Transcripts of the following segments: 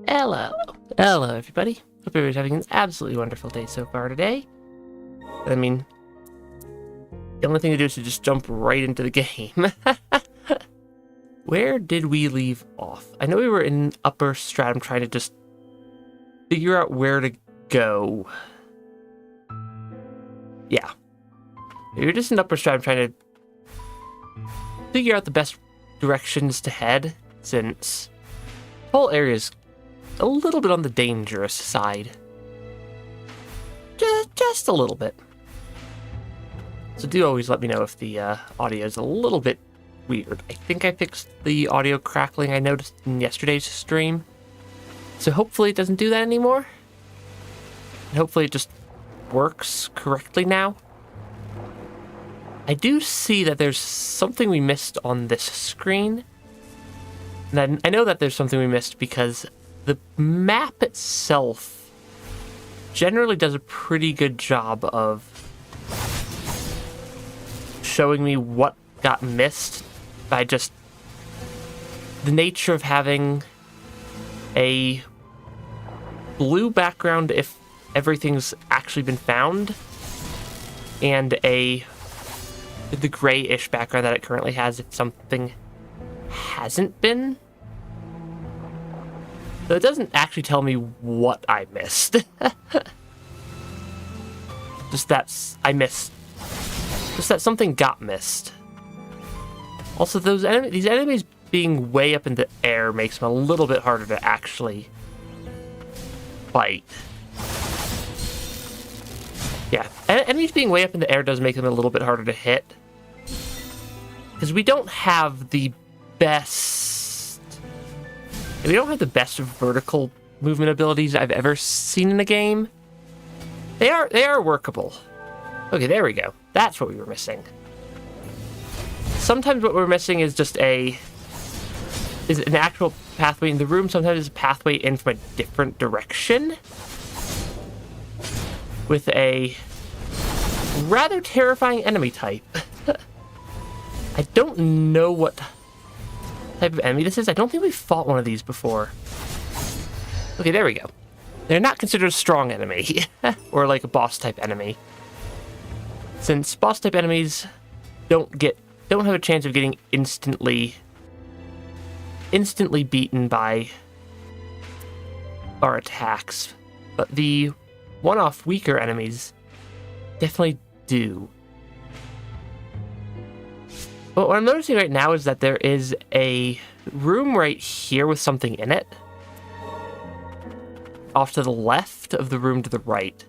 Hello. Hello, everybody. Hope everybody's having an absolutely wonderful day so far today. I mean, the only thing to do is to just jump right into the game. Where did we leave off? I know we were in Upper Stratum trying to just figure out where to go. Yeah. We were just in Upper Stratum trying to figure out the best directions to head, since the whole area is a little bit on the dangerous side. Just a little bit. So do always let me know if the audio is a little bit weird. I think I fixed the audio crackling I noticed in yesterday's stream. So hopefully it doesn't do that anymore. And hopefully it just works correctly now. I do see that there's something we missed on this screen. And I know that there's something we missed because the map itself generally does a pretty good job of showing me what got missed by just the nature of having a blue background if everything's actually been found, and the grayish background that it currently has if something hasn't been. So it doesn't actually tell me what I missed. Just that something got missed. Also, these enemies being way up in the air makes them a little bit harder to actually fight. Yeah, enemies being way up in the air does make them a little bit harder to hit. Because we don't have the best vertical movement abilities I've ever seen in a game. They are workable. Okay, there we go. That's what we were missing. Sometimes what we're missing is just an actual pathway in the room. Sometimes it's a pathway in from a different direction with a rather terrifying enemy type. I don't know what type of enemy this is. I don't think we've fought one of these before. Okay, there we go. They're not considered a strong enemy, or like a boss type enemy. Since boss type enemies don't have a chance of getting instantly beaten by our attacks. But the one-off weaker enemies definitely do. But what I'm noticing right now is that there is a room right here with something in it, off to the left of the room to the right,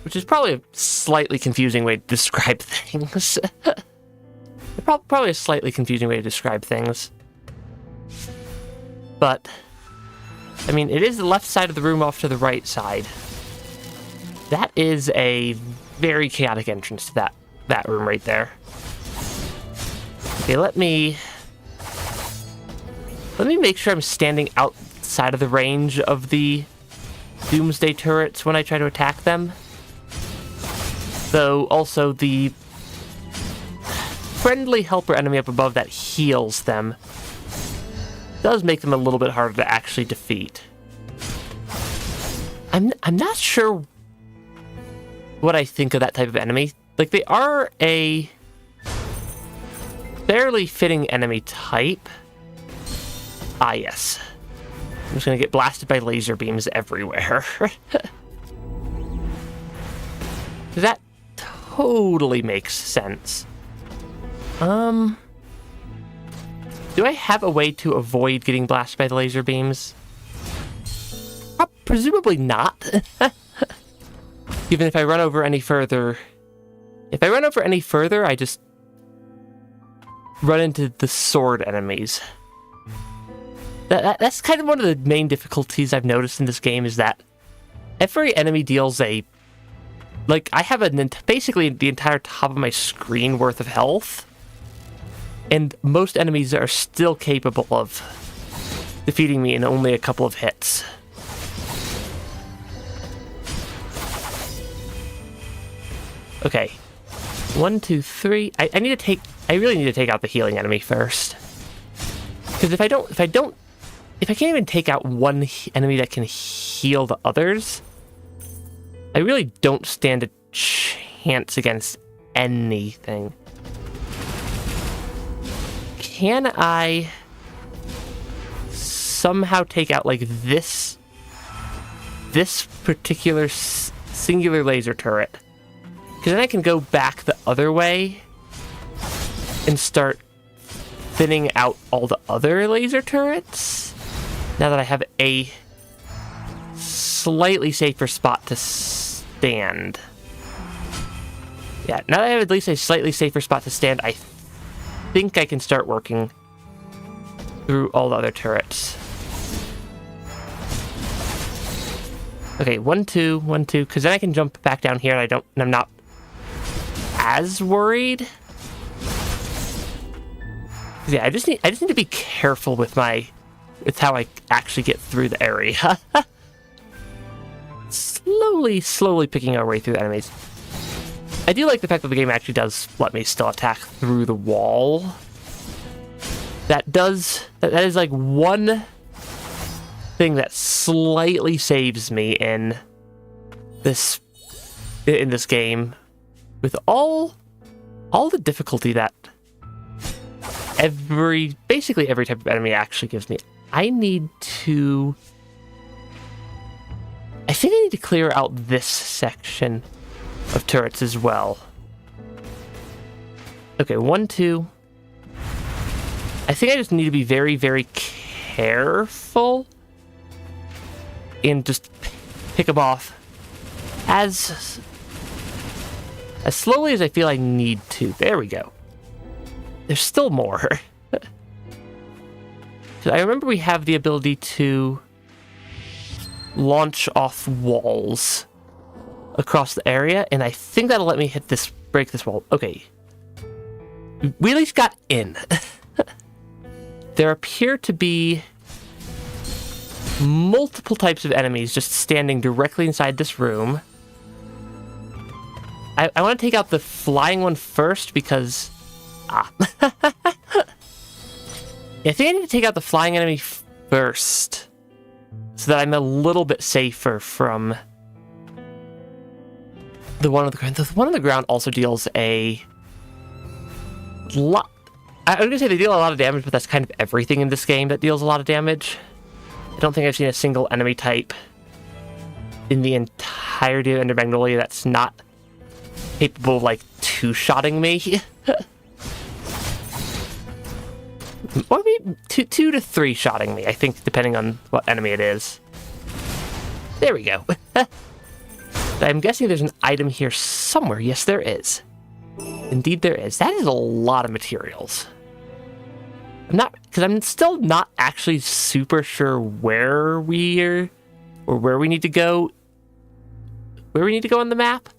which is probably a slightly confusing way to describe things. Probably a slightly confusing way to describe things. But, I mean, it is the left side of the room off to the right side. That is a very chaotic entrance to that room right there. Okay, let me make sure I'm standing outside of the range of the Doomsday turrets when I try to attack them. Though also the friendly helper enemy up above that heals them does make them a little bit harder to actually defeat. I'm not sure what I think of that type of enemy. Like, they are a fairly fitting enemy type. Ah, yes. I'm just gonna get blasted by laser beams everywhere. That totally makes sense. Do I have a way to avoid getting blasted by the laser beams? Presumably not. Even if I run over any further... If I run over any further, I just run into the sword enemies. That's kind of one of the main difficulties I've noticed in this game, is that every enemy deals a... Like, I have basically the entire top of my screen worth of health, and most enemies are still capable of defeating me in only a couple of hits. Okay. 1, 2, 3. I really need to take out the healing enemy first. Because if I don't if I can't even take out one enemy that can heal the others, I really don't stand a chance against anything. Can I somehow take out, like, this particular singular laser turret? Because then I can go back the other way and start thinning out all the other laser turrets. Now that I have a slightly safer spot to stand. Yeah, now that I have at least a slightly safer spot to stand, I think I can start working through all the other turrets. Okay, 1, 2, 1, 2, because then I can jump back down here and I'm not as worried. Yeah, I just need to be careful with how I actually get through the area. Slowly picking our way through the enemies. I do like the fact that the game actually does let me still attack through the wall. That is like one thing that slightly saves me in this game, with all the difficulty that basically every type of enemy actually gives me. I think I need to clear out this section of turrets as well. Okay, 1, 2. I think I just need to be very, very careful and just pick them off as slowly as I feel I need to. There we go. There's still more. So I remember we have the ability to launch off walls across the area, and I think that'll let me break this wall. Okay. We at least got in. There appear to be multiple types of enemies just standing directly inside this room. I want to take out the flying one first because... Yeah, I think I need to take out the flying enemy first, so that I'm a little bit safer from the one on the ground. The one on the ground also deals a lot. I was going to say they deal a lot of damage, but that's kind of everything in this game that deals a lot of damage. I don't think I've seen a single enemy type in the entirety of Ender Magnolia that's not capable of, like, two-shotting me. Or maybe two to three-shotting me, I think, depending on what enemy it is. There we go. I'm guessing there's an item here somewhere. Yes, there is. Indeed, there is. That is a lot of materials. I'm still not actually super sure where we need to go. Where we need to go on the map.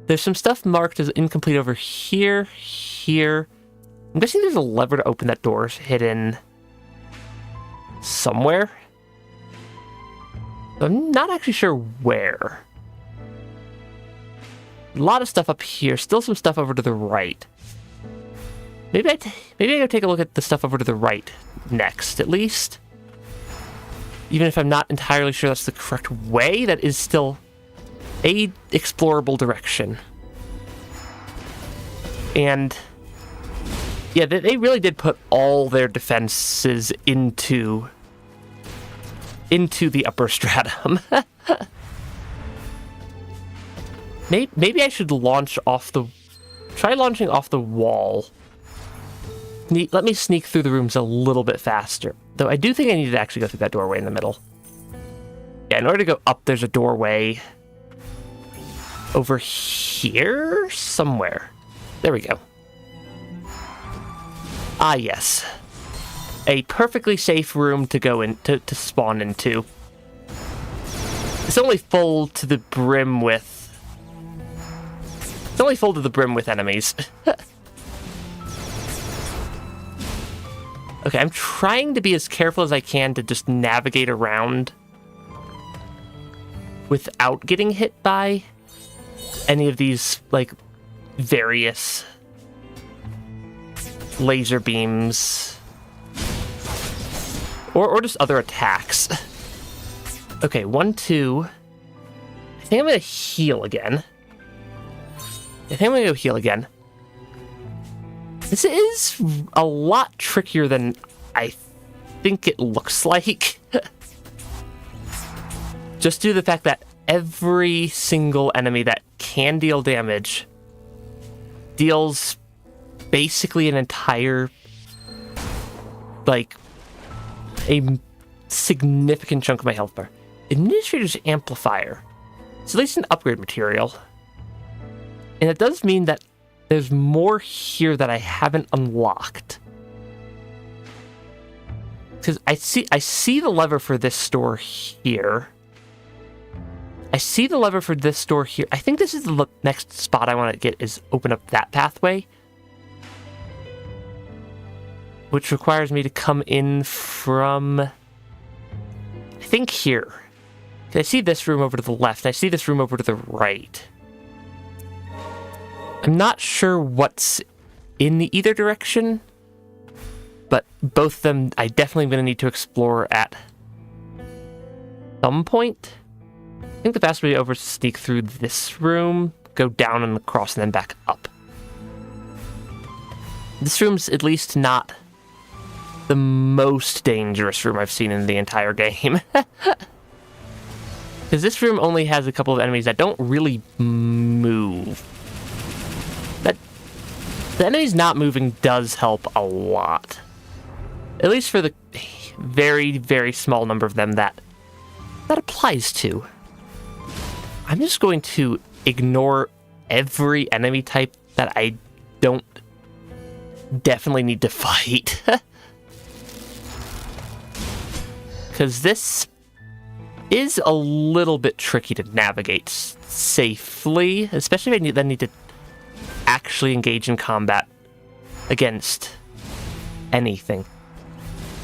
There's some stuff marked as incomplete over here. I'm guessing there's a lever to open that door hidden somewhere. I'm not actually sure where. A lot of stuff up here. Still some stuff over to the right. Maybe I go take a look at the stuff over to the right next, at least. Even if I'm not entirely sure that's the correct way, that is still a explorable direction. And yeah, they really did put all their defenses into the upper stratum. Maybe I should try launching off the wall. Let me sneak through the rooms a little bit faster. Though I do think I need to actually go through that doorway in the middle. Yeah, in order to go up, there's a doorway over here somewhere. There we go. Ah, yes. A perfectly safe room to go in, to spawn into. It's only full to the brim with... It's only full to the brim with enemies. Okay, I'm trying to be as careful as I can to just navigate around without getting hit by any of these, like, various laser beams. Or just other attacks. Okay, 1, 2. I think I'm gonna heal again. This is a lot trickier than I think it looks like. Just due to the fact that every single enemy that can deal damage deals basically an entire, like, a significant chunk of my health bar. Administrator's Amplifier. It's at least an upgrade material. And it does mean that there's more here that I haven't unlocked. Because I see the lever for this store here. I think this is the next spot I want to get, is open up that pathway. Which requires me to come in from, I think, here. I see this room over to the left, and I see this room over to the right. I'm not sure what's in either direction, but both of them I definitely am going to need to explore at some point. I think the fastest way over is to sneak through this room, go down and across, and then back up. This room's at least not the most dangerous room I've seen in the entire game. Because this room only has a couple of enemies that don't really move. The enemies not moving does help a lot. At least for the very, very small number of them that applies to. I'm just going to ignore every enemy type that I don't definitely need to fight. Because this is a little bit tricky to navigate safely, especially if I then need to actually engage in combat against anything.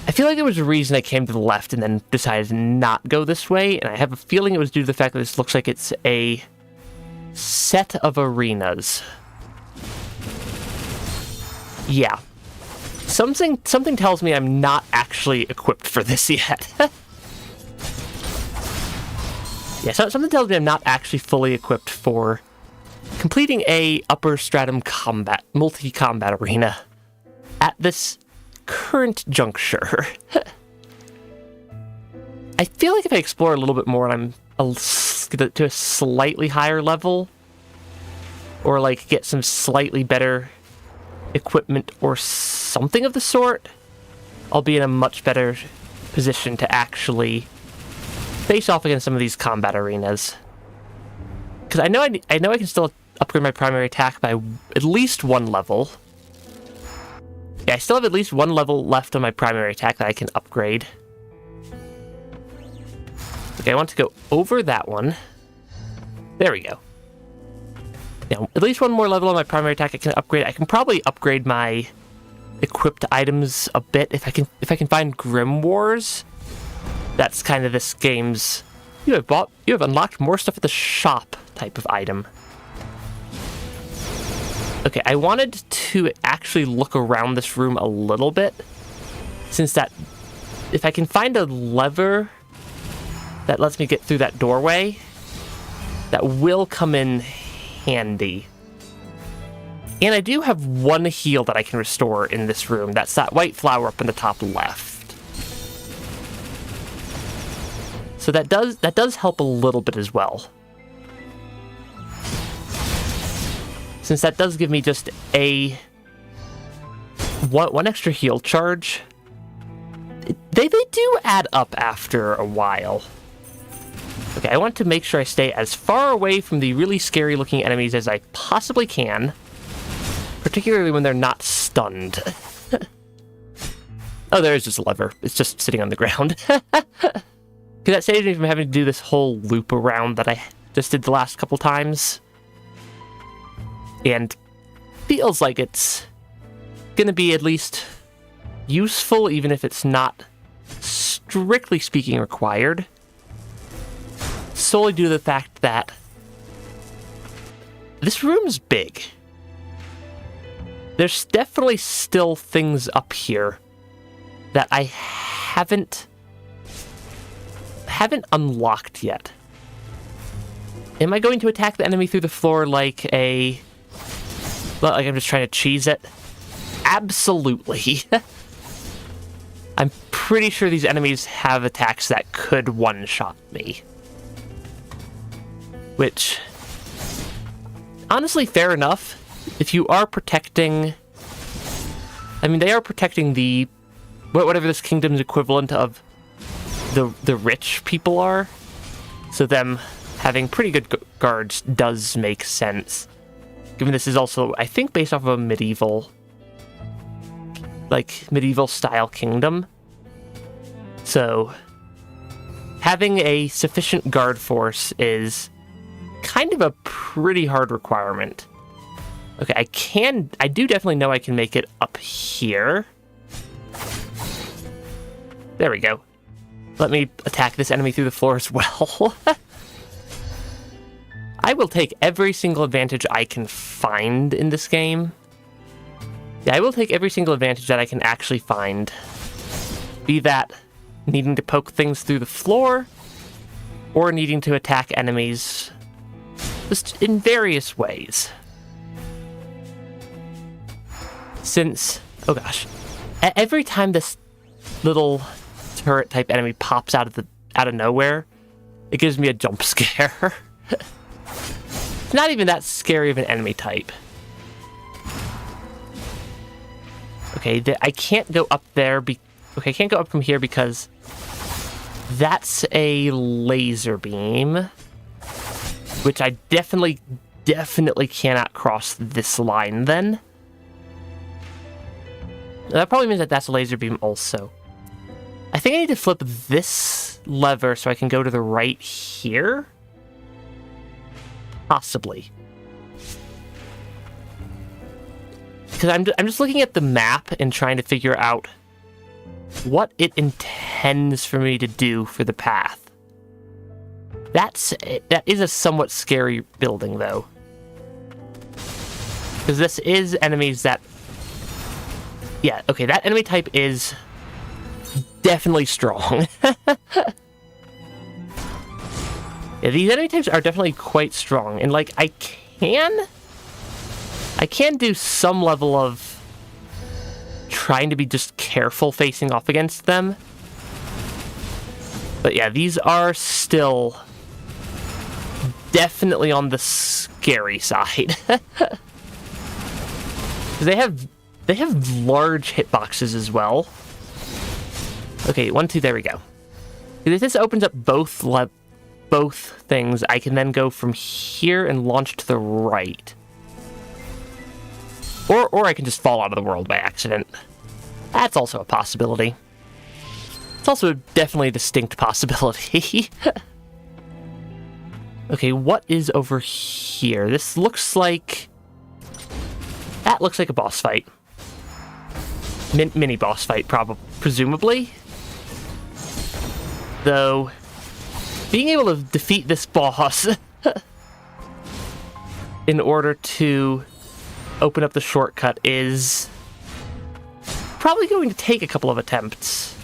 I feel like there was a reason I came to the left and then decided to not go this way, and I have a feeling it was due to the fact that this looks like it's a set of arenas. Yeah. Something tells me I'm not actually equipped for this yet. Yeah, so something tells me I'm not actually fully equipped for completing a Upper Stratum multi-combat arena at this current juncture. I feel like if I explore a little bit more and I'm to a slightly higher level, or like get some slightly better equipment or something of the sort, I'll be in a much better position to actually face off against some of these combat arenas. Because I know I can still upgrade my primary attack by at least 1 level. Yeah, I still have at least 1 level left on my primary attack that I can upgrade. Okay, I want to go over that one. There we go. Now, at least 1 more level on my primary attack I can upgrade. I can probably upgrade my equipped items a bit if I can find Grimoires. That's kind of this game's, you have unlocked more stuff at the shop type of item. Okay, I wanted to actually look around this room a little bit, since that, if I can find a lever that lets me get through that doorway, that will come in handy. And I do have 1 heal that I can restore in this room. That's that white flower up in the top left. So that does help a little bit as well. Since that does give me just a one extra heal charge. They do add up after a while. Okay, I want to make sure I stay as far away from the really scary looking enemies as I possibly can. Particularly when they're not stunned. Oh, there is just a lever. It's just sitting on the ground. Because that saves me from having to do this whole loop around that I just did the last couple times. And feels like it's going to be at least useful, even if it's not, strictly speaking, required. Solely due to the fact that this room's big. There's definitely still things up here that I haven't unlocked yet. Am I going to attack the enemy through the floor like I'm just trying to cheese it? Absolutely. I'm pretty sure these enemies have attacks that could one-shot me. Which, honestly, fair enough. If you are protecting... I mean, they are protecting the... whatever this kingdom's equivalent of the rich people are. So them having pretty good guards does make sense. Given this is also, I think, based off of a medieval style kingdom. So having a sufficient guard force is kind of a pretty hard requirement. Okay, I do definitely know I can make it up here. There we go. Let me attack this enemy through the floor as well. I will take every single advantage I can find in this game. Yeah, I will take every single advantage that I can actually find. Be that needing to poke things through the floor, or needing to attack enemies just in various ways. Since, oh gosh, every time this little turret type enemy pops out of nowhere, it gives me a jump scare. It's not even that scary of an enemy type. Okay, I can't go up there. Okay, I can't go up from here because that's a laser beam, which I definitely cannot cross this line then. That probably means that that's a laser beam also. I think I need to flip this lever so I can go to the right here. Possibly. Because I'm just looking at the map and trying to figure out what it intends for me to do for the path. That is a somewhat scary building, though. Because this is enemies that... Yeah, okay, that enemy type is definitely strong. Yeah, these enemy types are definitely quite strong, and like I can do some level of trying to be just careful facing off against them. But yeah, these are still definitely on the scary side. They have large hitboxes as well. Okay, 1, 2, there we go. If this opens up both things, I can then go from here and launch to the right. Or I can just fall out of the world by accident. That's also a possibility. It's also definitely a distinct possibility. Okay, what is over here? This looks like... That looks like a boss fight. Mini boss fight, presumably. Though, being able to defeat this boss in order to open up the shortcut is probably going to take a couple of attempts.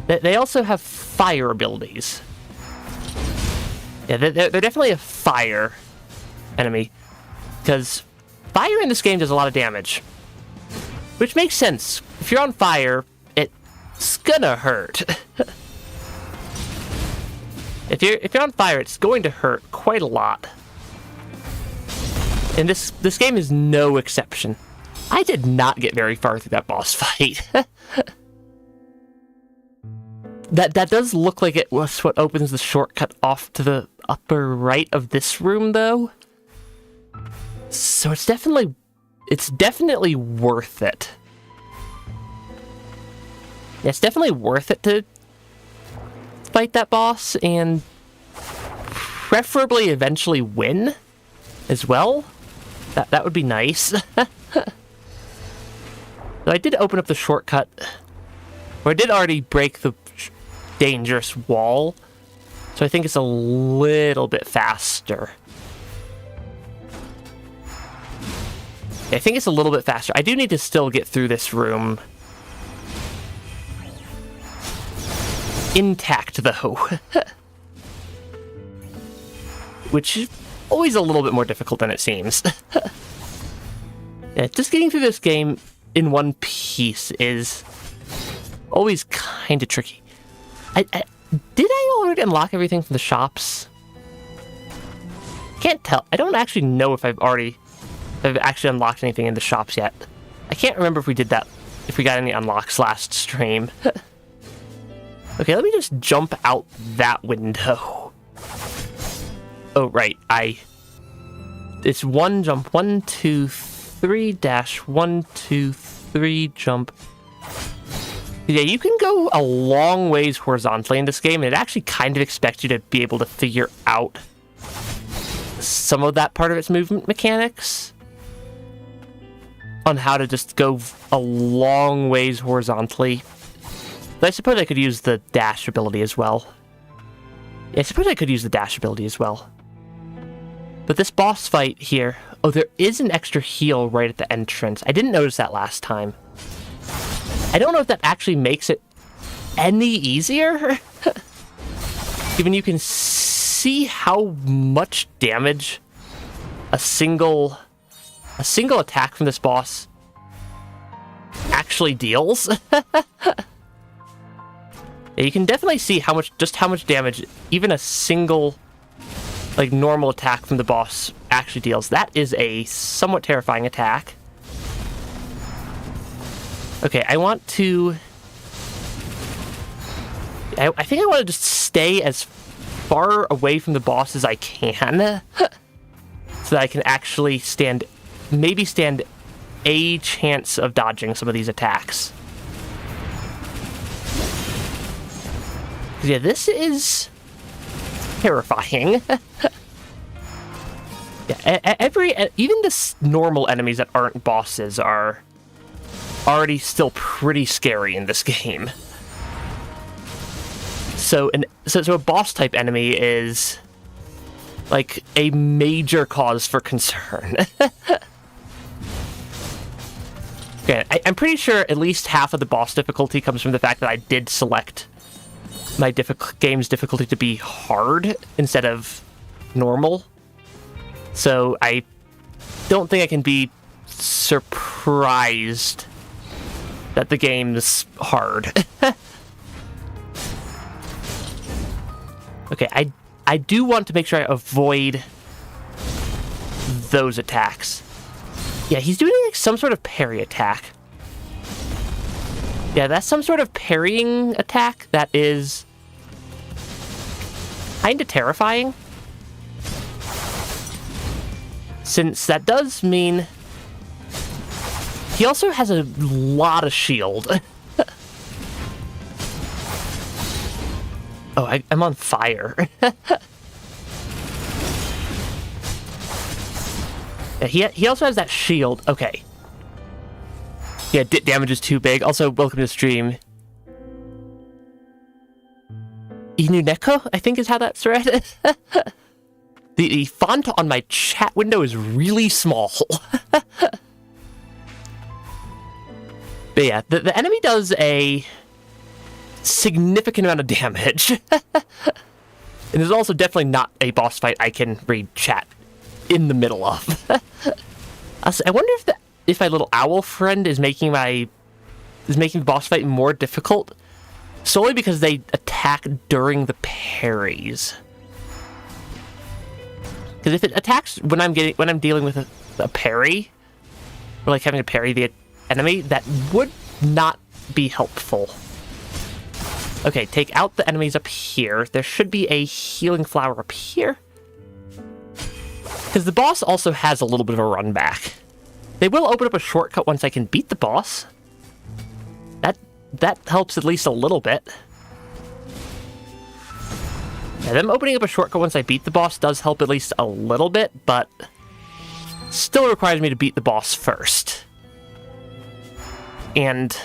They also have fire abilities. Yeah, they're definitely a fire enemy, because fire in this game does a lot of damage, which makes sense. If you're on fire, it's gonna hurt. If you're on fire, it's going to hurt quite a lot. And this game is no exception. I did not get very far through that boss fight. That does look like it was what opens the shortcut off to the upper right of this room, though. So it's definitely worth it. Yeah, it's definitely worth it to fight that boss and preferably eventually win as well. That would be nice. So I did open up the shortcut, or I did already break the dangerous wall, so I think it's a little bit faster. I think it's a little bit faster. I do need to still get through this room intact, though. Which is always a little bit more difficult than it seems. Yeah, just getting through this game in one piece is always kind of tricky. Did I already unlock everything from the shops? Can't tell. I don't actually know if I've actually unlocked anything in the shops yet. I can't remember if we did that, if we got any unlocks last stream. Okay, let me just jump out that window. Oh, right. It's one jump. 1, 2, 3 dash 1, 2, 3 jump. Yeah, you can go a long ways horizontally in this game, and it actually kind of expects you to be able to figure out some of that part of its movement mechanics on how to just go a long ways horizontally. But I suppose I could use the dash ability as well. Yeah, I suppose I could use the dash ability as well. But this boss fight here... Oh, there is an extra heal right at the entrance. I didn't notice that last time. I don't know if that actually makes it any easier. Given you can see how much damage a single attack from this boss actually deals. Yeah, you can definitely see how much damage even a single normal attack from the boss actually deals. That is a somewhat terrifying attack. Okay, I want to... I think I want to just stay as far away from the boss as I can so that I can actually stand a chance of dodging some of these attacks. Yeah, this is terrifying. Yeah, even the normal enemies that aren't bosses are already still pretty scary in this game. So a boss type enemy is like a major cause for concern. Okay, I'm pretty sure at least half of the boss difficulty comes from the fact that I did select my game's difficulty to be hard instead of normal. So I don't think I can be surprised that the game's hard. Okay, I do want to make sure I avoid those attacks. Yeah, he's doing like some sort of parry attack. Yeah, that's some sort of parrying attack that is kind of terrifying. Since that does mean he also has a lot of shield. Oh, I'm on fire. Yeah, he also has that shield. Okay. Yeah, damage is too big. Also, welcome to the stream. Inuneko, I think is how that's read. The font on my chat window is really small. But yeah, the enemy does a significant amount of damage. And there's also definitely not a boss fight I can read chat in the middle of. I wonder if my little owl friend is making the boss fight more difficult solely because they attack during the parries. Because if it attacks when I'm dealing with a parry, or like having to parry the enemy, that would not be helpful. Okay, take out the enemies up here. There should be a healing flower up here. Because the boss also has a little bit of a run back. They will open up a shortcut once I can beat the boss. That helps at least a little bit. Yeah, them opening up a shortcut once I beat the boss does help at least a little bit, but still requires me to beat the boss first. And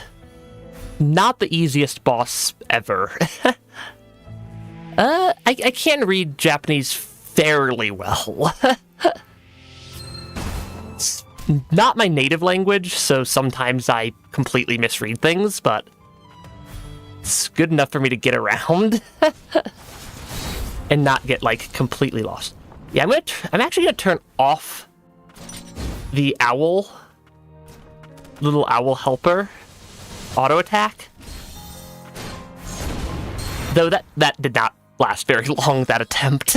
not the easiest boss ever. I can read Japanese fairly well. not my native language, so sometimes I completely misread things, but it's good enough for me to get around and not get, like, completely lost. Yeah, I'm actually gonna turn off the little owl helper auto attack. Though that did not last very long, that attempt.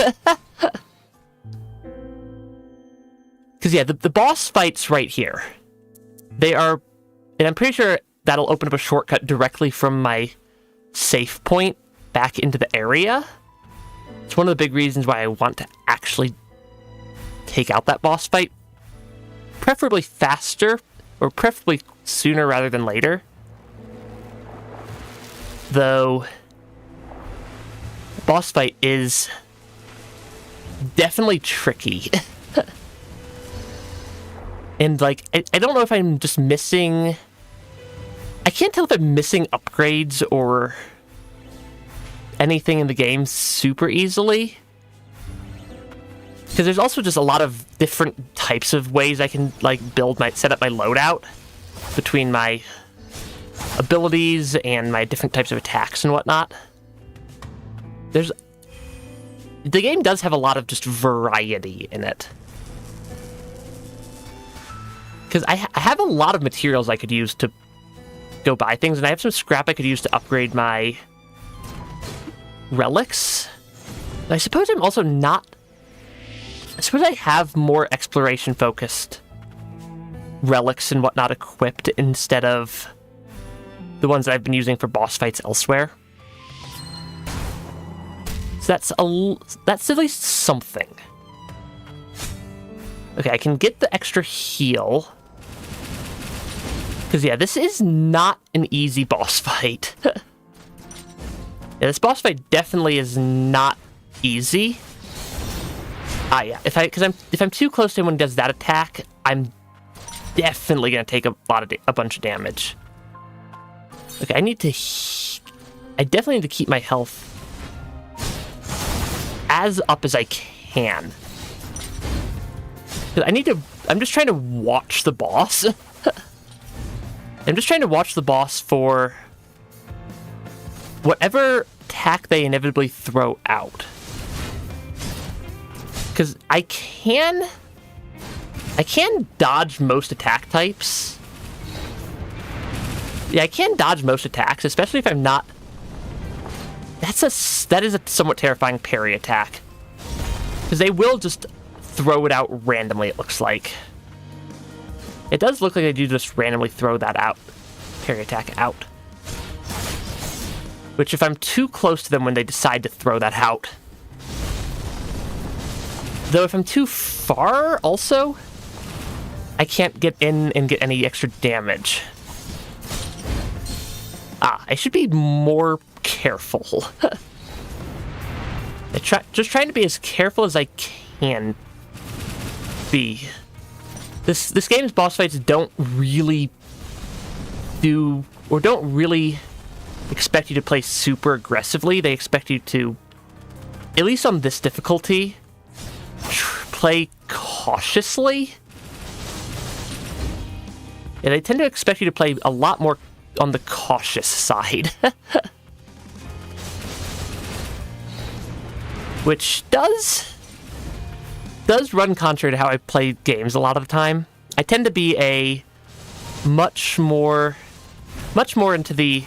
Because, yeah, the boss fights right here. They are... And I'm pretty sure that'll open up a shortcut directly from my save point back into the area. It's one of the big reasons why I want to actually take out that boss fight. Preferably faster, or preferably sooner rather than later. Though... the boss fight is definitely tricky. And, like, I don't know if I'm just missing... I can't tell if I'm missing upgrades or anything in the game super easily. Because there's also just a lot of different types of ways I can, like, set up my loadout between my abilities and my different types of attacks and whatnot. The game does have a lot of just variety in it. Because I have a lot of materials I could use to go buy things, and I have some scrap I could use to upgrade my relics. And I suppose I'm also not... I suppose I have more exploration-focused relics and whatnot equipped instead of the ones that I've been using for boss fights elsewhere. So that's at least something. Okay, I can get the extra heal. Because, yeah, this is not an easy boss fight. Yeah, this boss fight definitely is not easy. Yeah, if I'm too close to him when he does that attack, I'm definitely gonna take a bunch of damage. Okay, I definitely need to keep my health as up as I can. I'm just trying to watch the boss. I'm just trying to watch the boss for whatever attack they inevitably throw out. Because I can dodge most attack types. Yeah, I can dodge most attacks, especially if I'm not... That is a somewhat terrifying parry attack. Because they will just throw it out randomly, it looks like. It does look like they do just randomly throw that out. Parry attack out. Which, if I'm too close to them when they decide to throw that out... Though if I'm too far, also, I can't get in and get any extra damage. I should be more careful. Just trying to be as careful as I can be. This game's boss fights don't really expect you to play super aggressively. They expect you to, at least on this difficulty, play cautiously. Yeah, they tend to expect you to play a lot more on the cautious side. Which does run contrary to how I play games a lot of the time. I tend to be a much more into the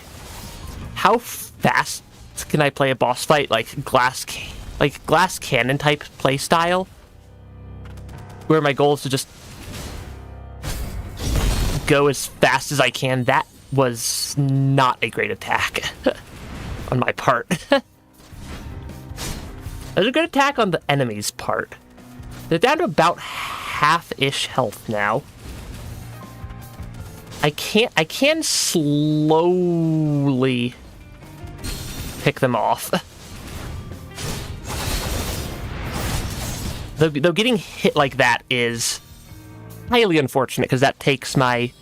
how fast can I play a boss fight, like glass cannon type play style, where my goal is to just go as fast as I can. That was not a great attack on my part. It was a good attack on the enemy's part. They're down to about half-ish health now. I can slowly pick them off. Though getting hit like that is highly unfortunate, because that takes my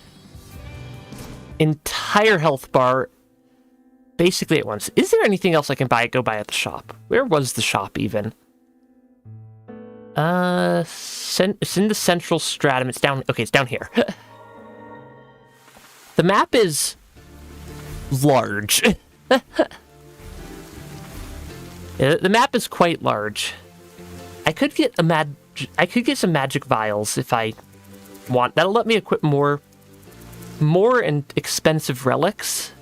entire health bar basically at once. Is there anything else I can go buy at the shop? Where was the shop even? It's in the central stratum. It's down. Okay, it's down here. The map is large. Yeah, the map is quite large. I could get some magic vials if I want. That'll let me equip more and expensive relics.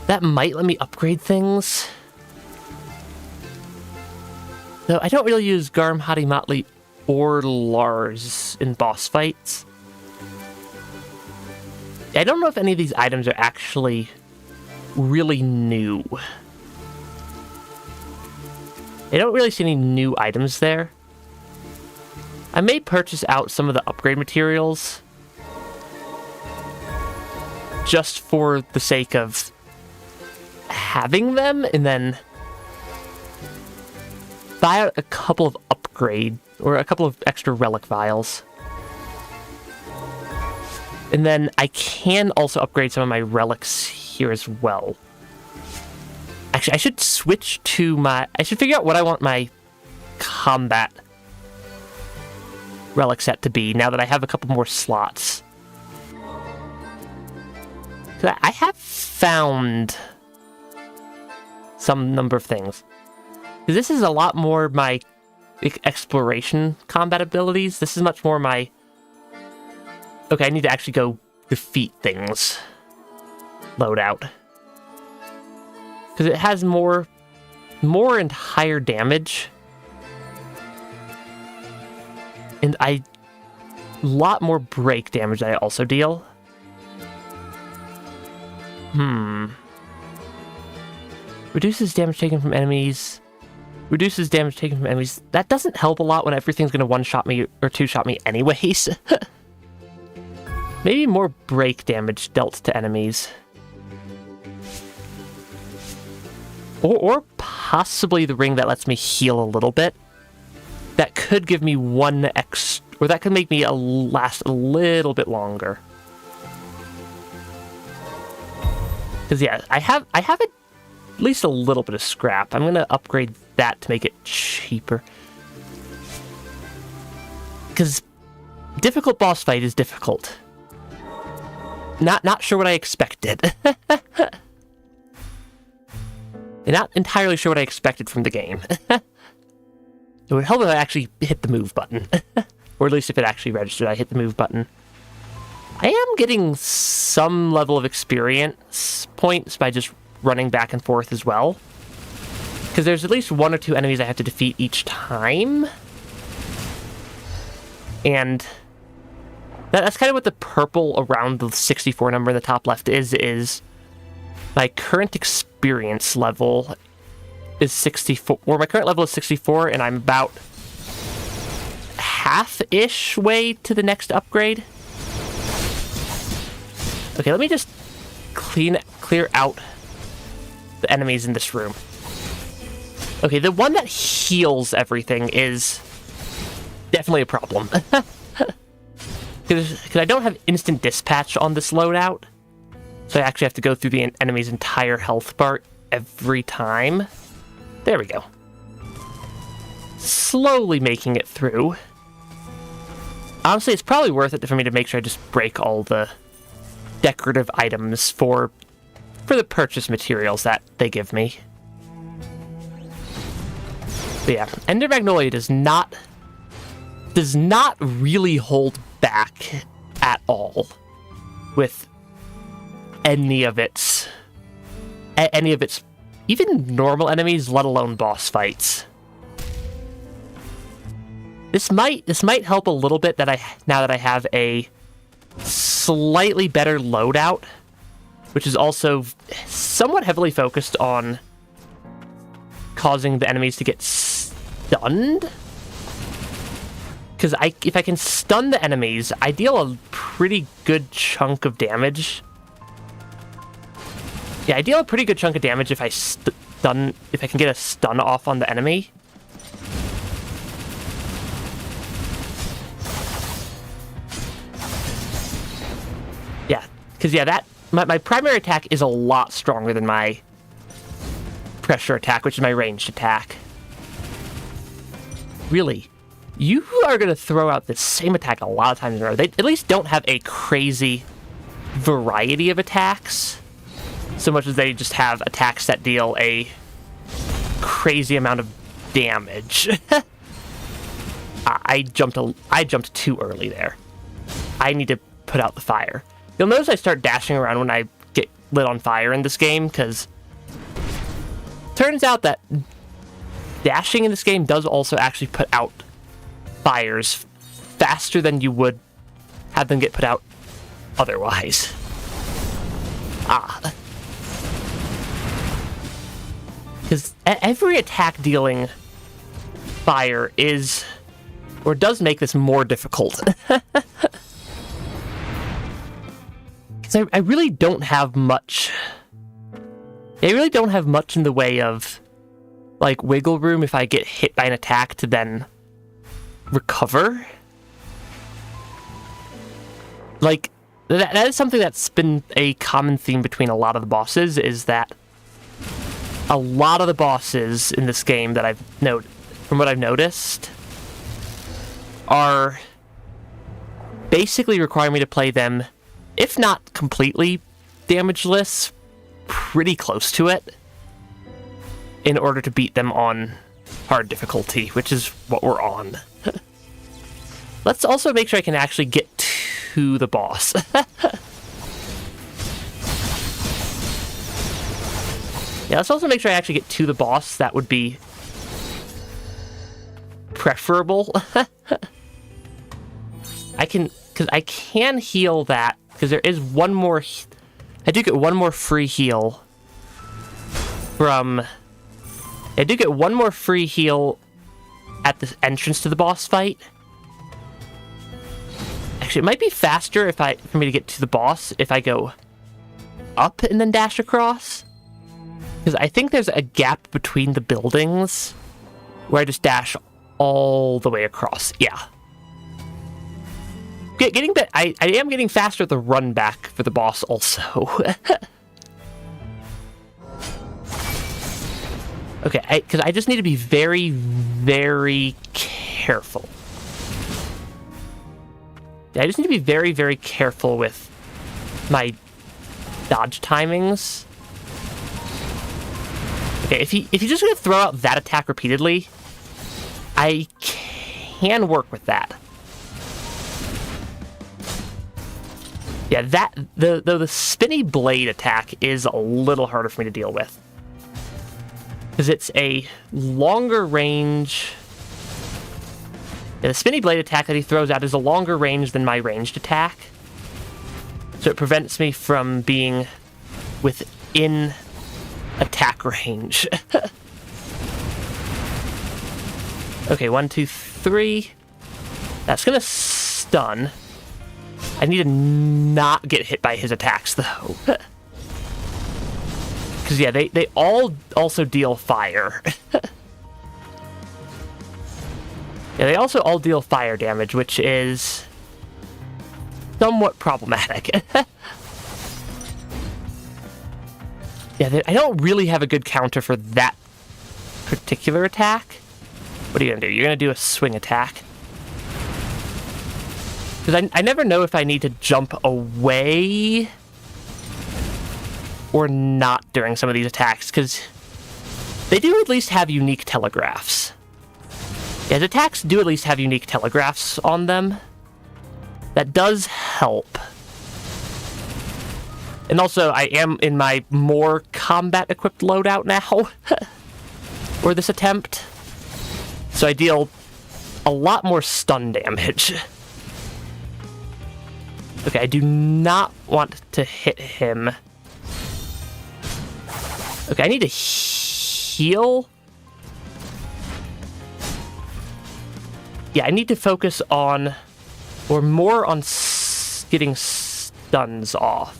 That might let me upgrade things. Though I don't really use Garm, Hati, Motley, or Lars in boss fights. I don't know if any of these items are actually really new. I don't really see any new items there. I may purchase out some of the upgrade materials just for the sake of having them, and then buy out a couple of upgrade or a couple of extra relic vials. And then I can also upgrade some of my relics here as well. Actually, I should switch to I should figure out what I want my combat relic set to be now that I have a couple more slots. I have found some number of things. This is a lot more my exploration combat abilities. This is much more my... Okay, I need to actually go defeat things. Loadout. Because it has more and higher damage. And a lot more break damage that I also deal. Reduces damage taken from enemies. Reduces damage taken from enemies. That doesn't help a lot when everything's going to one-shot me or two-shot me anyways. Maybe more break damage dealt to enemies. Or possibly the ring that lets me heal a little bit. That could give me one extra... Or that could make me last a little bit longer. Because, yeah, I have at least a little bit of scrap. I'm going to upgrade that to make it cheaper. Because difficult boss fight is difficult. Not sure what I expected. Not entirely sure what I expected from the game. It would help if I actually hit the move button. Or at least if it actually registered, I hit the move button. I am getting some level of experience points by just running back and forth as well. Because there's at least one or two enemies I have to defeat each time. And that's kind of what the purple around the 64 number in the top left is my current experience level is 64, or my current level is 64, and I'm about half-ish way to the next upgrade. Okay, let me just clear out the enemies in this room. Okay, the one that heals everything is definitely a problem. Because I don't have instant dispatch on this loadout, so I actually have to go through the enemy's entire health bar every time. There we go. Slowly making it through. Honestly, it's probably worth it for me to make sure I just break all the decorative items for the purchase materials that they give me. But yeah, Ender Magnolia does not really hold back at all with any of its even normal enemies, let alone boss fights. This might help a little bit now that I have a slightly better loadout, which is also somewhat heavily focused on causing the enemies to get stunned. Because if I can stun the enemies, I deal a pretty good chunk of damage. Yeah, I deal a pretty good chunk of damage if I can get a stun off on the enemy. Yeah, because my primary attack is a lot stronger than my pressure attack, which is my ranged attack. really, you are going to throw out the same attack a lot of times in a row. They at least don't have a crazy variety of attacks, so much as they just have attacks that deal a crazy amount of damage. I jumped too early there. I need to put out the fire. You'll notice I start dashing around when I get lit on fire in this game, because turns out that dashing in this game does also actually put out fires faster than you would have them get put out otherwise. Because every attack dealing fire is, or does make this more difficult. Because I really don't have much. I really don't have much in the way of, like, wiggle room if I get hit by an attack to then recover. Like, that is something that's been a common theme between a lot of the bosses, is that a lot of the bosses in this game that from what I've noticed, are basically requiring me to play them, if not completely damageless, pretty close to it, in order to beat them on hard difficulty, which is what we're on. Let's also make sure I can actually get to the boss. Yeah, let's also make sure I actually get to the boss. That would be preferable. Because I can heal that, because there is one more, I do get one more free heal from, I do get one more free heal at the entrance to the boss fight. Actually, it might be faster for me to get to the boss if I go up and then dash across. Because I think there's a gap between the buildings where I just dash all the way across. Yeah. I am getting faster at the run back for the boss also. Okay, because I just need to be very, very careful. Yeah, I just need to be very, very careful with my dodge timings. Okay, if you're just going to throw out that attack repeatedly, I can work with that. Yeah, the spinny blade attack is a little harder for me to deal with, because it's a longer range. Yeah, the spinny blade attack that he throws out is a longer range than my ranged attack, so it prevents me from being within attack range. Okay, 1, 2, 3. That's gonna stun. I need to not get hit by his attacks, though. Because, yeah, they all also deal fire. Yeah, they also all deal fire damage, which is somewhat problematic. Yeah, I don't really have a good counter for that particular attack. What are you going to do? You're going to do a swing attack. Because I never know if I need to jump away or not during some of these attacks, because they do at least have unique telegraphs. Yeah, the attacks do at least have unique telegraphs on them. That does help. And also, I am in my more combat-equipped loadout now, for this attempt. So I deal a lot more stun damage. Okay, I do not want to hit him. Okay, I need to heal. Yeah, I need to focus on, or more on getting stuns off.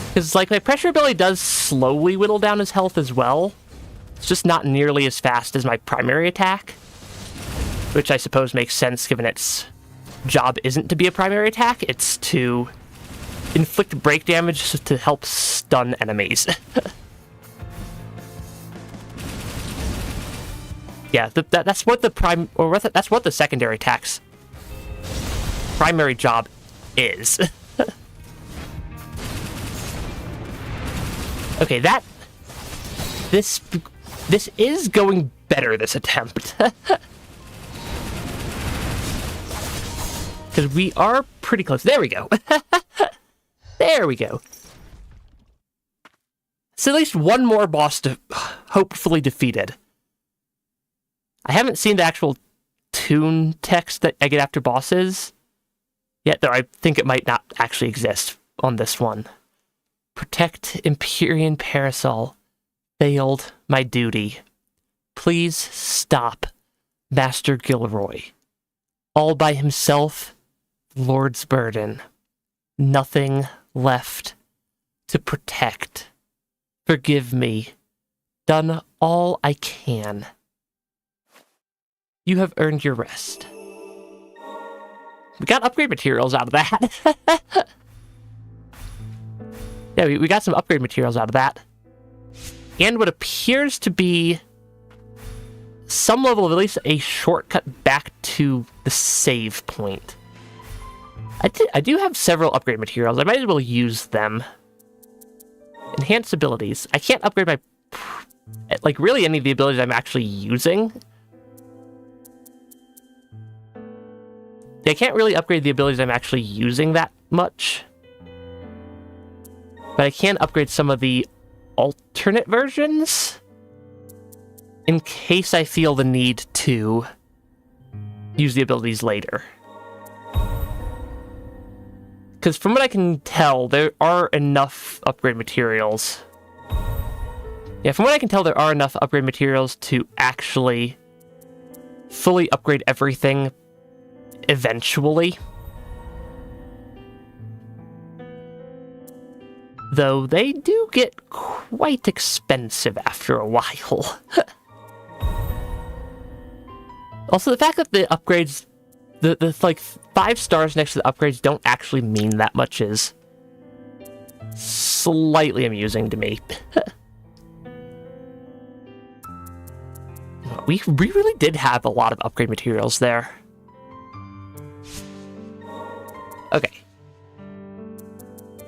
Because, like, my pressure ability does slowly whittle down his health as well. It's just not nearly as fast as my primary attack, which I suppose makes sense given its job isn't to be a primary attack, it's to inflict break damage to help stun enemies. Yeah, that's what that's what the secondary attack's primary job is. Okay, this is going better this attempt. Because we are pretty close. There we go. There we go. So at least one more boss hopefully defeated. I haven't seen the actual toon text that I get after bosses yet, though I think it might not actually exist on this one. Protect Empyrean Parasol. Failed my duty. Please stop, Master Gilroy. All by himself, Lord's burden. Nothing left to protect. Forgive me. Done all I can. You have earned your rest. We got upgrade materials out of that. Yeah, we got some upgrade materials out of that. And what appears to be some level of at least a shortcut back to the save point. I do have several upgrade materials. I might as well use them. Enhanced abilities. I can't upgrade my... like, really any of the abilities I'm actually using. I can't really upgrade the abilities I'm actually using that much. But I can upgrade some of the alternate versions in case I feel the need to use the abilities later. Because from what I can tell, there are enough upgrade materials. Yeah, from what I can tell, there are enough upgrade materials to actually fully upgrade everything eventually. Though they do get quite expensive after a while. Also, the fact that the upgrades, the like 5 stars next to the upgrades don't actually mean that much is slightly amusing to me. We really did have a lot of upgrade materials there. Okay.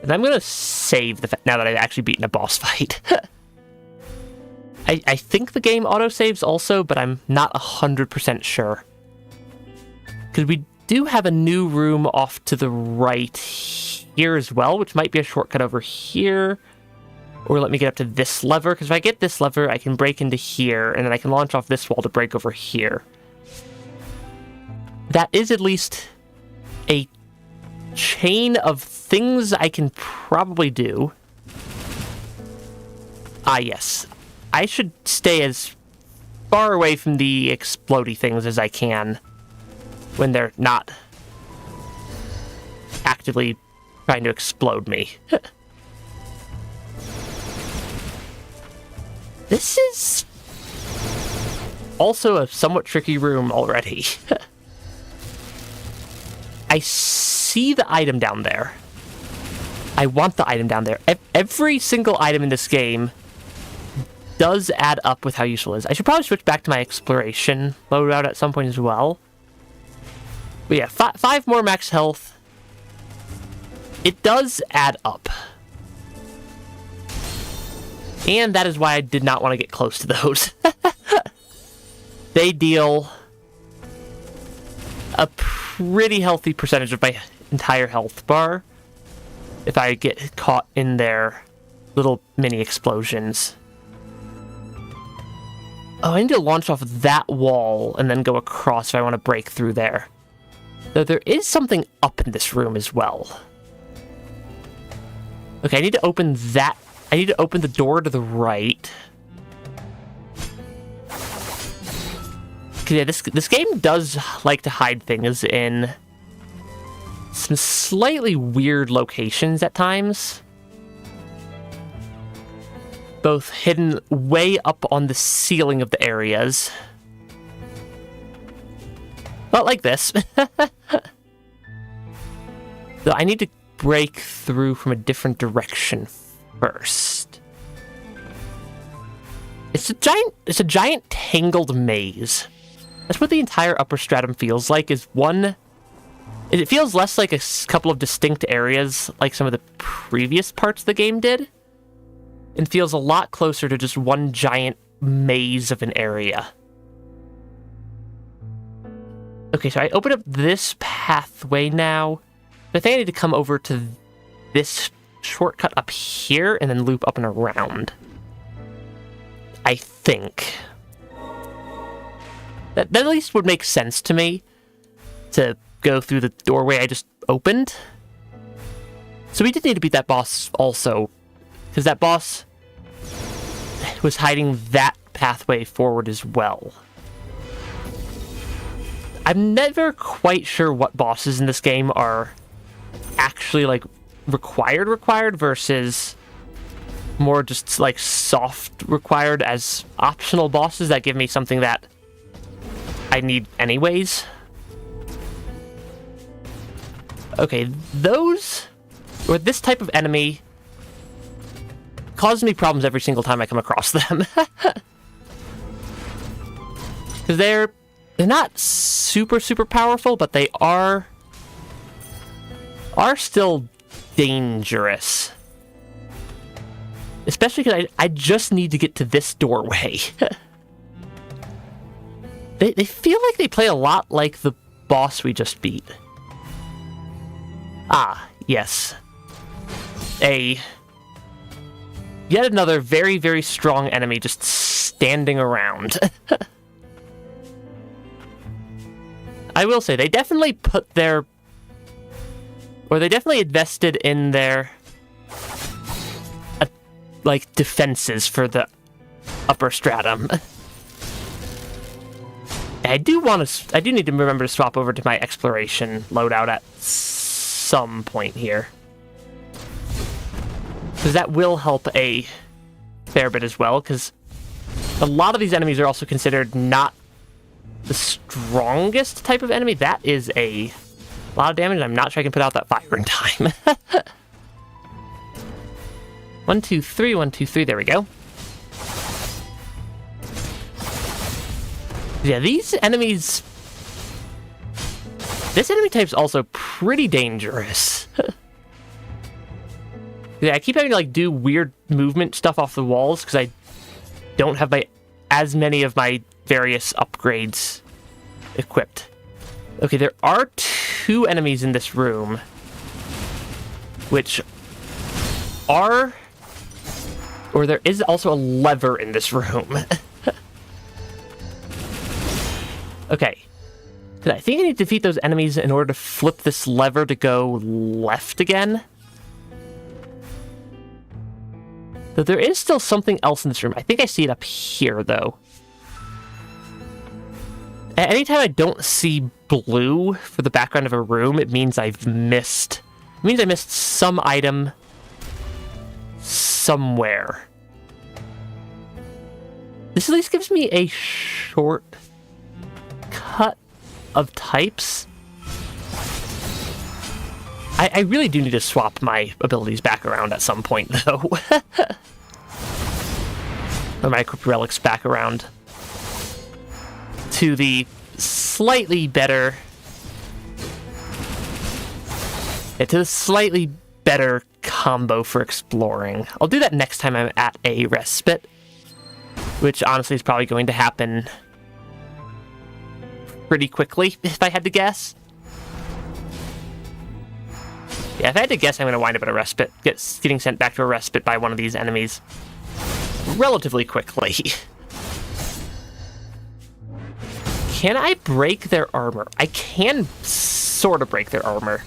And I'm gonna save now that I've actually beaten a boss fight. I think the game autosaves also, but I'm not 100% sure. Because we do have a new room off to the right here as well, which might be a shortcut over here. Or let me get up to this lever, because if I get this lever, I can break into here, and then I can launch off this wall to break over here. That is at least a chain of things I can probably do. Ah, yes. I should stay as far away from the explodey things as I can when they're not actively trying to explode me. This is also a somewhat tricky room already. I see the item down there. I want the item down there. Every single item in this game does add up with how useful it is. I should probably switch back to my exploration loadout at some point as well. But yeah, 5 more max health. It does add up. And that is why I did not want to get close to those. They deal a pretty healthy percentage of my entire health bar if I get caught in their little mini explosions. Oh, I need to launch off that wall and then go across if I want to break through there. Though there is something up in this room as well. Okay, I need to open that. I need to open the door to the right. Yeah, this game does like to hide things in some slightly weird locations at times. Both hidden way up on the ceiling of the areas. Not like this. So I need to break through from a different direction first. It's a giant tangled maze. That's what the entire Upper Stratum feels like, is one... It feels less like a couple of distinct areas like some of the previous parts the game did, and feels a lot closer to just one giant maze of an area. Okay, so I open up this pathway now. I think I need to come over to this shortcut up here and then loop up and around. I think. That at least would make sense to me, to go through the doorway I just opened. So we did need to beat that boss also, because that boss was hiding that pathway forward as well. I'm never quite sure what bosses in this game are actually, like, required versus more just, like, soft required as optional bosses that give me something that I need anyways. Okay, those, or this type of enemy, causes me problems every single time I come across them. Because they're not super powerful, but they are still dangerous. Especially because I just need to get to this doorway. They feel like they play a lot like the boss we just beat. Ah, yes. Yet another very strong enemy just standing around. I will say, they definitely invested in their, like, defenses for the Upper Stratum. I do need to remember to swap over to my exploration loadout at some point here, because that will help a fair bit as well, because a lot of these enemies are also considered not the strongest type of enemy. That is a lot of damage, and I'm not sure I can put out that fire in time. 1, 2, 3, 1, 2, 3, there we go. Yeah, these enemies... This enemy type's also pretty dangerous. Yeah, I keep having to, like, do weird movement stuff off the walls because I don't have as many of my various upgrades equipped. Okay, there are 2 enemies in this room, which are... Or there is also a lever in this room. Okay. I think I need to defeat those enemies in order to flip this lever to go left again. Though there is still something else in this room. I think I see it up here, though. Anytime I don't see blue for the background of a room, it means I've missed... It means I missed some item somewhere. This at least gives me a short cut of types. I really do need to swap my abilities back around at some point, though. Or my equipped relics back around to the slightly better... Yeah, to the slightly better combo for exploring. I'll do that next time I'm at a respite, which honestly is probably going to happen pretty quickly, if I had to guess. Yeah, if I had to guess, I'm going to wind up at a respite, getting sent back to a respite by one of these enemies relatively quickly. Can I break their armor? I can sort of break their armor.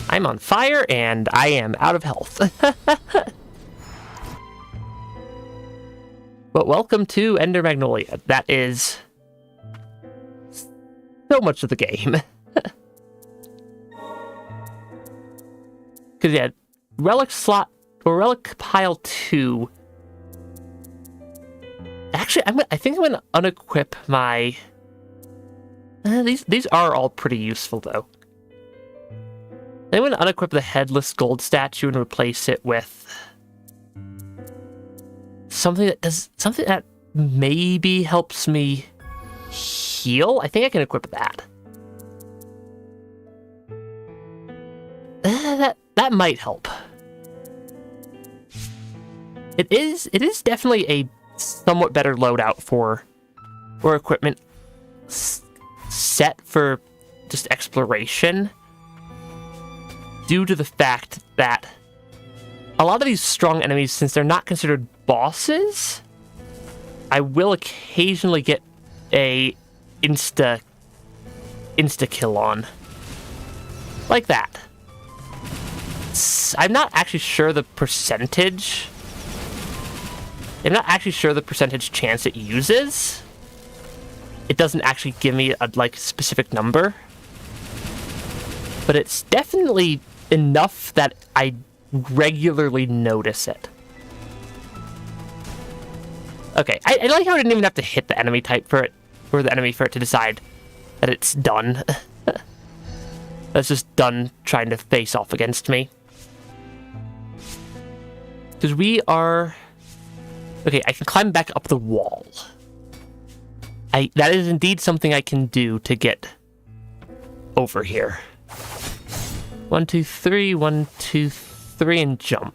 I'm on fire, and I am out of health. But welcome to Ender Magnolia. That is so much of the game. Because, yeah, relic slot, or relic pile 2. Actually, I think I'm going to unequip my... These are all pretty useful, though. I'm going to unequip the headless gold statue and replace it with something that maybe helps me heal. I think I can equip that. That might help. It is definitely a somewhat better loadout for equipment set for just exploration, due to the fact that a lot of these strong enemies, since they're not considered bosses, I will occasionally get a insta kill on. Like that. I'm not actually sure the percentage. I'm not actually sure the percentage chance it uses. It doesn't actually give me a specific number. But it's definitely enough that I regularly notice it. Okay, I like how I didn't even have to hit the enemy type for it, or the enemy for it to decide that it's done. That's just done trying to face off against me. Because we are... Okay, I can climb back up the wall. That is indeed something I can do to get over here. 1, 2, 3, 1, 2, 3, and jump.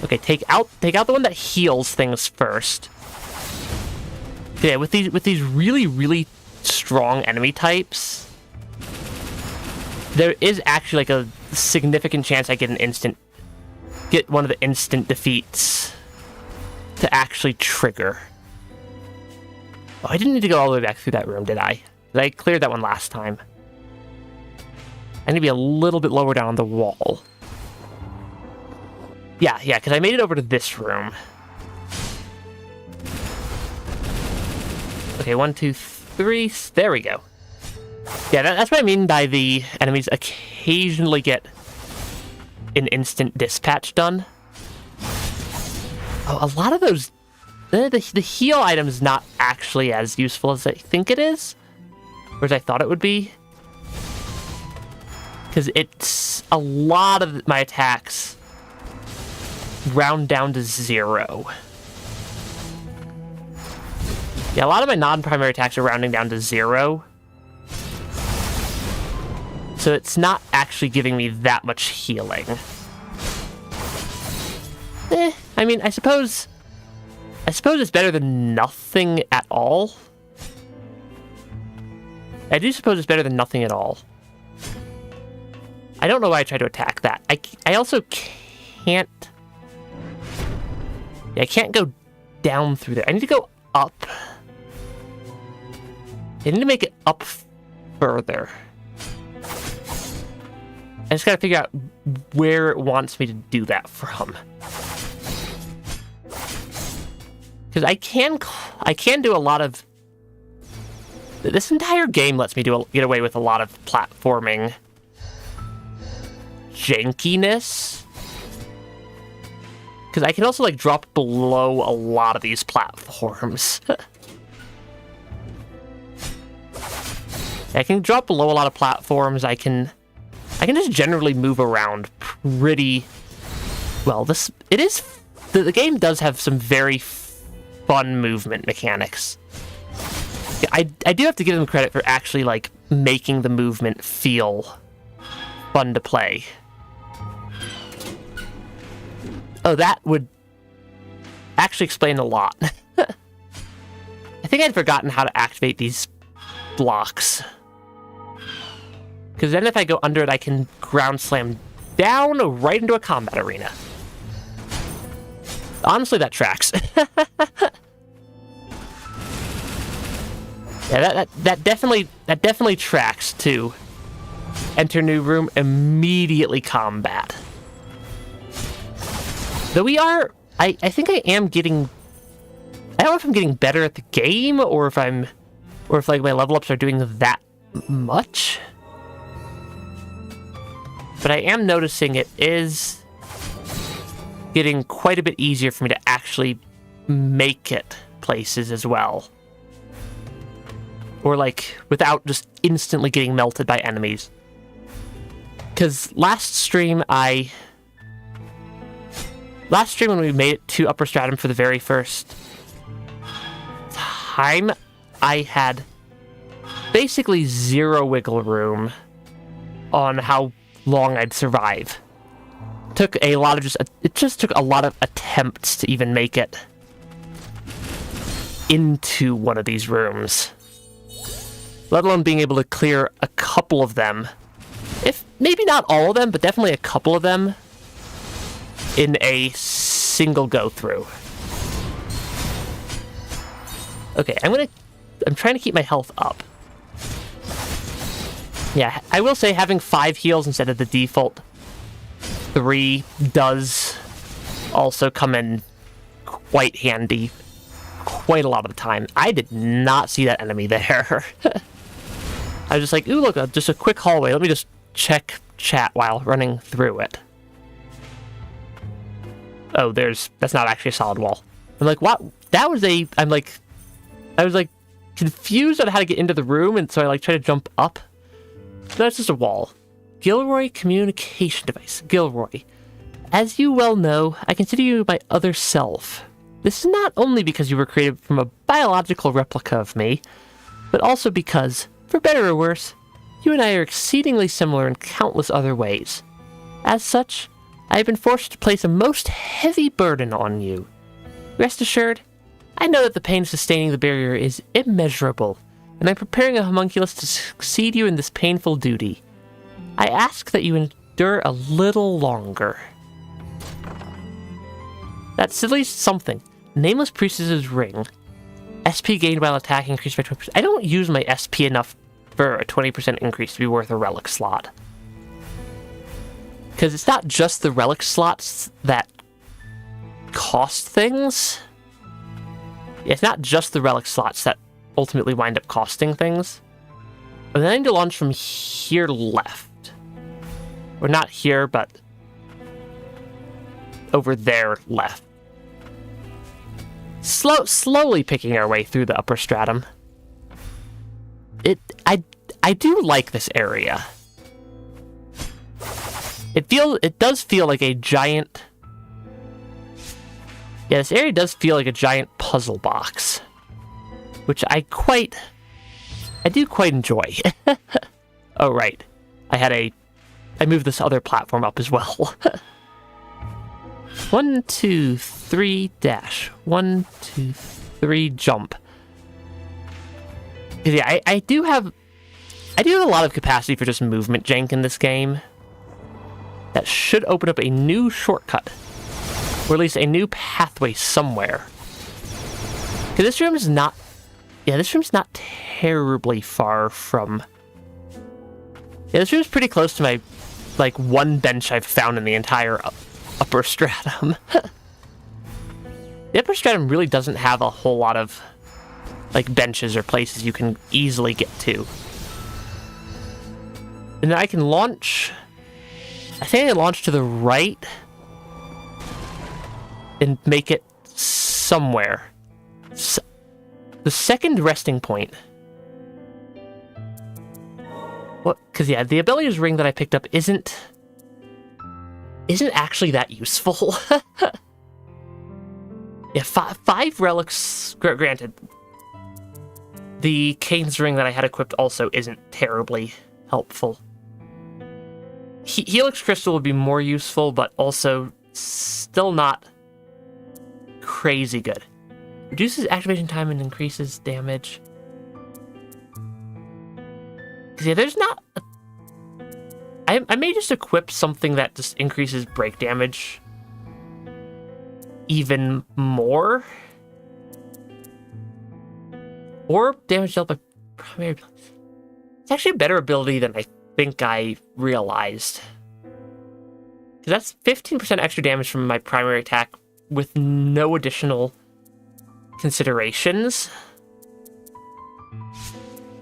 Okay, take out the one that heals things first. Yeah, with these really, really strong enemy types, there is actually like a significant chance I get one of the instant defeats to actually trigger. Oh, I didn't need to go all the way back through that room, did I? I cleared that one last time. I need to be a little bit lower down on the wall. Yeah, because I made it over to this room. Okay, 1, 2, 3. There we go. Yeah, that's what I mean by the enemies occasionally get an instant dispatch done. Oh, a lot of those... The heal item is not actually as useful as I think it is. Or as I thought it would be. Because it's... A lot of my attacks round down to 0. Yeah, a lot of my non-primary attacks are rounding down to 0. So it's not actually giving me that much healing. I mean, I suppose it's better than nothing at all. I do suppose it's better than nothing at all. I don't know why I tried to attack that. I also can't... Yeah, I can't go down through there. I need to go up. I need to make it up further. I just gotta figure out where it wants me to do that from. Because I can do a lot of... This entire game lets me get away with a lot of platforming jankiness. Because I can also drop below a lot of these platforms. I can drop below a lot of platforms. I can just generally move around pretty well. The game does have some very fun movement mechanics. I do have to give them credit for actually making the movement feel fun to play. Oh, that would actually explain a lot. I think I'd forgotten how to activate these blocks. Because then if I go under it, I can ground slam down right into a combat arena. Honestly, that tracks. Yeah, that definitely tracks too. Enter new room, immediately combat. Though I think I am getting... I don't know if I'm getting better at the game, or if my level ups are doing that much. But I am noticing it is getting quite a bit easier for me to actually make it places as well. Or without just instantly getting melted by enemies. Because last stream I last stream when we made it to Upper Stratum for the very first time, I had basically zero wiggle room on how long I'd survive. It just took a lot of attempts to even make it into one of these rooms, let alone being able to clear a couple of them, if maybe not all of them, but definitely a couple of them in a single go through. Okay, I'm trying to keep my health up. Yeah, I will say having 5 heals instead of the default 3 does also come in quite handy quite a lot of the time. I did not see that enemy there. I was just like, ooh, look, just a quick hallway. Let me just check chat while running through it. Oh, that's not actually a solid wall. I'm like, what? I was like confused on how to get into the room, and so I like try to jump up. That's just a wall. Gilroy communication device. Gilroy. As you well know, I consider you my other self. This is not only because you were created from a biological replica of me, but also because, for better or worse, you and I are exceedingly similar in countless other ways. As such, I have been forced to place a most heavy burden on you. Rest assured, I know that the pain of sustaining the barrier is immeasurable, and I'm preparing a homunculus to succeed you in this painful duty. I ask that you endure a little longer. That's at least something. Nameless Priestess's Ring. SP gained while attacking increased by 20%. I don't use my SP enough for a 20% increase to be worth a relic slot. Because it's not just the relic slots that cost things. It's not just the relic slots that ultimately wind up costing things. And then I need to launch from here left. Or not here, but over there left. Slowly picking our way through the Upper Stratum. I do like this area. It does feel like a giant... Yeah, this area does feel like a giant puzzle box. Which I do quite enjoy. Oh, right. I moved this other platform up as well. 1, 2, 3, dash. 1, 2, 3, jump. Yeah, I do have a lot of capacity for just movement jank in this game. That should open up a new shortcut. Or at least a new pathway somewhere. Because this room is not... Yeah, this room's not terribly far from... Yeah, this room's pretty close to my, like, one bench I've found in the entire Upper Stratum. The Upper Stratum really doesn't have a whole lot of, like, benches or places you can easily get to. And then I can launch... I think I can launch to the right and make it somewhere. The second resting point. What? Because yeah, the abilities ring that I picked up isn't actually that useful. Yeah, 5 relics. Granted, the Kane's ring that I had equipped also isn't terribly helpful. Helix Crystal would be more useful, but also still not crazy good. Reduces activation time and increases damage. Because yeah, there's not... I may just equip something that just increases break damage even more. Or damage dealt by primary abilities. It's actually a better ability than I think I realized. Because that's 15% extra damage from my primary attack with no additional considerations.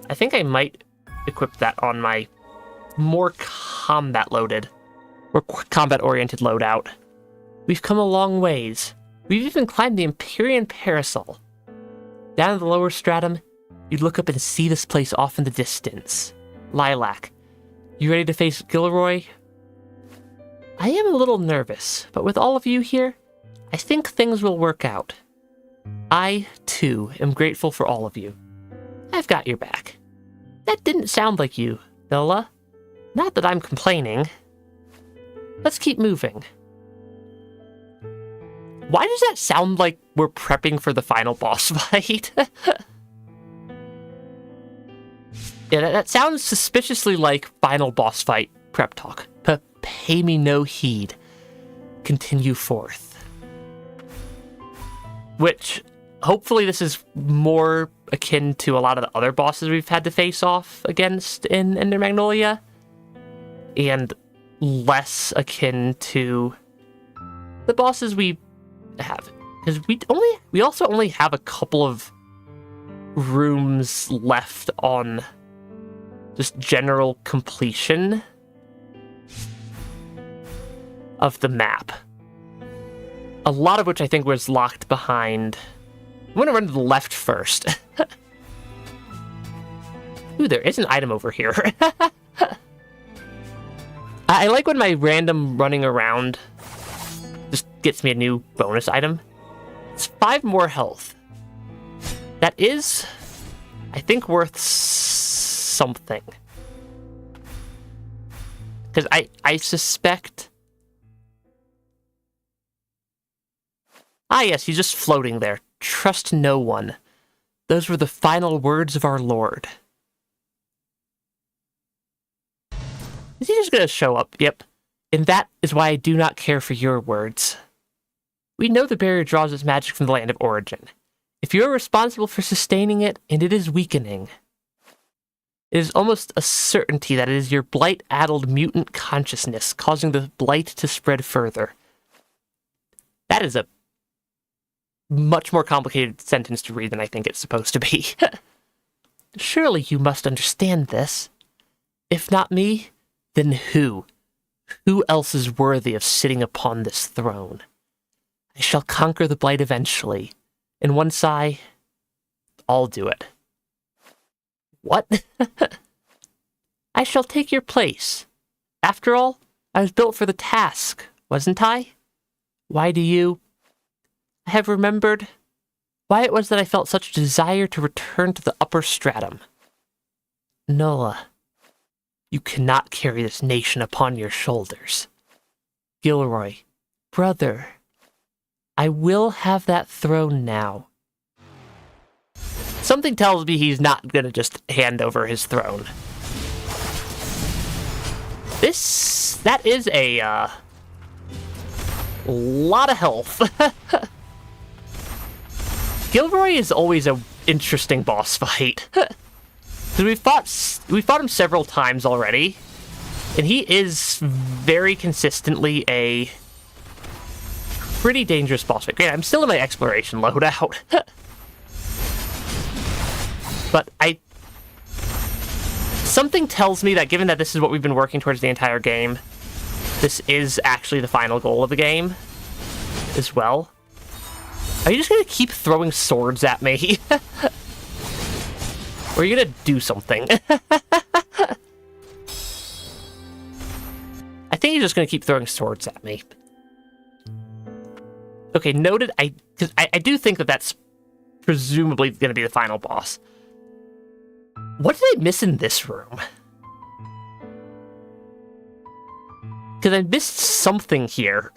I think I might equip that on my more combat-oriented loadout. We've come a long ways. We've even climbed the Empyrean Parasol. Down in the lower stratum, you'd look up and see this place off in the distance. Lilac, you ready to face Gilroy? I am a little nervous, but with all of you here, I think things will work out. I, too, am grateful for all of you. I've got your back. That didn't sound like you, Nola. Not that I'm complaining. Let's keep moving. Why does that sound like we're prepping for the final boss fight? Yeah, that sounds suspiciously like final boss fight prep talk. But pay me no heed. Continue forth. Which, hopefully this is more akin to a lot of the other bosses we've had to face off against in Ender Magnolia. And less akin to the bosses we have. Because we also only have a couple of rooms left on just general completion of the map. A lot of which I think was locked behind. I'm going to run to the left first. Ooh, there is an item over here. I like when my random running around just gets me a new bonus item. It's 5 more health. That is, I think, worth something. Because I suspect... Ah, yes, he's just floating there. Trust no one. Those were the final words of our Lord. Is he just gonna show up? Yep. And that is why I do not care for your words. We know the barrier draws its magic from the land of origin. If you are responsible for sustaining it, and it is weakening, it is almost a certainty that it is your blight-addled mutant consciousness causing the blight to spread further. That is a much more complicated sentence to read than I think it's supposed to be. Surely you must understand this. If not me, then who? Who else is worthy of sitting upon this throne? I shall conquer the blight eventually. And once I'll do it. What? I shall take your place. After all, I was built for the task, wasn't I? Why do you... I have remembered why it was that I felt such a desire to return to the Upper Stratum. Nola, you cannot carry this nation upon your shoulders. Gilroy, brother, I will have that throne now. Something tells me he's not gonna just hand over his throne. That is a, lot of health. Gilroy is always an interesting boss fight. Because we fought him several times already, and he is very consistently a pretty dangerous boss fight. Great, I'm still in my exploration loadout. But something tells me that given that this is what we've been working towards the entire game, this is actually the final goal of the game as well. Are you just gonna keep throwing swords at me? Or are you gonna do something? I think he's just gonna keep throwing swords at me. Okay, noted. Because I do think that that's presumably gonna be the final boss. What did I miss in this room? Because I missed something here.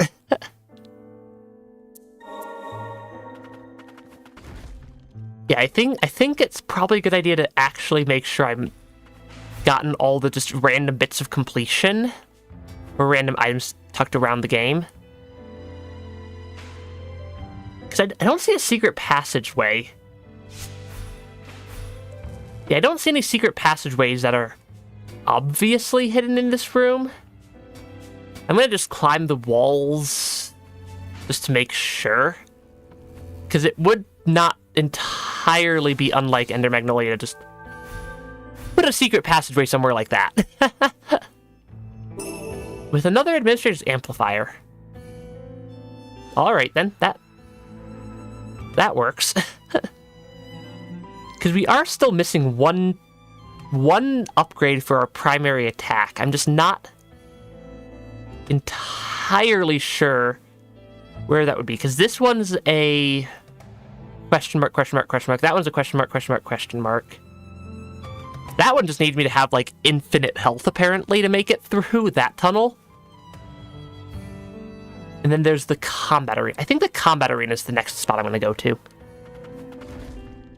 Yeah, I think it's probably a good idea to actually make sure I've gotten all the just random bits of completion or random items tucked around the game. Because I don't see a secret passageway. Yeah, I don't see any secret passageways that are obviously hidden in this room. I'm gonna just climb the walls just to make sure. Because it would not entirely be unlike Ender Magnolia to just put a secret passageway somewhere like that. With another administrator's amplifier. Alright then, that works. Because we are still missing one upgrade for our primary attack. I'm just not entirely sure where that would be, because this one's a question mark, question mark, question mark. That one's a question mark, question mark, question mark. That one just needs me to have, like, infinite health, apparently, to make it through that tunnel. And then there's the combat arena. I think the combat arena is the next spot I'm going to go to.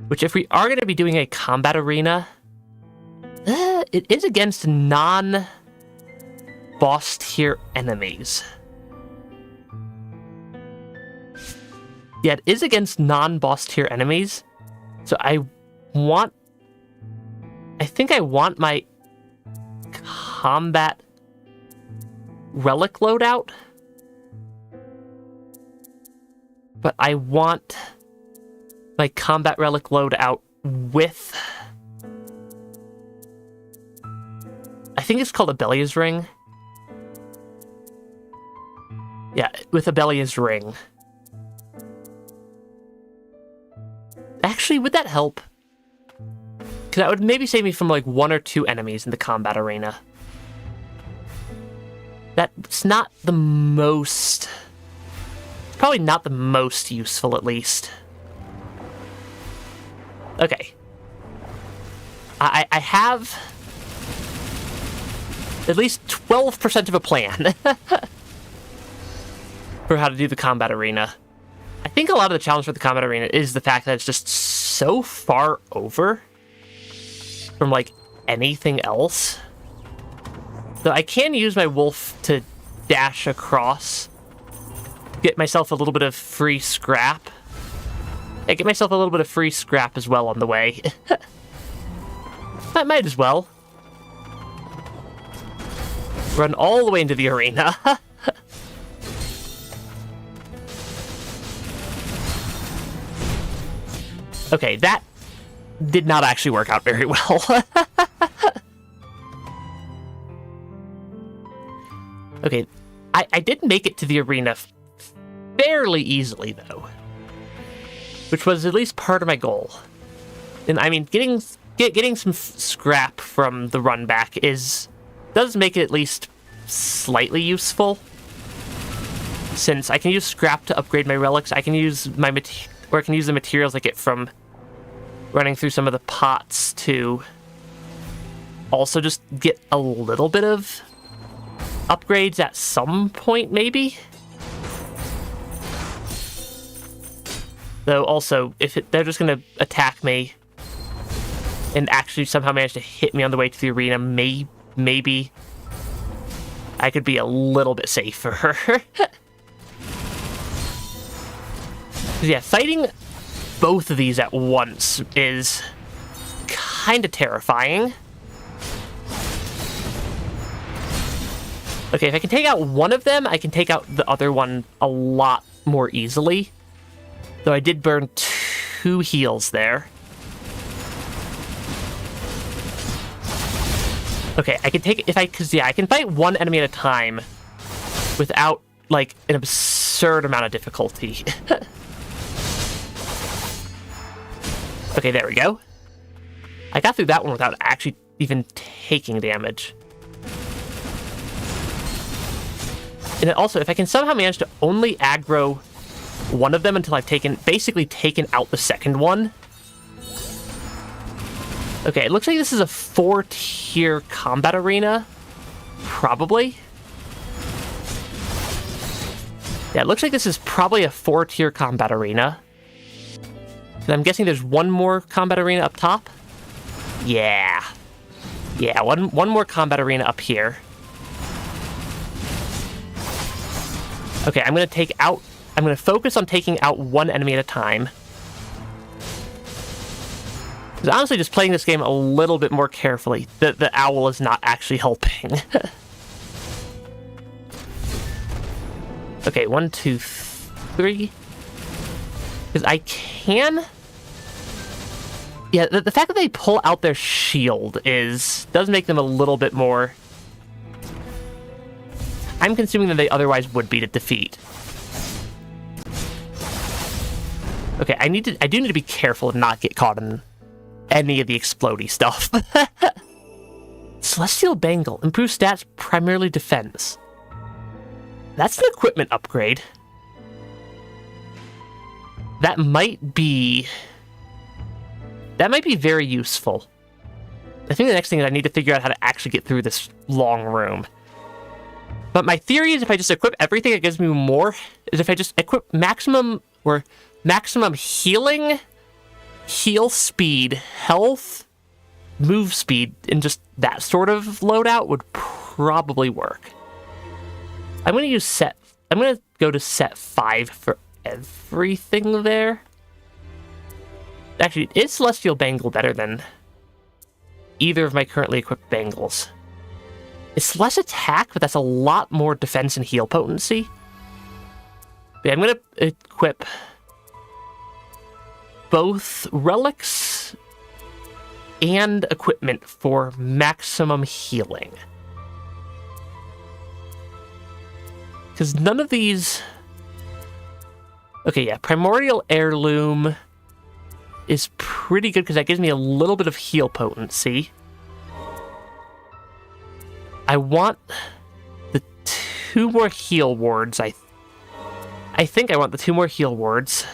Which, if we are going to be doing a combat arena, it is against non-boss tier enemies. Yeah, it is against non-boss tier enemies. So I think I want my combat relic loadout. But I want my combat relic loadout with... I think it's called Abelia's Ring. Yeah, with Abelia's Ring. Actually, would that help? Because that would maybe save me from like 1 or 2 enemies in the combat arena. That's not the most... Probably not the most useful, at least. Okay. I have at least 12% of a plan for how to do the combat arena. I think a lot of the challenge for the combat arena is the fact that it's just so far over from, like, anything else. So I can use my wolf to dash across, get myself a little bit of free scrap. Yeah, get myself a little bit of free scrap as well on the way. I might as well. Run all the way into the arena. Okay, that did not actually work out very well. Okay, I did make it to the arena fairly easily, though. Which was at least part of my goal. And, I mean, getting some scrap from the run back does make it at least slightly useful. Since I can use scrap to upgrade my relics, I can use I can use the materials I get from running through some of the pots to also just get a little bit of upgrades at some point, maybe? Though also, if they're just going to attack me and actually somehow manage to hit me on the way to the arena, maybe I could be a little bit safer. Yeah, fighting both of these at once is kind of terrifying. Okay, if I can take out one of them, I can take out the other one a lot more easily. Though I did burn 2 heals there. Okay, I can take it because I can fight one enemy at a time without, like, an absurd amount of difficulty. Okay, there we go. I got through that one without actually even taking damage. And then also, if I can somehow manage to only aggro one of them until I've basically taken out the second one. Okay, it looks like this is a 4-tier combat arena. Probably. Yeah, it looks like this is probably a 4-tier combat arena. And I'm guessing there's one more combat arena up top? Yeah. Yeah, one more combat arena up here. Okay, I'm going to focus on taking out one enemy at a time. Because honestly, just playing this game a little bit more carefully, the owl is not actually helping. Okay, 1, 2, 3. Because I can... Yeah, the fact that they pull out their shield does make them a little bit more time-consuming than they otherwise would be to defeat. Okay, I do need to be careful and not get caught in any of the explodey stuff. Celestial Bangle. Improves stats, primarily defense. That's an equipment upgrade. That might be very useful. I think the next thing is I need to figure out how to actually get through this long room. But my theory is if I just equip everything that gives me more, is if I just equip maximum healing, heal speed, health, move speed, and just that sort of loadout would probably work. I'm going to go to set 5 for everything there. Actually, is Celestial Bangle better than either of my currently equipped bangles? It's less attack, but that's a lot more defense and heal potency. But yeah, I'm going to equip both relics and equipment for maximum healing. Because none of these... Okay, yeah, Primordial Heirloom is pretty good because that gives me a little bit of heal potency. I want the 2 more heal wards. I think I want the 2 more heal wards.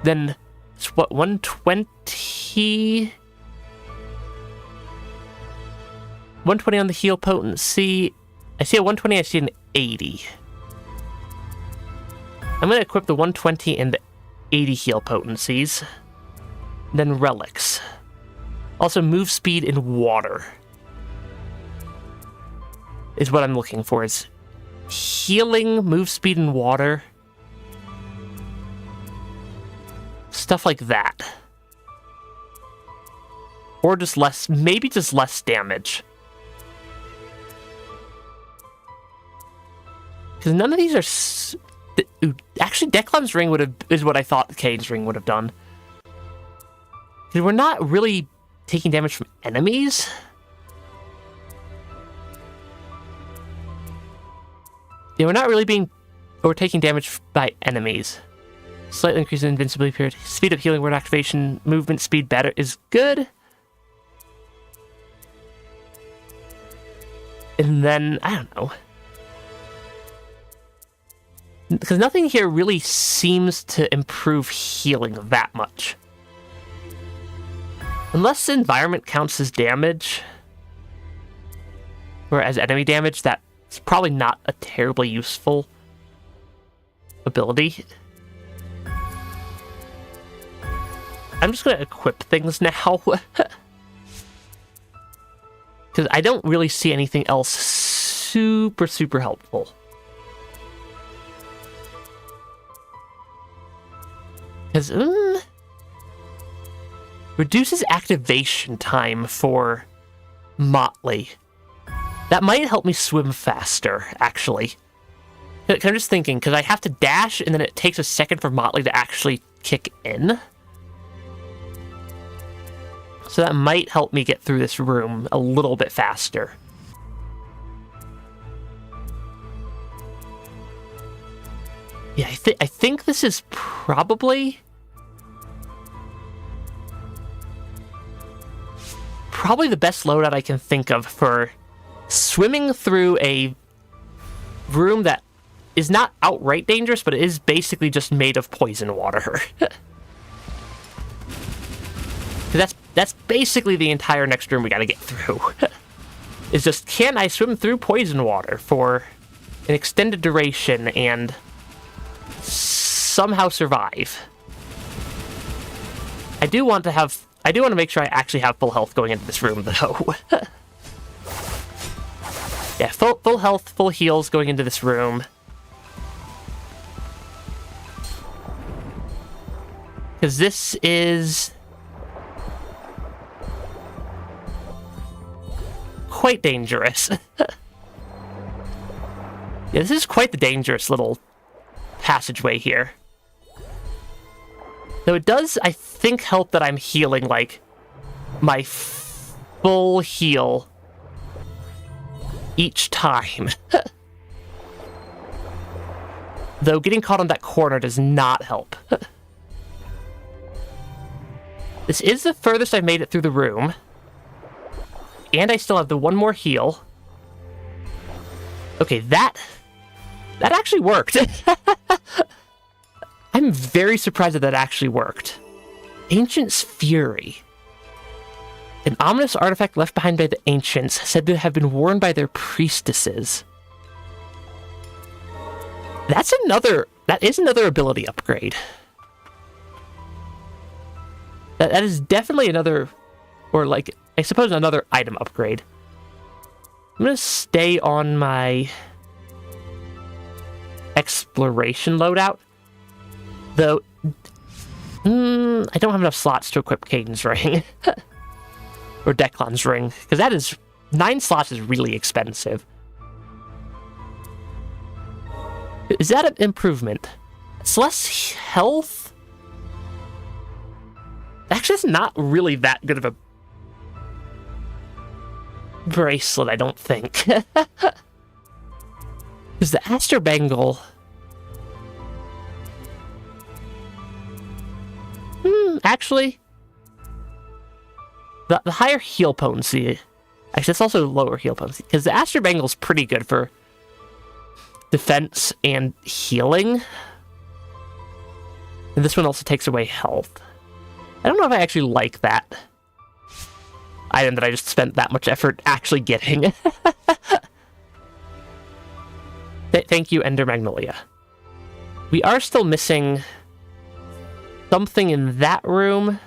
Then, it's what, 120? 120 on the heal potency. I see a 120, I see an 80. I'm going to equip the 120 and the 80 heal potencies. Then relics. Also, move speed in water is what I'm looking for. Is healing, move speed in water. Stuff like that. Or just less, maybe just less damage. Because none of these are... Actually, Declan's Ring is what I thought Kane's Ring would have done. Because we're not really taking damage from enemies. Yeah, we're not really taking damage by enemies. Slightly increase in invincibility period. Speed up healing word activation. Movement speed better is good. And then, I don't know. Because nothing here really seems to improve healing that much. Unless the environment counts as damage, or as enemy damage, that's probably not a terribly useful ability. I'm just going to equip things now. Because I don't really see anything else super, super helpful. Because, reduces activation time for Motley. That might help me swim faster, actually. I'm just thinking, because I have to dash, and then it takes a second for Motley to actually kick in. So that might help me get through this room a little bit faster. Yeah, I think this is probably the best loadout I can think of for swimming through a room that is not outright dangerous, but it is basically just made of poison water. That's basically the entire next room we gotta get through. Is just, can I swim through poison water for an extended duration and somehow survive? I do want to make sure I actually have full health going into this room, though. Yeah, full health, full heals going into this room. Because this is quite dangerous. Yeah, this is quite the dangerous little passageway here. Though it does, I think, help that I'm healing, like, my full heal each time. Though getting caught on that corner does not help. This is the furthest I've made it through the room. And I still have the 1 more heal. Okay, that actually worked. I I'm very surprised that actually worked. Ancient's Fury. An ominous artifact left behind by the ancients, said to have been worn by their priestesses. That is another ability upgrade. That is definitely another, or like, I suppose another item upgrade. I'm gonna stay on my exploration loadout. Though, I don't have enough slots to equip Caden's Ring. Or Declan's Ring. Because that is, 9 slots is really expensive. Is that an improvement? It's less health? Actually, it's not really that good of a bracelet, I don't think. Because the Aster Bangle... actually... The higher heal potency... Actually, it's also lower heal potency. Because the Aster Bangle's pretty good for defense and healing. And this one also takes away health. I don't know if I actually like that item that I just spent that much effort actually getting. Thank you, Ender Magnolia. We are still missing something in that room.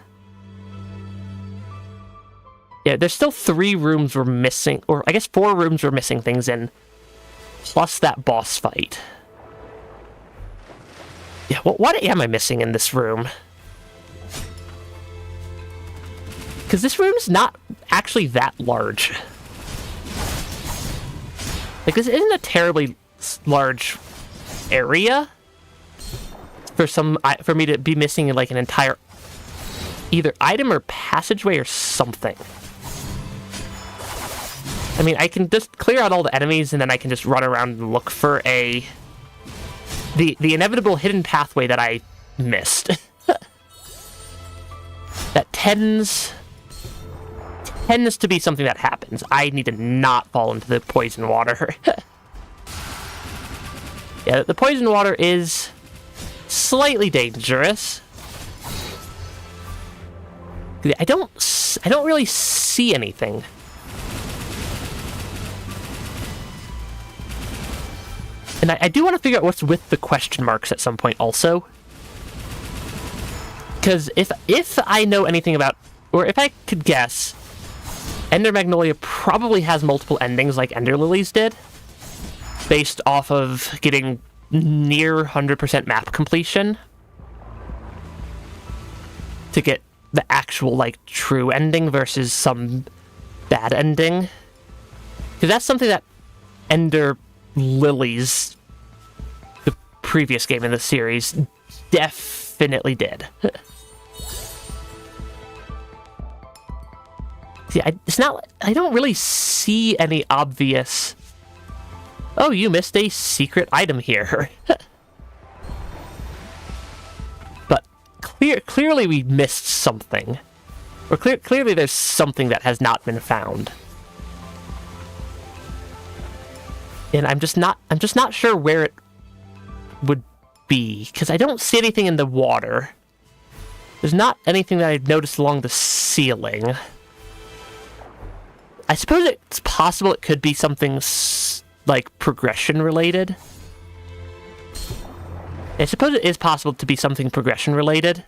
Yeah, there's still 3 rooms we're missing, or I guess 4 rooms we're missing things in, plus that boss fight. Yeah, what am I missing in this room? Because this room's not actually that large. Like, this isn't a terribly large area for me to be missing like an entire either item or passageway or something. I mean, I can just clear out all the enemies and then I can just run around and look for the inevitable hidden pathway that I missed. That tends to be something that happens. I need to not fall into the poison water. Yeah, the poison water is slightly dangerous. I don't really see anything. And I do want to figure out what's with the question marks at some point also. Because if I know anything about, or if I could guess, Ender Magnolia probably has multiple endings like Ender Lilies did, based off of getting near 100% map completion to get the actual, like, true ending versus some bad ending. Because that's something that Ender Lilies, the previous game in the series, definitely did. Yeah, I don't really see any obvious... Oh, you missed a secret item here. But clearly we missed something. Or clearly there's something that has not been found. And I'm just not sure where it would be, because I don't see anything in the water. There's not anything that I've noticed along the ceiling. I suppose it's possible it could be something like progression related. I suppose it is possible to be something progression related.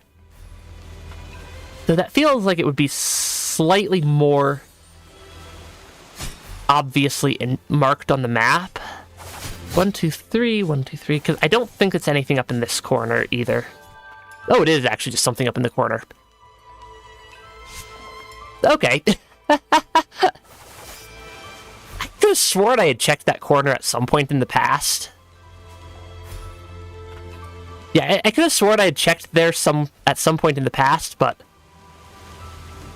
So that feels like it would be slightly more obviously marked on the map. 1, 2, 3, 1, 2, 3, because I don't think it's anything up in this corner either. Oh, it is actually just something up in the corner. Okay. I could have sworn I had checked that corner at some point in the past. Yeah, I could have sworn I had checked there at some point in the past, but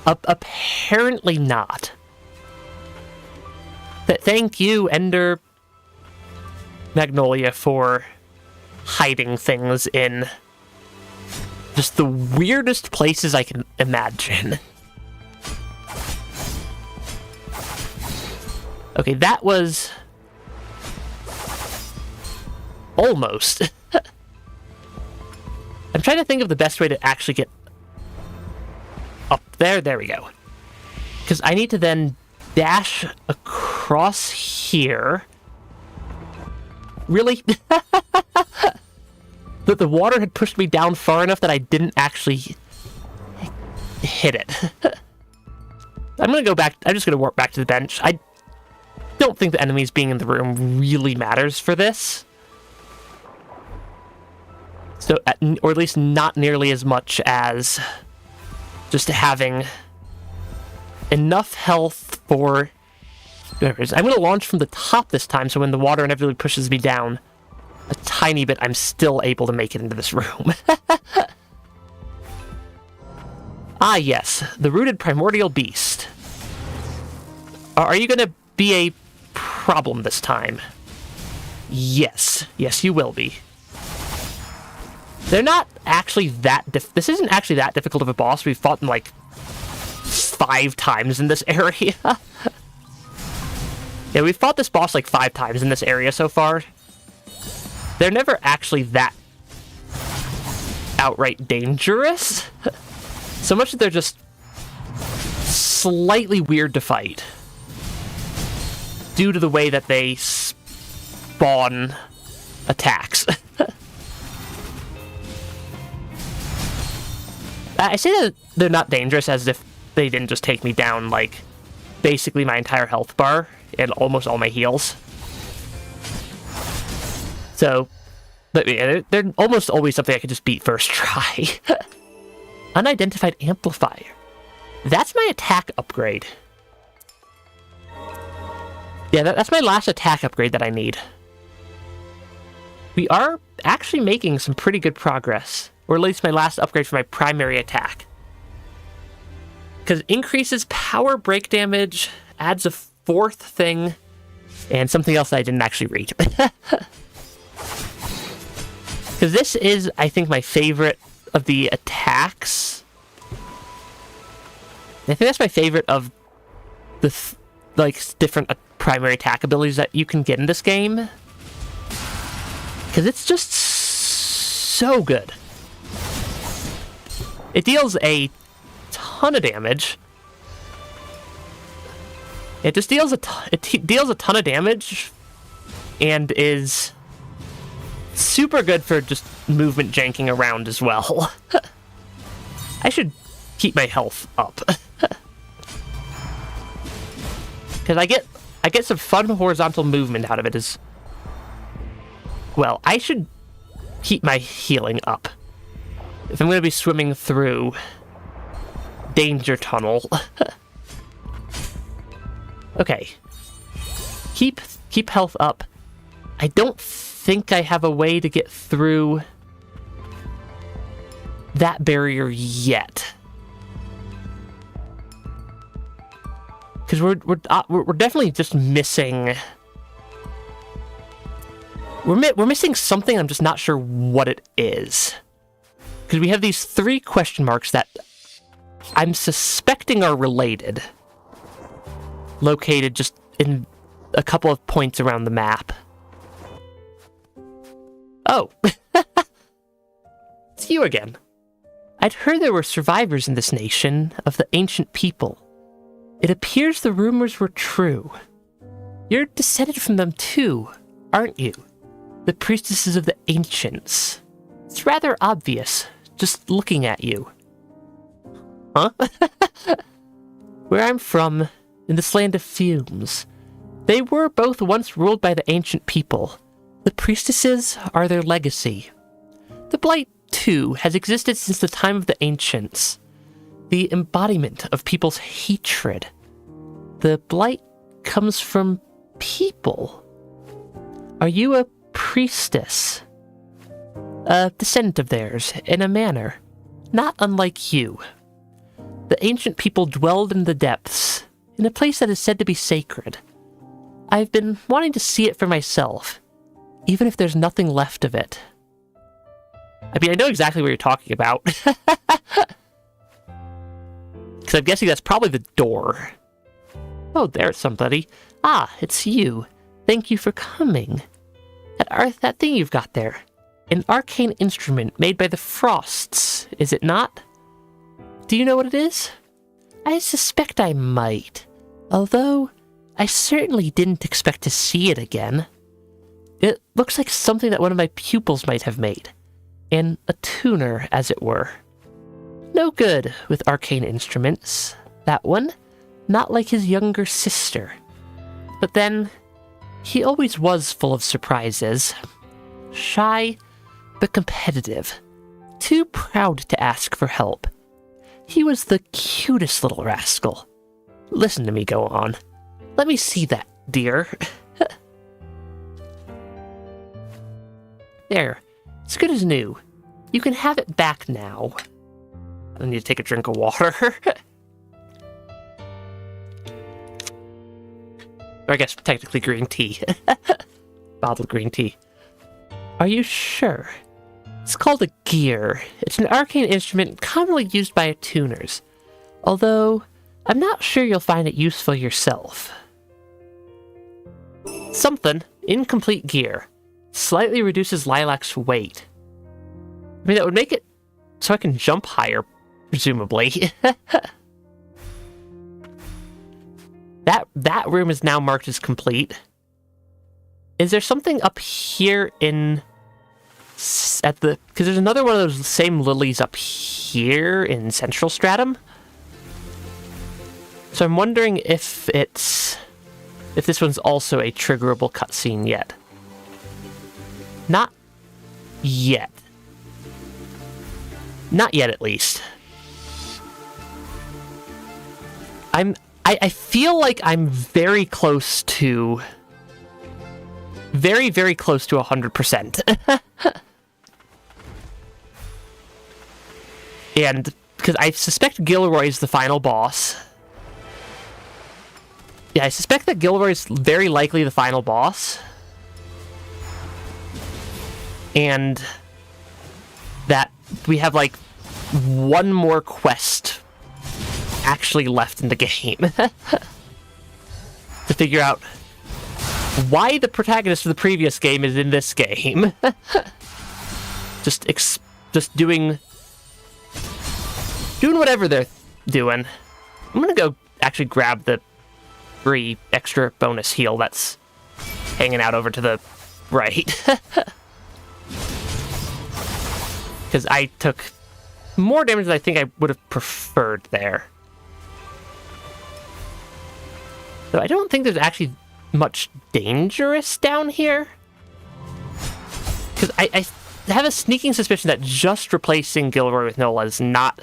apparently not. Thank you, Ender Magnolia, for hiding things in just the weirdest places I can imagine. Okay, that was almost. I'm trying to think of the best way to actually get up there. There we go. Because I need to then dash across here. Really? That the water had pushed me down far enough that I didn't actually hit it. I'm gonna go back. I'm just gonna warp back to the bench. I don't think the enemies being in the room really matters for this. So, or at least not nearly as much as just having enough health for... There it is. I'm going to launch from the top this time, so when the water inevitably pushes me down a tiny bit, I'm still able to make it into this room. Ah, yes. The rooted primordial beast. Are you going to be a problem this time? Yes. Yes, you will be. They're not actually that this isn't actually that difficult of a boss. We've fought them like 5 times in this area. Yeah, we've fought this boss like 5 times in this area so far. They're never actually that outright dangerous. So much that they're just slightly weird to fight due to the way that they spawn attacks. I say that they're not dangerous as if they didn't just take me down, like, basically my entire health bar and almost all my heals. So, but yeah, they're almost always something I could just beat first try. Unidentified amplifier. That's my attack upgrade. Yeah, that's my last attack upgrade that I need. We are actually making some pretty good progress. Or at least my last upgrade for my primary attack. Because increases power break damage, adds a 4th thing, and something else that I didn't actually read. Because this is, I think, my favorite of the attacks. I think that's my favorite of the different primary attack abilities that you can get in this game. Because it's just so good. It deals a ton of damage. It just deals deals a ton of damage, and is super good for just movement janking around as well. I should keep my health up. Because I get some fun horizontal movement out of it as well. I should keep my healing up. If I'm going to be swimming through Danger Tunnel. Okay. Keep health up. I don't think I have a way to get through that barrier yet. Because we're definitely just missing... We're missing something, I'm just not sure what it is. Because we have these 3 question marks that I'm suspecting are related. Located just in a couple of points around the map. Oh. It's you again. I'd heard there were survivors in this nation of the ancient people. It appears the rumors were true. You're descended from them too, aren't you? The priestesses of the ancients. It's rather obvious, just looking at you. Huh? Where I'm from, in this land of fumes, they were both once ruled by the ancient people. The priestesses are their legacy. The Blight, too, has existed since the time of the ancients. The embodiment of people's hatred. The Blight comes from people. Are you a priestess? A descendant of theirs, in a manner, not unlike you. The ancient people dwelled in the depths, in a place that is said to be sacred. I've been wanting to see it for myself, even if there's nothing left of it. I mean, I know exactly what you're talking about. Because I'm guessing that's probably the door. Oh, there's somebody. Ah, it's you. Thank you for coming. That thing you've got there. An arcane instrument made by the Frosts, is it not? Do you know what it is? I suspect I might, although I certainly didn't expect to see it again. It looks like something that one of my pupils might have made. An attuner, as it were. No good with arcane instruments. That one, not like his younger sister. But then, he always was full of surprises. Shy, but competitive. Too proud to ask for help. He was the cutest little rascal. Listen to me go on. Let me see that, dear. There. It's good as new. You can have it back now. I need to take a drink of water. Or I guess technically green tea. Bottled green tea. Are you sure? It's called a gear. It's an arcane instrument commonly used by attuners. Although, I'm not sure you'll find it useful yourself. Something. Incomplete gear. Slightly reduces Lilac's weight. I mean, that would make it so I can jump higher, presumably. That room is now marked as complete. Is there something up here because there's another one of those same lilies up here in Central Stratum? So I'm wondering if this one's also a triggerable cutscene yet. Not yet. Not yet, at least. I feel like I'm very close to... Very, very close to 100%. And, because I suspect Gilroy's the final boss. Yeah, I suspect that Gilroy's very likely the final boss. And that we have, like, one more quest actually left in the game. To figure out why the protagonist of the previous game is in this game. just doing whatever they're doing. I'm gonna go actually grab the free extra bonus heal that's hanging out over to the right. Because I took more damage than I think I would have preferred there. So I don't think there's actually much dangerous down here. Because I have a sneaking suspicion that just replacing Gilroy with Nola is not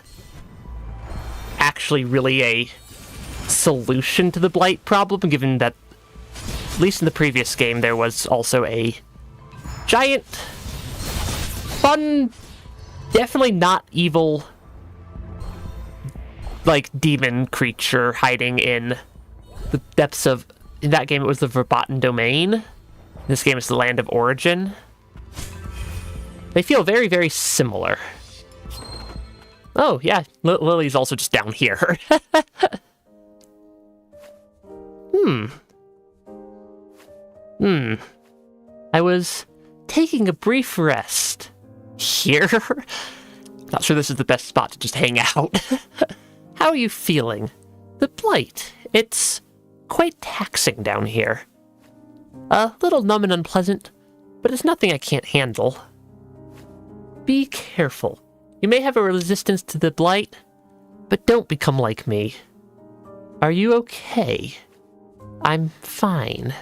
actually really a solution to the Blight problem, given that, at least in the previous game, there was also a giant, fun, definitely not evil, like, demon creature hiding in the depths of... In that game, it was the Verboten Domain. In this game, it's the Land of Origin. They feel very, very similar. Oh, yeah, Lily's also just down here. I was taking a brief rest. Here? Not sure this is the best spot to just hang out. How are you feeling? The Blight, it's quite taxing down here. A little numb and unpleasant, but it's nothing I can't handle. Be careful. You may have a resistance to the Blight, but don't become like me. Are you okay? I'm fine.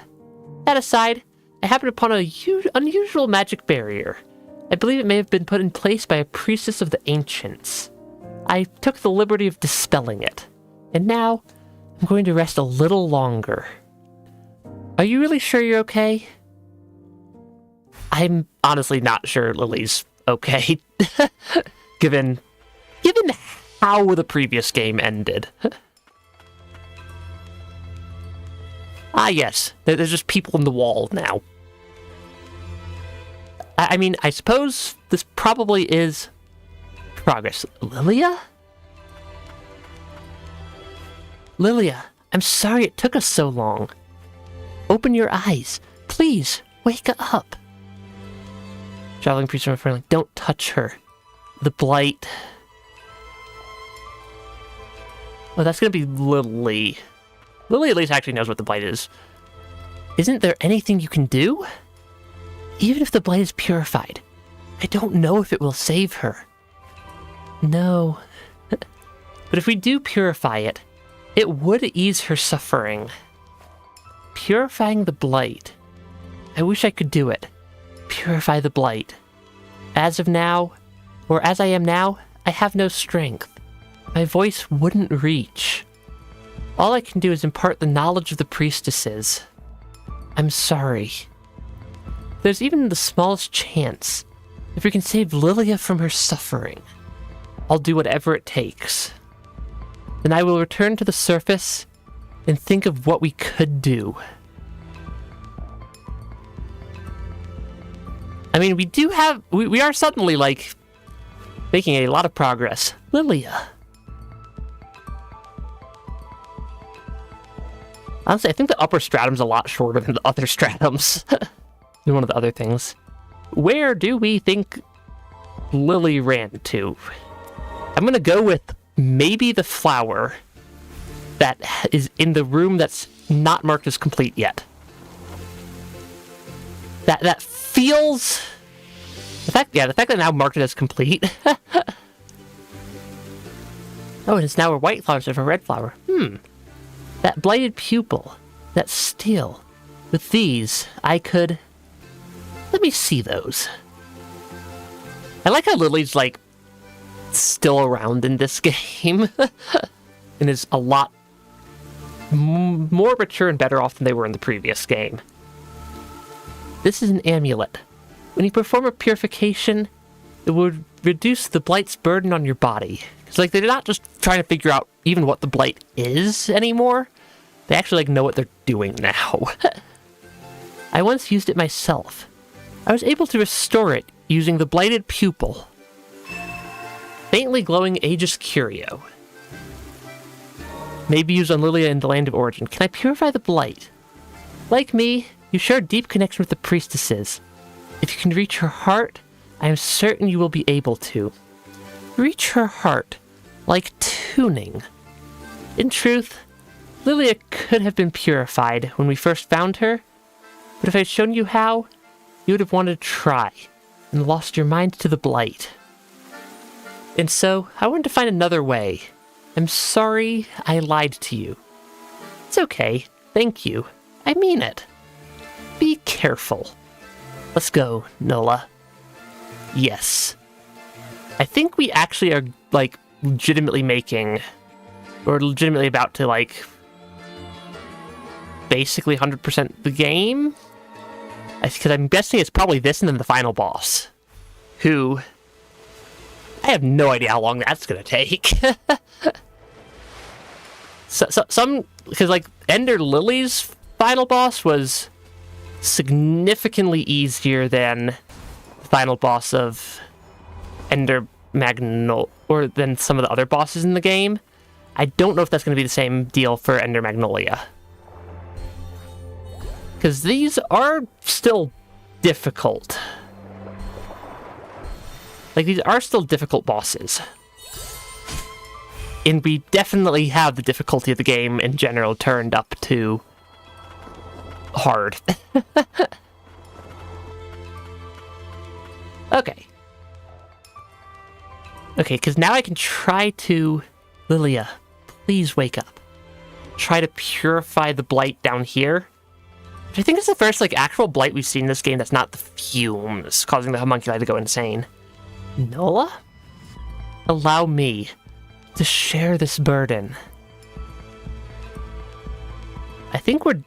That aside, I happened upon an unusual magic barrier. I believe it may have been put in place by a priestess of the ancients. I took the liberty of dispelling it, and now I'm going to rest a little longer. Are you really sure you're okay? I'm honestly not sure Lily's okay, given how the previous game ended. Ah, yes, there's just people in the wall now. I mean, I suppose this probably is progress. Lilia? Lilia, I'm sorry it took us so long. Open your eyes. Please, wake up. Traveling priest from friendly. Don't touch her. The blight. Oh, that's gonna be Lily. Lily at least actually knows what the blight is. Isn't there anything you can do? Even if the blight is purified, I don't know if it will save her. No. But if we do purify it, it would ease her suffering. Purifying the blight. I wish I could do it. Purify the blight. As of now, or as I am now, I have no strength. My voice wouldn't reach. All I can do is impart the knowledge of the priestesses. I'm sorry. There's even the smallest chance. If we can save Lilia from her suffering, I'll do whatever it takes. Then I will return to the surface and think of what we could do. I mean, we are suddenly, like, making a lot of progress. Lilia. Honestly, I think the upper stratum's a lot shorter than the other stratums. One of the other things. Where do we think Lily ran to? I'm gonna go with maybe the flower that is in the room that's not marked as complete yet. That feels... The fact that I now marked it as complete. Oh, and it's now a white flower instead of a red flower. That blighted pupil. That steel. With these, I could... Let me see those. I like how Lily's, like, still around in this game. And is a lot more mature and better off than they were in the previous game. This is an amulet. When you perform a purification, it would reduce the blight's burden on your body. It's like they're not just trying to figure out even what the blight is anymore. They actually know what they're doing now. I once used it myself. I was able to restore it using the blighted pupil. Faintly glowing Aegis Curio. Maybe used on Lilia in the Land of Origin. Can I purify the blight? Like me, you share a deep connection with the priestesses. If you can reach her heart, I am certain you will be able to. Reach her heart, like tuning. In truth, Lilia could have been purified when we first found her, but if I'd shown you how, you would have wanted to try, and lost your mind to the blight. And so, I wanted to find another way. I'm sorry I lied to you. It's okay, thank you. I mean it. Be careful. Let's go, Nola. Yes. I think we actually are, like, legitimately making, or legitimately about to, like, basically 100% the game? Because I'm guessing it's probably this and then the final boss. Who... I have no idea how long that's gonna take. Because, like, Ender Lily's final boss was significantly easier than the final boss of Ender Magnolia, or than some of the other bosses in the game. I don't know if that's going to be the same deal for Ender Magnolia. Because these are still difficult. Like, these are still difficult bosses. And we definitely have the difficulty of the game in general turned up to hard. Okay. Okay, because now I can try to... Lilia, please wake up. Try to purify the blight down here. Which I think is the first, like, actual blight we've seen in this game that's not the fumes causing the homunculi to go insane. Nola? Allow me to share this burden. I think we're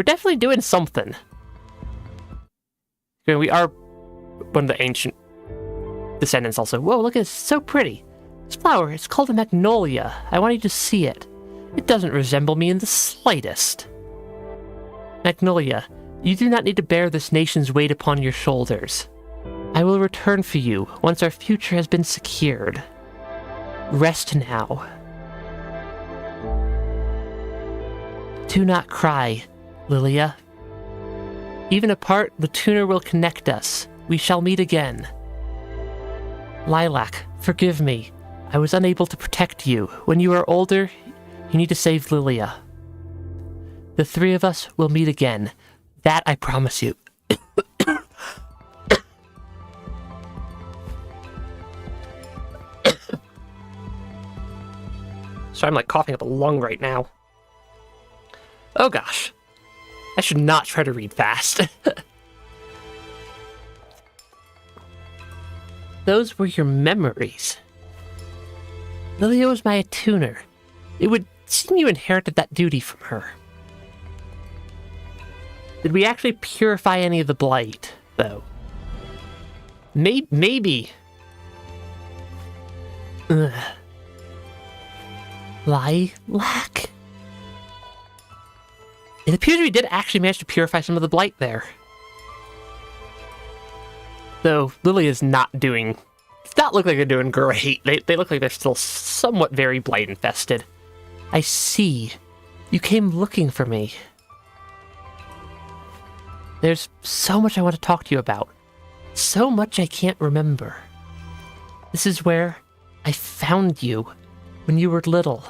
definitely doing something. I mean, we are one of the ancient descendants also. Whoa, look at it, it's so pretty. This flower, it's called a magnolia. I want you to see it. It doesn't resemble me in the slightest. Magnolia, you do not need to bear this nation's weight upon your shoulders. I will return for you once our future has been secured. Rest now. Do not cry, Lilia. Even apart, the tuner will connect us, we shall meet again. Lilac, forgive me. I was unable to protect you. When you are older, you need to save Lilia. The three of us will meet again. That I promise you. So I'm like coughing up a lung right now. Oh gosh. I should not try to read fast. Those were your memories. Lilia was my attuner. It would seem you inherited that duty from her. Did we actually purify any of the blight, though? Maybe. Ugh. Lilac? It appears we did actually manage to purify some of the blight there. Though Lily is not doing... Does not look like they're doing great. They look like they're still somewhat very blight infested. I see. You came looking for me. There's so much I want to talk to you about. So much I can't remember. This is where I found you when you were little.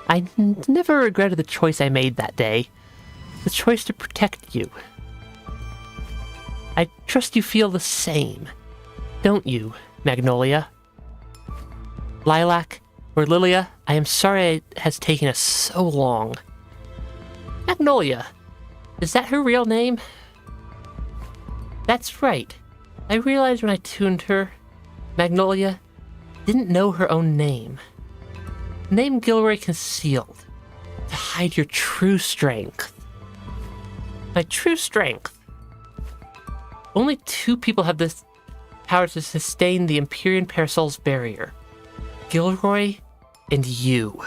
I never regretted the choice I made that day. The choice to protect you. I trust you feel the same, don't you, Magnolia? Lilac, or Lilia, I am sorry it has taken us so long. Magnolia, is that her real name? That's right. I realized when I tuned her, Magnolia didn't know her own name. The name Gilroy concealed to hide your true strength. My true strength. Only two people have this power to sustain the Empyrean Parasol's barrier. Gilroy and you.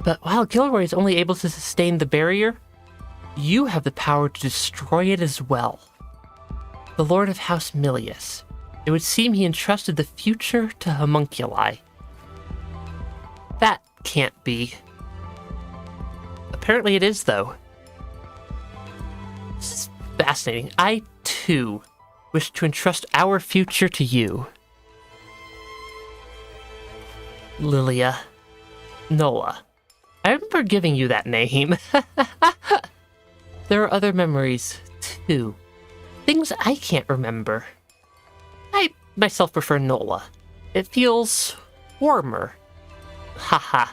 But while Gilroy is only able to sustain the barrier, you have the power to destroy it as well. The Lord of House Milius. It would seem he entrusted the future to homunculi. That can't be. Apparently it is, though. This is fascinating. I, too, wish to entrust our future to you. Lilia. Nola. I remember giving you that name. There are other memories, too. Things I can't remember. I myself prefer Nola. It feels warmer. Haha.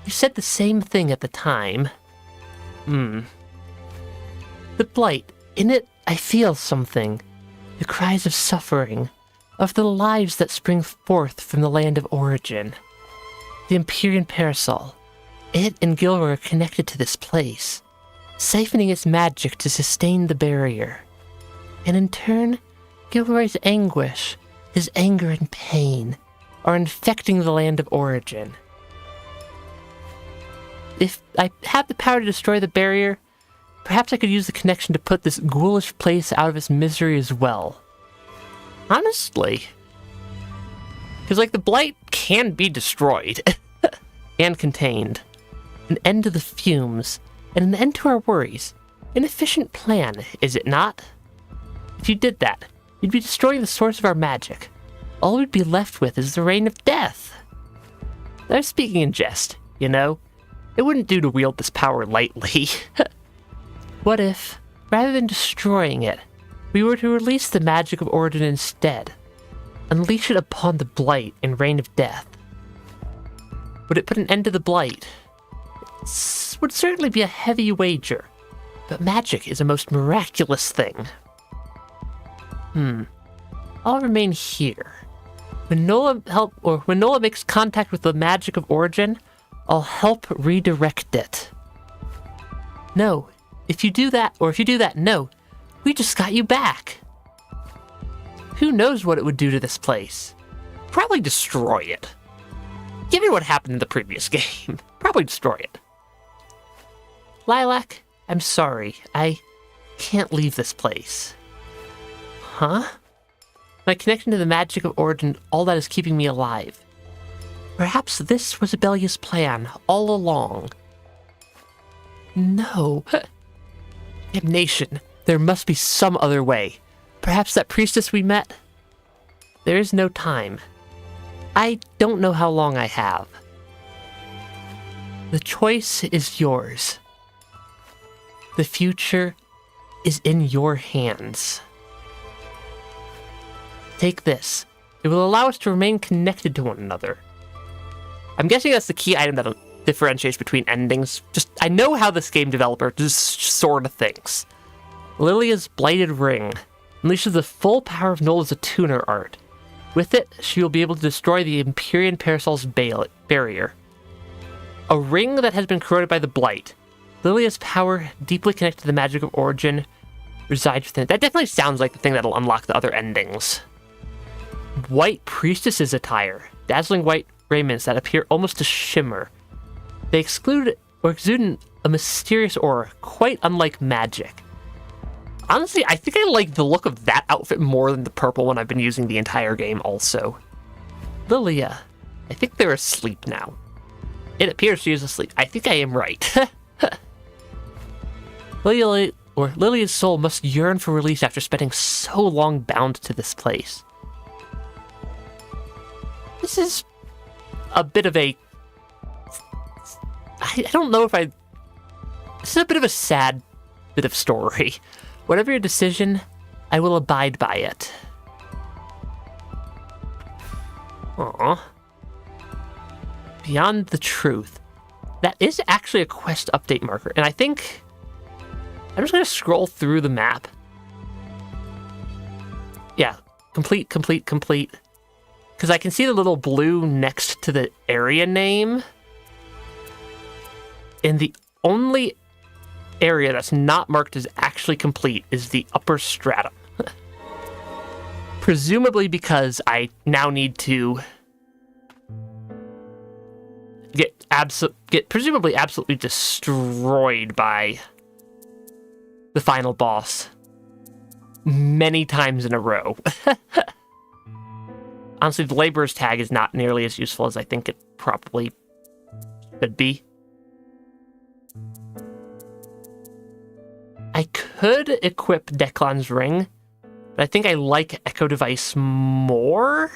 You said the same thing at the time. The blight. In it, I feel something. The cries of suffering. Of the lives that spring forth from the land of origin. The Empyrean Parasol. It and Gilroy are connected to this place, siphoning its magic to sustain the barrier. And in turn, Gilroy's anguish, his anger and pain, are infecting the land of origin. If I have the power to destroy the barrier, perhaps I could use the connection to put this ghoulish place out of its misery as well. Honestly. Because, like, the blight can be destroyed. And contained. An end to the fumes, and an end to our worries. An efficient plan, is it not? If you did that, you'd be destroying the source of our magic. All we'd be left with is the reign of death. I'm speaking in jest, you know? It wouldn't do to wield this power lightly. What if, rather than destroying it, we were to release the magic of origin instead? Unleash it upon the blight and reign of death? Would it put an end to the blight? It would certainly be a heavy wager, but magic is a most miraculous thing. I'll remain here. When Nola makes contact with the magic of origin, I'll help redirect it. No, if you do that, no, we just got you back. Who knows what it would do to this place? Probably destroy it. Given what happened in the previous game, probably destroy it. Lilac, I'm sorry, I can't leave this place. Huh? My connection to the magic of origin, all that is keeping me alive. Perhaps this was Abelia's plan all along. No. Damnation, there must be some other way. Perhaps that priestess we met? There is no time. I don't know how long I have. The choice is yours. The future is in your hands. Take this. It will allow us to remain connected to one another. I'm guessing that's the key item that differentiates between endings. I know how this game developer just sort of thinks. Lilia's Blighted Ring unleashes the full power of Nola's Attuner art. With it, she will be able to destroy the Empyrean Parasol's barrier. A ring that has been corroded by the Blight. Lilia's power, deeply connected to the magic of origin, resides within it. That definitely sounds like the thing that'll unlock the other endings. White Priestess's attire. Dazzling white raiments that appear almost to shimmer. They exude a mysterious aura, quite unlike magic. Honestly, I think I like the look of that outfit more than the purple one I've been using the entire game also. Lilia. I think they're asleep now. It appears she is asleep. I think I am right. Lilia's soul must yearn for release after spending so long bound to this place. This is a bit of a... I don't know if I... This is a bit of a sad bit of story. Whatever your decision, I will abide by it. Aww. Beyond the Truth. That is actually a quest update marker, and I think... I'm just going to scroll through the map. Yeah, complete. Because I can see the little blue next to the area name. And the only area that's not marked as actually complete is the Upper Stratum. Presumably because I now need to get presumably absolutely destroyed by the final boss many times in a row. Honestly, the Laborer's Tag is not nearly as useful as I think it probably should be. I could equip Declan's Ring, but I think I like Echo Device more.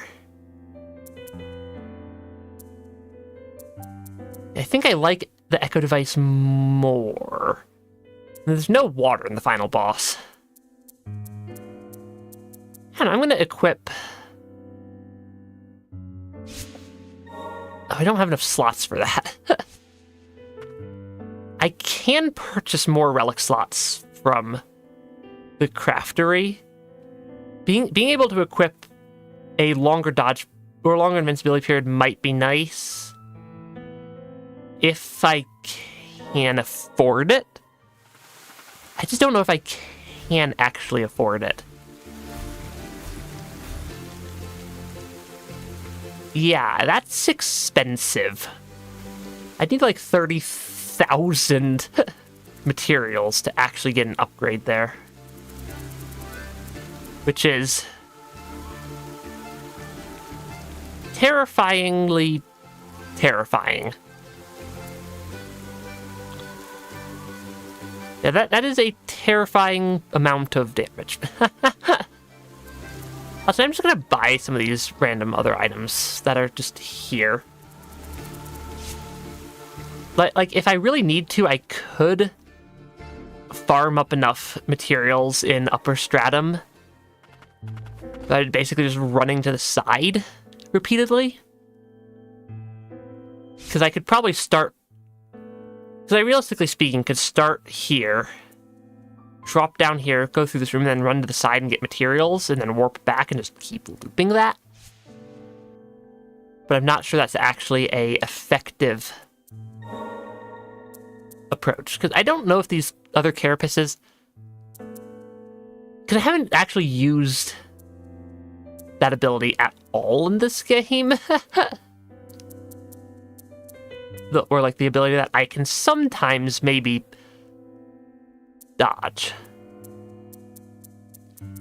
I think I like the Echo Device more. There's no water in the final boss. And I'm going to equip... Oh, I don't have enough slots for that. I can purchase more relic slots from the craftery. Being able to equip a longer dodge or longer invincibility period might be nice. If I can afford it. I just don't know if I can actually afford it. Yeah, that's expensive. I need like 30,000 materials to actually get an upgrade there. Which is terrifyingly terrifying. Yeah, that is a terrifying amount of damage. Also, I'm just gonna buy some of these random other items that are just here. Like if I really need to, I could farm up enough materials in Upper Stratum that I'd basically just running to the side repeatedly. Because I could probably start... Because I, realistically speaking, could start here, drop down here, go through this room, then run to the side and get materials, and then warp back and just keep looping that. But I'm not sure that's actually a effective approach. Because I don't know if these other carapaces... Because I haven't actually used that ability at all in this game. Or like the ability that I can sometimes maybe dodge.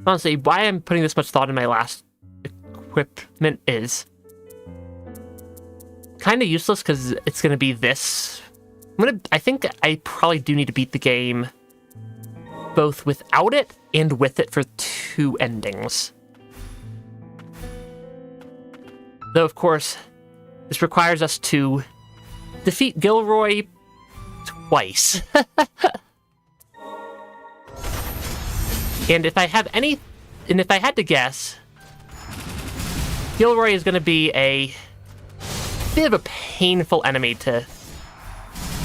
Honestly, why I'm putting this much thought in my last equipment is kind of useless because it's going to be this. I think I probably do need to beat the game both without it and with it for 2 endings. Though, of course, this requires us to defeat Gilroy twice. And if I had to guess, Gilroy is going to be a bit of a painful enemy to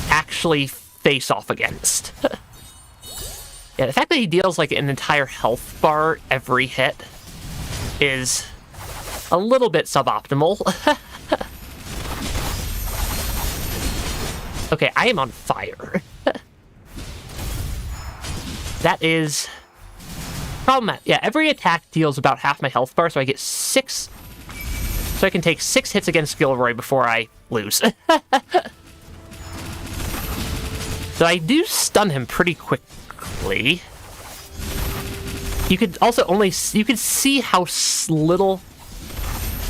actually face off against. Yeah, the fact that he deals like an entire health bar every hit is a little bit suboptimal. Okay, I am on fire. That is problematic. Yeah, every attack deals about half my health bar, so I get 6. So I can take 6 hits against Gilroy before I lose. So I do stun him pretty quickly. You could also you could see how little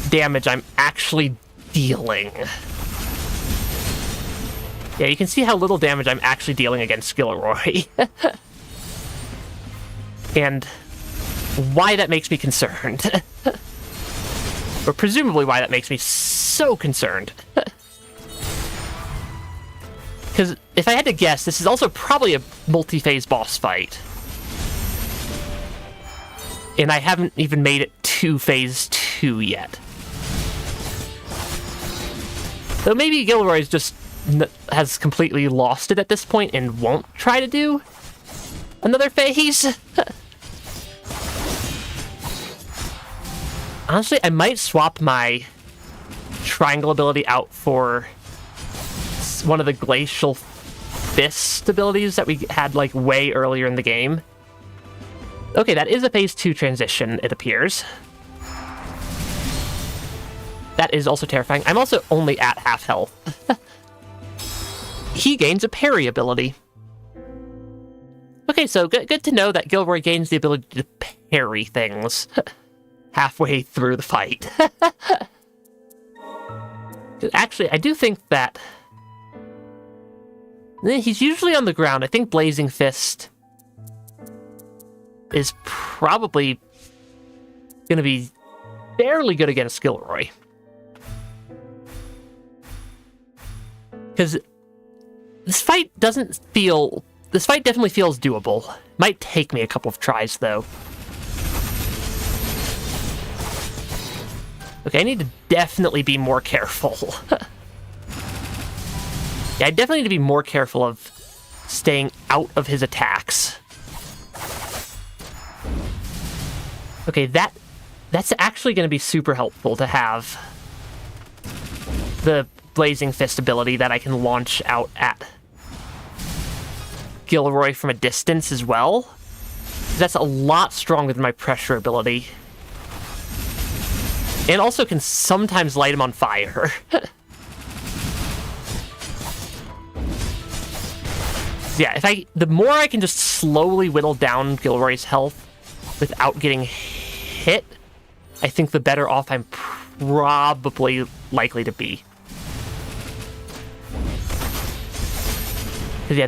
damage I'm actually dealing. Yeah, you can see how little damage I'm actually dealing against Gilroy. And why that makes me concerned. Or presumably why that makes me so concerned. Because if I had to guess, this is also probably a multi-phase boss fight. And I haven't even made it to phase 2 yet. So maybe Gilroy's just has completely lost it at this point and won't try to do another phase. Honestly, I might swap my triangle ability out for one of the glacial fist abilities that we had like way earlier in the game. Okay, that is a phase 2 transition, it appears. That is also terrifying. I'm also only at half health. He gains a parry ability. Okay, so good to know that Gilroy gains the ability to parry things halfway through the fight. Actually, I do think that he's usually on the ground. I think Blazing Fist is probably going to be fairly good against Gilroy. Because this fight definitely feels doable. Might take me a couple of tries, though. Okay, I need to definitely be more careful. Yeah, I definitely need to be more careful of staying out of his attacks. Okay, that's actually going to be super helpful to have the Blazing Fist ability that I can launch out at Gilroy from a distance as well. That's a lot stronger than my pressure ability. And also can sometimes light him on fire. Yeah, the more I can just slowly whittle down Gilroy's health without getting hit, I think the better off I'm probably likely to be. Because yeah,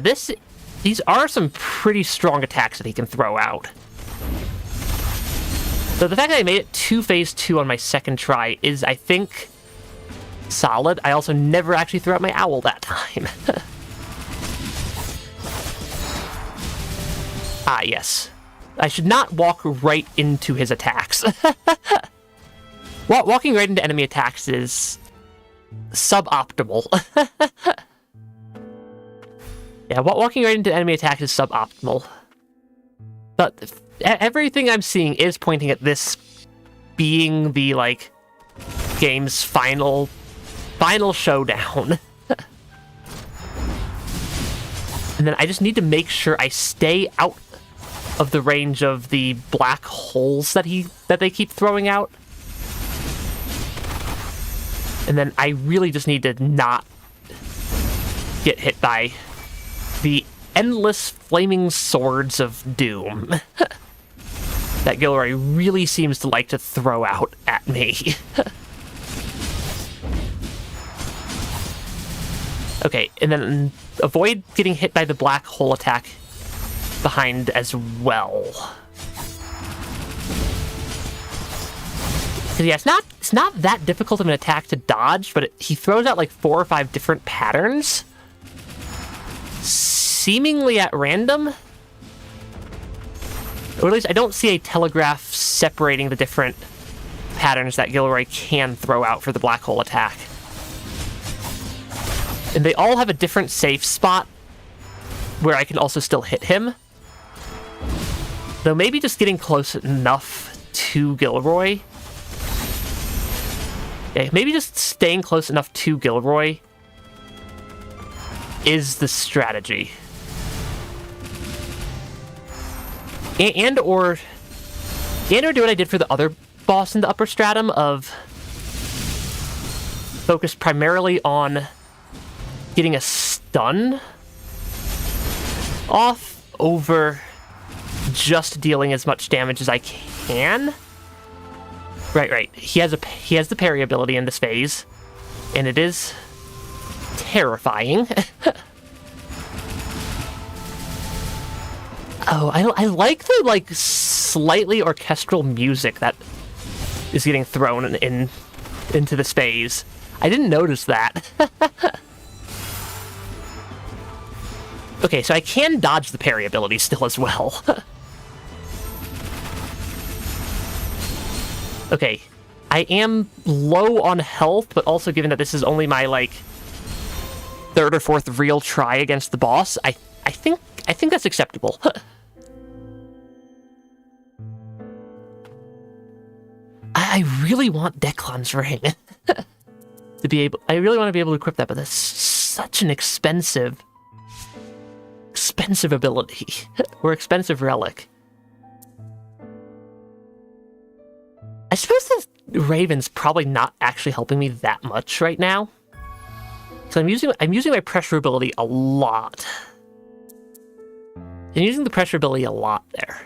these are some pretty strong attacks that he can throw out. So the fact that I made it to phase 2 on my second try is, I think, solid. I also never actually threw out my owl that time. Ah, yes. I should not walk right into his attacks. Walking right into enemy attacks is suboptimal. Yeah, walking right into enemy attacks is suboptimal. But everything I'm seeing is pointing at this being the, like, game's final showdown. And then I just need to make sure I stay out of the range of the black holes that they keep throwing out. And then I really just need to not get hit by the endless flaming swords of doom that Gilroy really seems to like to throw out at me. Okay, and then avoid getting hit by the black hole attack behind as well. Because yeah, it's not that difficult of an attack to dodge, but he throws out like 4 or 5 different patterns, seemingly at random. Or at least I don't see a telegraph separating the different patterns that Gilroy can throw out for the black hole attack. And they all have a different safe spot where I can also still hit him. Though maybe just getting close enough to Gilroy. Yeah, maybe just staying close enough to Gilroy is the strategy. And or do what I did for the other boss in the Upper Stratum of focus primarily on getting a stun off over just dealing as much damage as I can. Right. He has the parry ability in this phase, and it is terrifying. Oh, I like the slightly orchestral music that is getting thrown into this phase. I didn't notice that. Okay, so I can dodge the parry ability still as well. Okay, I am low on health, but also given that this is only my, 3rd or 4th real try against the boss, I think that's acceptable. I really want Declan's Ring to be able. I really want to be able to equip that, but that's such an expensive ability or expensive relic. I suppose the Raven's probably not actually helping me that much right now. So I'm using my pressure ability a lot. I'm using the pressure ability a lot there.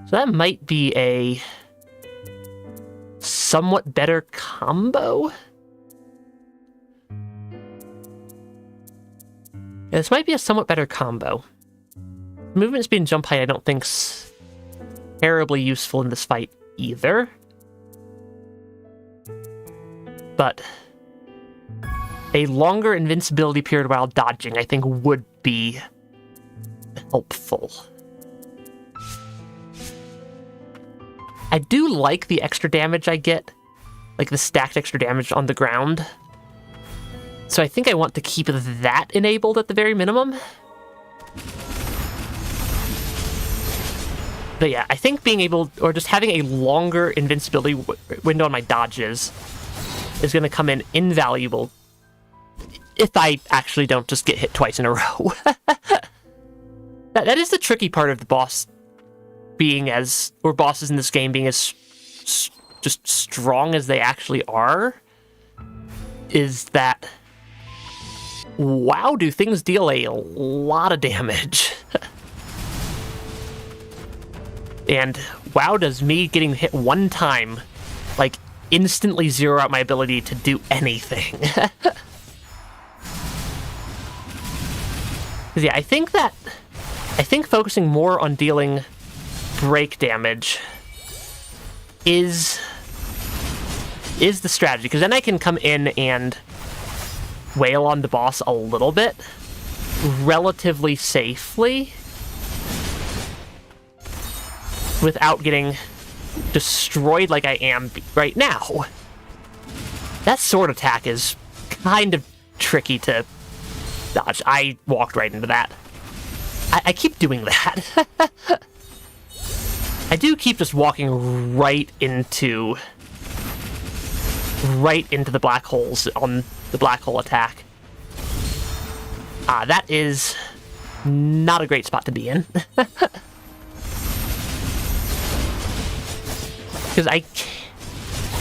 So that might be a somewhat better combo. Yeah, this might be a somewhat better combo. Movement speed and jump height I don't think's terribly useful in this fight either. But a longer invincibility period while dodging I think would be helpful. I do like the extra damage I get, like the stacked extra damage on the ground. So I think I want to keep that enabled at the very minimum. But yeah, I think being able, or just having a longer invincibility window on my dodges is going to come in invaluable if I actually don't just get hit twice in a row. That is the tricky part of the boss being as, or bosses in this game being as just strong as they actually are, is that, wow, do things deal a lot of damage. And wow, does me getting hit one time, instantly zero out my ability to do anything. Yeah, I think focusing more on dealing break damage is the strategy, because then I can come in and wail on the boss a little bit relatively safely without getting destroyed like I am right now. That sword attack is kind of tricky to dodge. I walked right into that. I keep doing that. I do keep just walking right into the black holes on the black hole attack. That is not a great spot to be in. Because I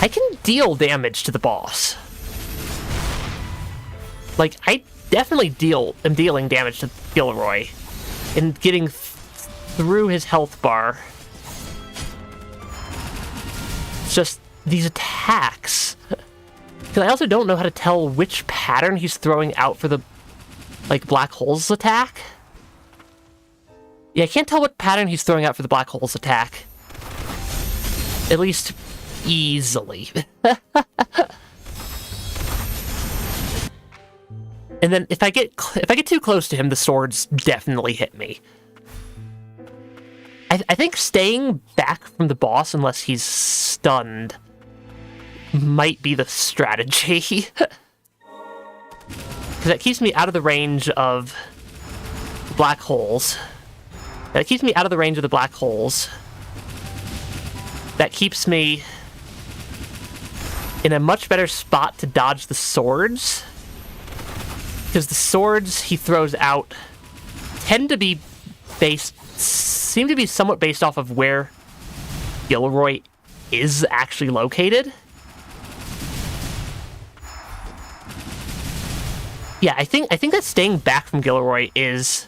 can deal damage to the boss. I definitely am dealing damage to Gilroy and getting through his health bar. It's just these attacks. Because I also don't know how to tell which pattern he's throwing out for the like, black holes attack. Yeah, I can't tell what pattern he's throwing out for the black holes attack. At least easily. And then if I get too close to him, the swords definitely hit me. I think staying back from the boss unless he's stunned might be the strategy. Because that keeps me out of the range of black holes. That keeps me out of the range of the black holes. That keeps me in a much better spot to dodge the swords. Because the swords he throws out tend to be seem to be somewhat based off of where Gilroy is actually located. Yeah, I think that staying back from Gilroy is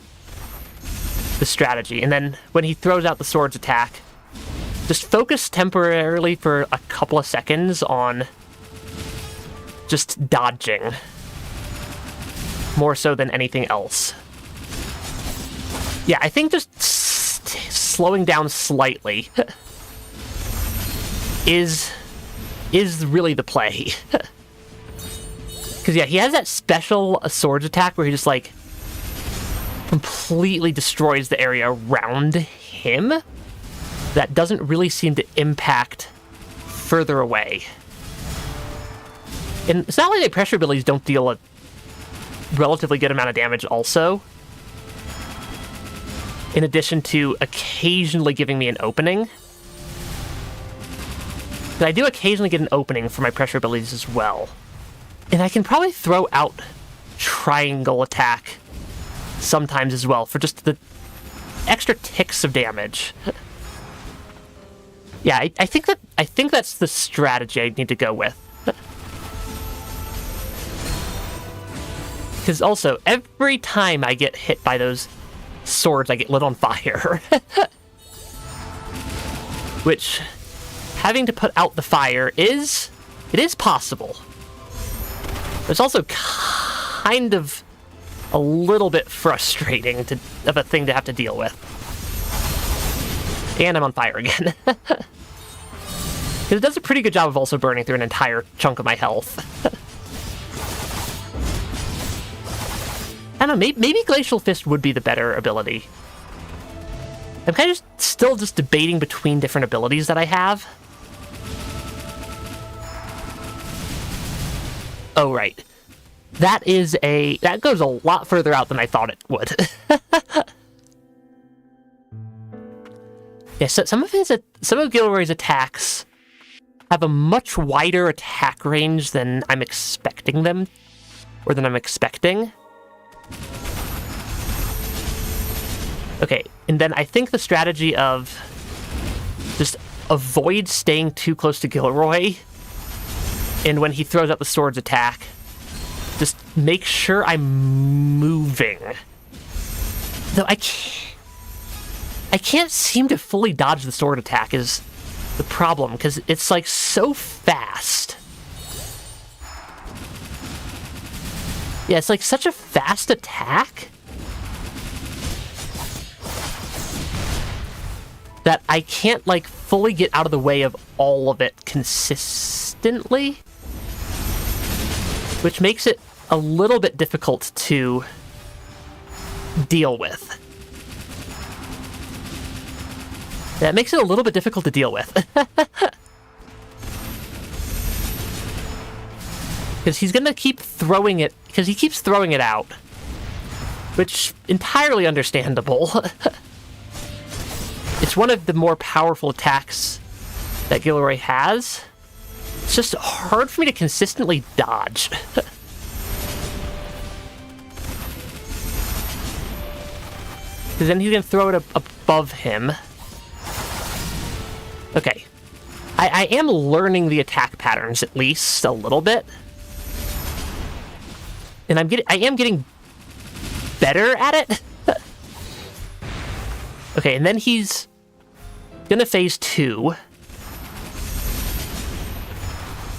the strategy. And then when he throws out the swords attack, just focus temporarily for a couple of seconds on just dodging. More so than anything else. Yeah, I think just slowing down slightly is really the play. Because, yeah, he has that special swords attack where he just, like, completely destroys the area around him. That doesn't really seem to impact further away. And it's not like the pressure abilities don't deal a relatively good amount of damage also. In addition to occasionally giving me an opening. But I do occasionally get an opening for my pressure abilities as well. And I can probably throw out triangle attack sometimes as well for just the extra ticks of damage. Yeah, I think that's the strategy I need to go with. Because also, every time I get hit by those swords, I get lit on fire. Which, having to put out the fire is possible. But it's also kind of a little bit frustrating of a thing to have to deal with. And I'm on fire again. Because it does a pretty good job of also burning through an entire chunk of my health. I don't know, maybe Glacial Fist would be the better ability. I'm kind of still just debating between different abilities that I have. Oh, right. That goes a lot further out than I thought it would. Yeah, so some of Gilroy's attacks have a much wider attack range than I'm expecting them, or than I'm expecting. Okay, and then I think the strategy of just avoid staying too close to Gilroy, and when he throws out the swords attack, just make sure I'm moving. Though I can't seem to fully dodge the sword attack is the problem, because it's like so fast. Yeah, it's like such a fast attack that I can't like fully get out of the way of all of it consistently, which makes it a little bit difficult to deal with. That makes it a little bit difficult to deal with. Because he's going to keep throwing it, because he keeps throwing it out. Which, entirely understandable. It's one of the more powerful attacks that Gilroy has. It's just hard for me to consistently dodge. Because then he's going to throw it above him. Okay. I am learning the attack patterns, at least, a little bit. And I am getting better at it. Okay, and then he's gonna phase 2.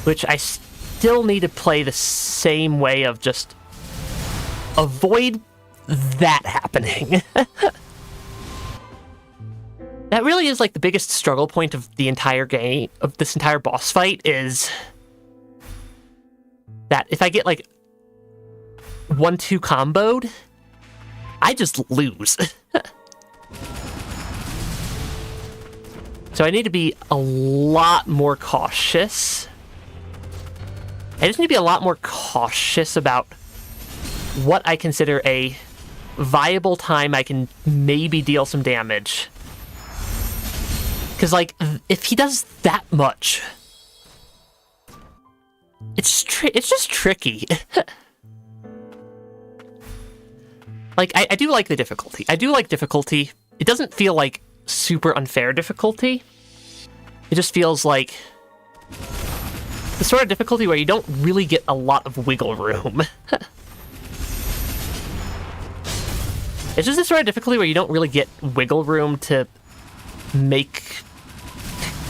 Which I still need to play the same way of just avoid that happening. That really is like the biggest struggle point of the entire game, of this entire boss fight, is that if I get like 1-2 comboed, I just lose. So I need to be a lot more cautious. I just need to be a lot more cautious about what I consider a viable time I can maybe deal some damage. Because, like, if he does that much, it's just tricky. Like, I do like the difficulty. I do like difficulty. It doesn't feel like super unfair difficulty. It just feels like the sort of difficulty where you don't really get a lot of wiggle room. It's just the sort of difficulty where you don't really get wiggle room to make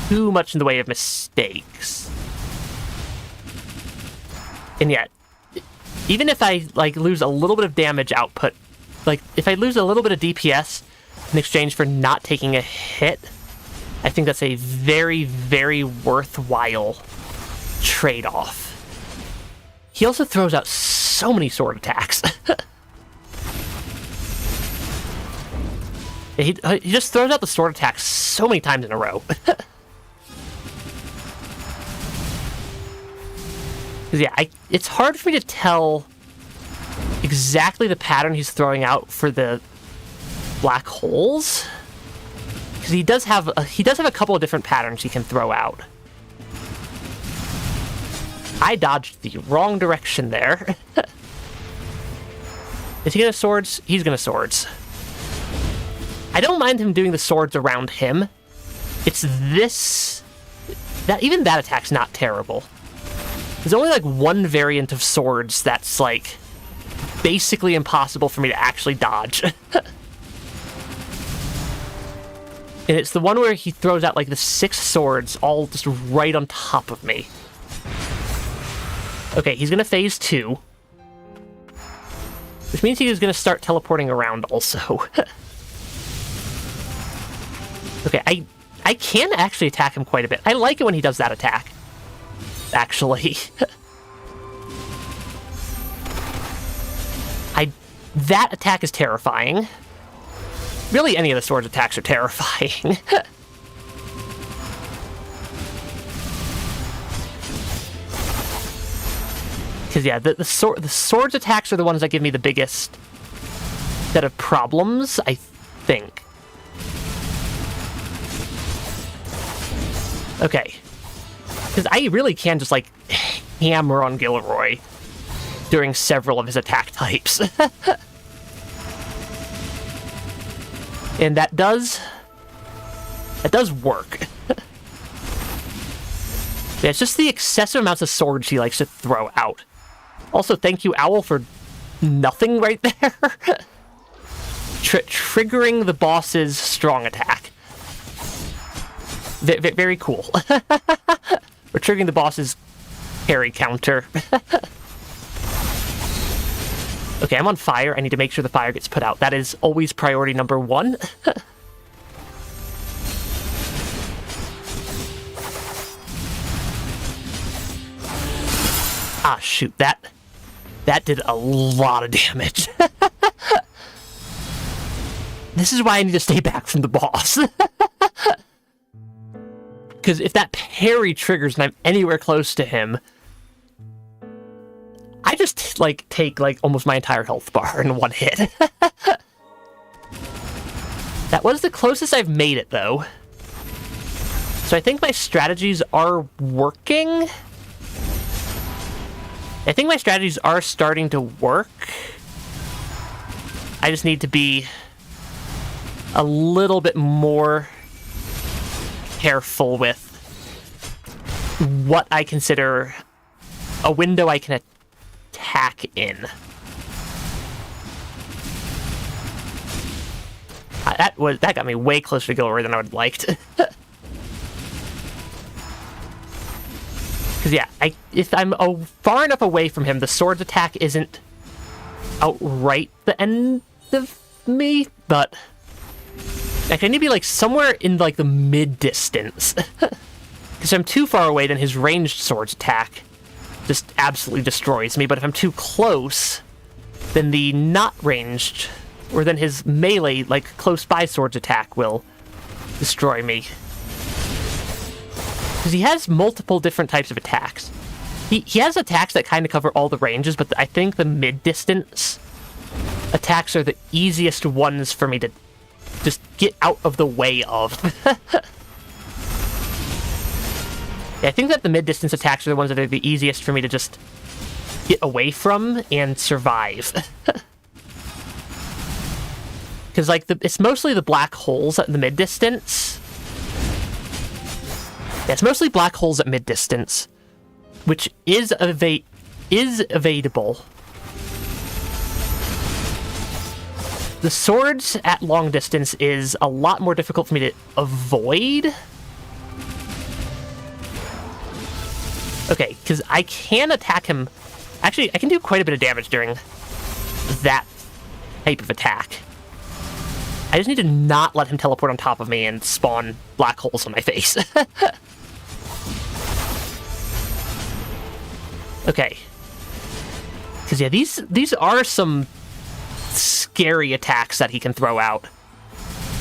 too much in the way of mistakes. And yet, even if I like lose a little bit of damage output, like if I lose a little bit of DPS in exchange for not taking a hit, I think that's a very, very worthwhile trade-off. He also throws out so many sword attacks. He just throws out the sword attacks so many times in a row. Yeah, it's hard for me to tell exactly the pattern he's throwing out for the black holes, because he does have a couple of different patterns he can throw out. I dodged the wrong direction there. Is he gonna swords? He's gonna swords. I don't mind him doing the swords around him. It's this... Even that attack's not terrible. There's only like one variant of swords that's like basically impossible for me to actually dodge. And it's the one where he throws out like the 6 swords all just right on top of me. Okay, he's gonna phase 2. Which means he is gonna start teleporting around also. Okay, I can actually attack him quite a bit. I like it when he does that attack, actually. That attack is terrifying. Really, any of the sword's attacks are terrifying. Because, yeah, the sword's attacks are the ones that give me the biggest set of problems, I think. Okay. Because I really can just, like, hammer on Gilroy during several of his attack types. And that does work. Yeah, it's just the excessive amounts of swords he likes to throw out. Also, thank you, Owl, for nothing right there. Triggering the boss's strong attack. Very cool. We're triggering the boss's parry counter. Okay, I'm on fire. I need to make sure the fire gets put out. That is always priority number 1. Ah, shoot. That did a lot of damage. This is why I need to stay back from the boss. Because if that parry triggers and I'm anywhere close to him, I just, like, take, like, almost my entire health bar in one hit. That was the closest I've made it, though. So I think my strategies are working. I think my strategies are starting to work. I just need to be a little bit more careful with what I consider a window I can attack in. That got me way closer to Gilroy than I would have liked. Because yeah, if I'm far enough away from him, the swords attack isn't outright the end of me, but like, I need to be like somewhere in like the mid-distance. Because if I'm too far away, then his ranged swords attack just absolutely destroys me. But if I'm too close, then the not ranged, or then his melee, like close by swords attack will destroy me. Because he has multiple different types of attacks. He has attacks that kind of cover all the ranges, but I think the mid-distance attacks are the easiest ones for me to just get out of the way of. Yeah, I think that the mid-distance attacks are the ones that are the easiest for me to just get away from and survive. Because, like, it's mostly the black holes at the mid-distance. Yeah, it's mostly black holes at mid-distance, which is evadable. The swords at long distance is a lot more difficult for me to avoid. Okay, because I can attack him. Actually, I can do quite a bit of damage during that type of attack. I just need to not let him teleport on top of me and spawn black holes on my face. Okay. Because, yeah, these are some scary attacks that he can throw out.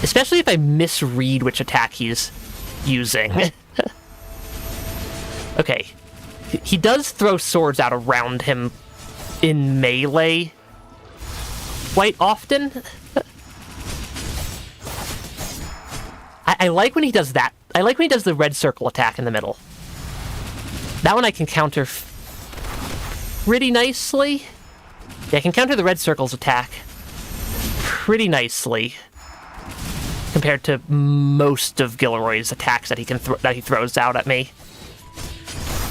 Especially if I misread which attack he's using. Okay. He does throw swords out around him in melee quite often. I like when he does that. I like when he does the red circle attack in the middle. That one I can counter pretty nicely. Yeah, I can counter the red circle's attack pretty nicely compared to most of Gilroy's attacks that he throws out at me.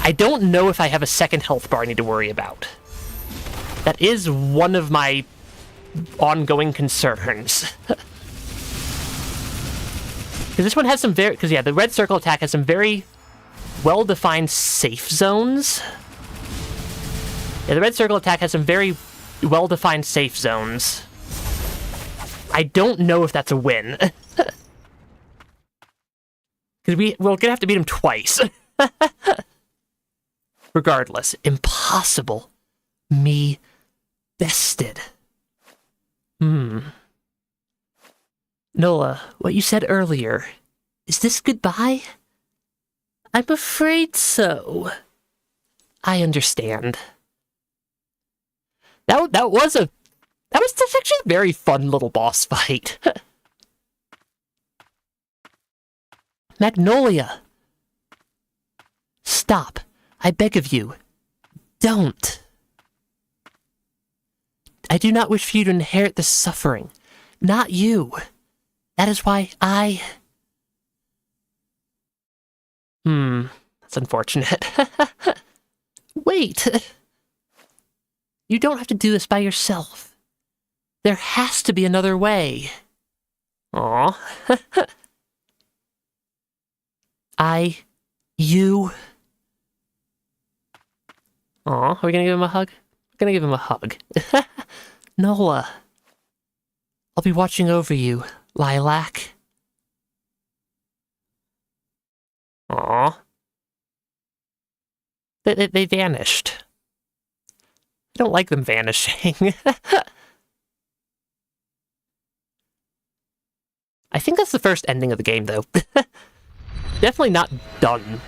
I don't know if I have a second health bar I need to worry about. That is one of my ongoing concerns. Because this one has some very... Because, yeah, the red circle attack has some very well-defined safe zones. Yeah, the red circle attack has some very well-defined safe zones. I don't know if that's a win. Because we're going to have to beat him twice. Regardless, impossible. Me bested. Nola, what you said earlier, is this goodbye? I'm afraid so. I understand. That's actually a very fun little boss fight. Magnolia! Stop. I beg of you. Don't. I do not wish for you to inherit this suffering. Not you. That is why I... That's unfortunate. Wait. You don't have to do this by yourself. There has to be another way. Aw. You... Aw, are we gonna give him a hug? We're gonna give him a hug. Nola. I'll be watching over you, Lilac. Aw. They vanished. I don't like them vanishing. I think that's the first ending of the game, though. Definitely not done.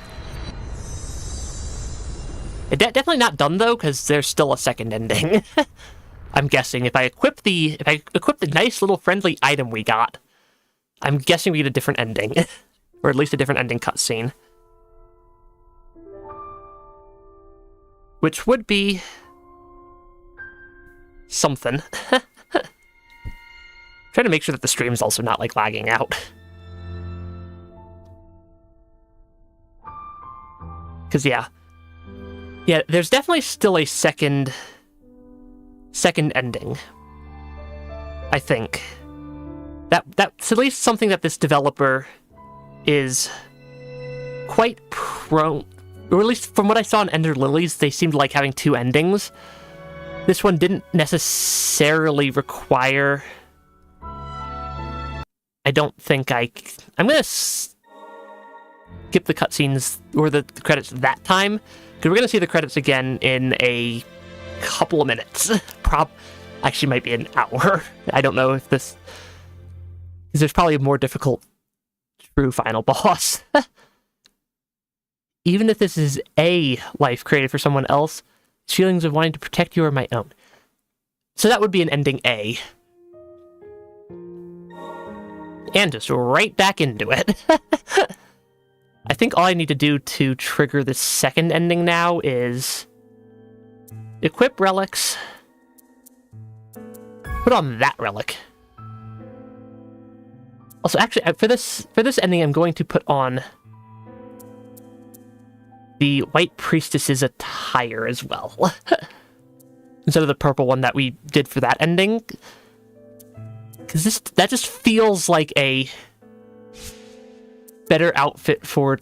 Definitely not done, though, because there's still a second ending. I'm guessing if I equip the nice little friendly item we got, I'm guessing we get a different ending. Or at least a different ending cutscene. Which would be... something. Trying to make sure that the stream's also not, like, lagging out. Because, yeah. Yeah, there's definitely still a second ending. I think. That's at least something that this developer is quite prone... Or at least from what I saw in Ender Lilies, they seemed like having two endings. This one didn't necessarily require... I don't think I'm gonna skip the cutscenes, or the credits that time, because we're gonna see the credits again in a couple of minutes. Actually might be an hour. I don't know if this... because there's probably a more difficult true final boss. Even if this is a life created for someone else, feelings of wanting to protect you are my own. So that would be an ending A. And just right back into it. I think all I need to do to trigger the second ending now is equip relics. Put on that relic. Also, actually, for this ending, I'm going to put on the White Priestess's attire as well. Instead of the purple one that we did for that ending. Because that just feels like a better outfit for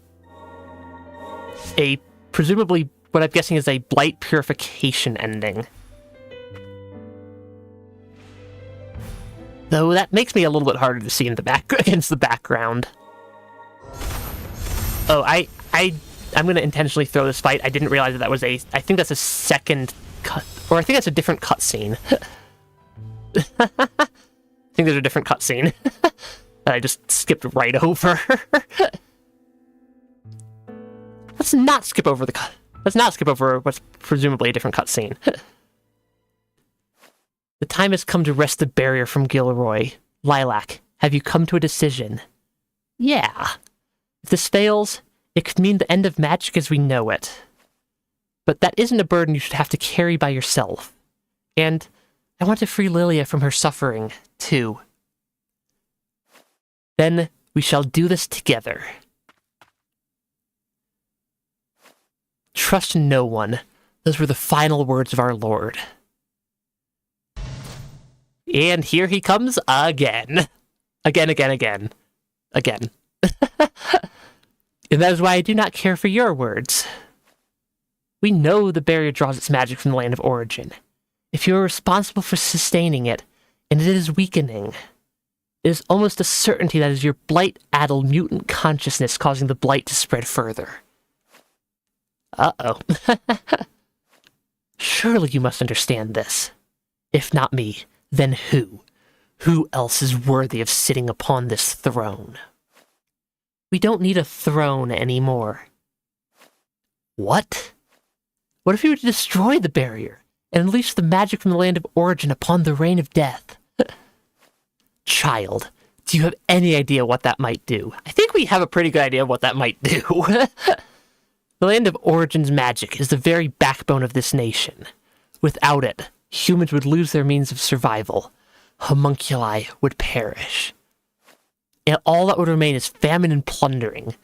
a, presumably, what I'm guessing is a Blight Purification ending. Though that makes me a little bit harder to see in the back against the background. Oh, I'm going to intentionally throw this fight. I didn't realize that was I think that's a second cut, or I think that's a different cutscene. I think there's a different cutscene that I just skipped right over. Let's not skip over what's presumably a different cutscene. The time has come to wrest the barrier from Gilroy. Lilac, have you come to a decision? Yeah. If this fails, it could mean the end of magic as we know it. But that isn't a burden you should have to carry by yourself. And I want to free Lilia from her suffering, too. Then we shall do this together. Trust no one. Those were the final words of our Lord. And here he comes again. Again. And that is why I do not care for your words. We know the barrier draws its magic from the land of origin. If you are responsible for sustaining it, and it is weakening, it is almost a certainty that it is your blight-addled mutant consciousness causing the blight to spread further. Uh-oh. Surely you must understand this. If not me, then who? Who else is worthy of sitting upon this throne? We don't need a throne anymore. What? What if we were to destroy the barrier and unleash the magic from the land of origin upon the reign of death? Child, do you have any idea what that might do? I think we have a pretty good idea of what that might do. The land of origin's magic is the very backbone of this nation. Without it, humans would lose their means of survival. Homunculi would perish. And all that would remain is famine and plundering.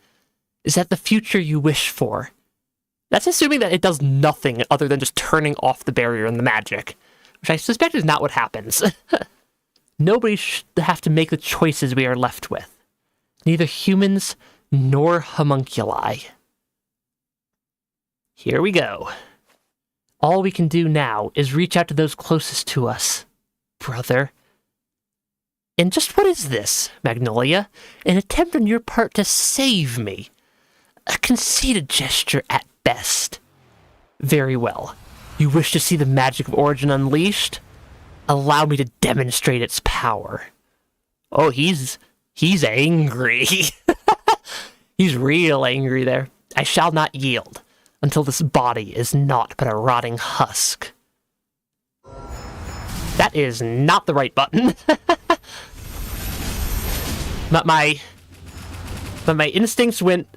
Is that the future you wish for? That's assuming that it does nothing other than just turning off the barrier and the magic, which I suspect is not what happens. Nobody should have to make the choices we are left with. Neither humans nor homunculi. Here we go. All we can do now is reach out to those closest to us, brother. And just what is this, Magnolia? An attempt on your part to save me. A conceited gesture at best. Very well. You wish to see the magic of origin unleashed? Allow me to demonstrate its power. Oh, he's angry. He's real angry there. I shall not yield until this body is naught but a rotting husk. That is not the right button. But my instincts went,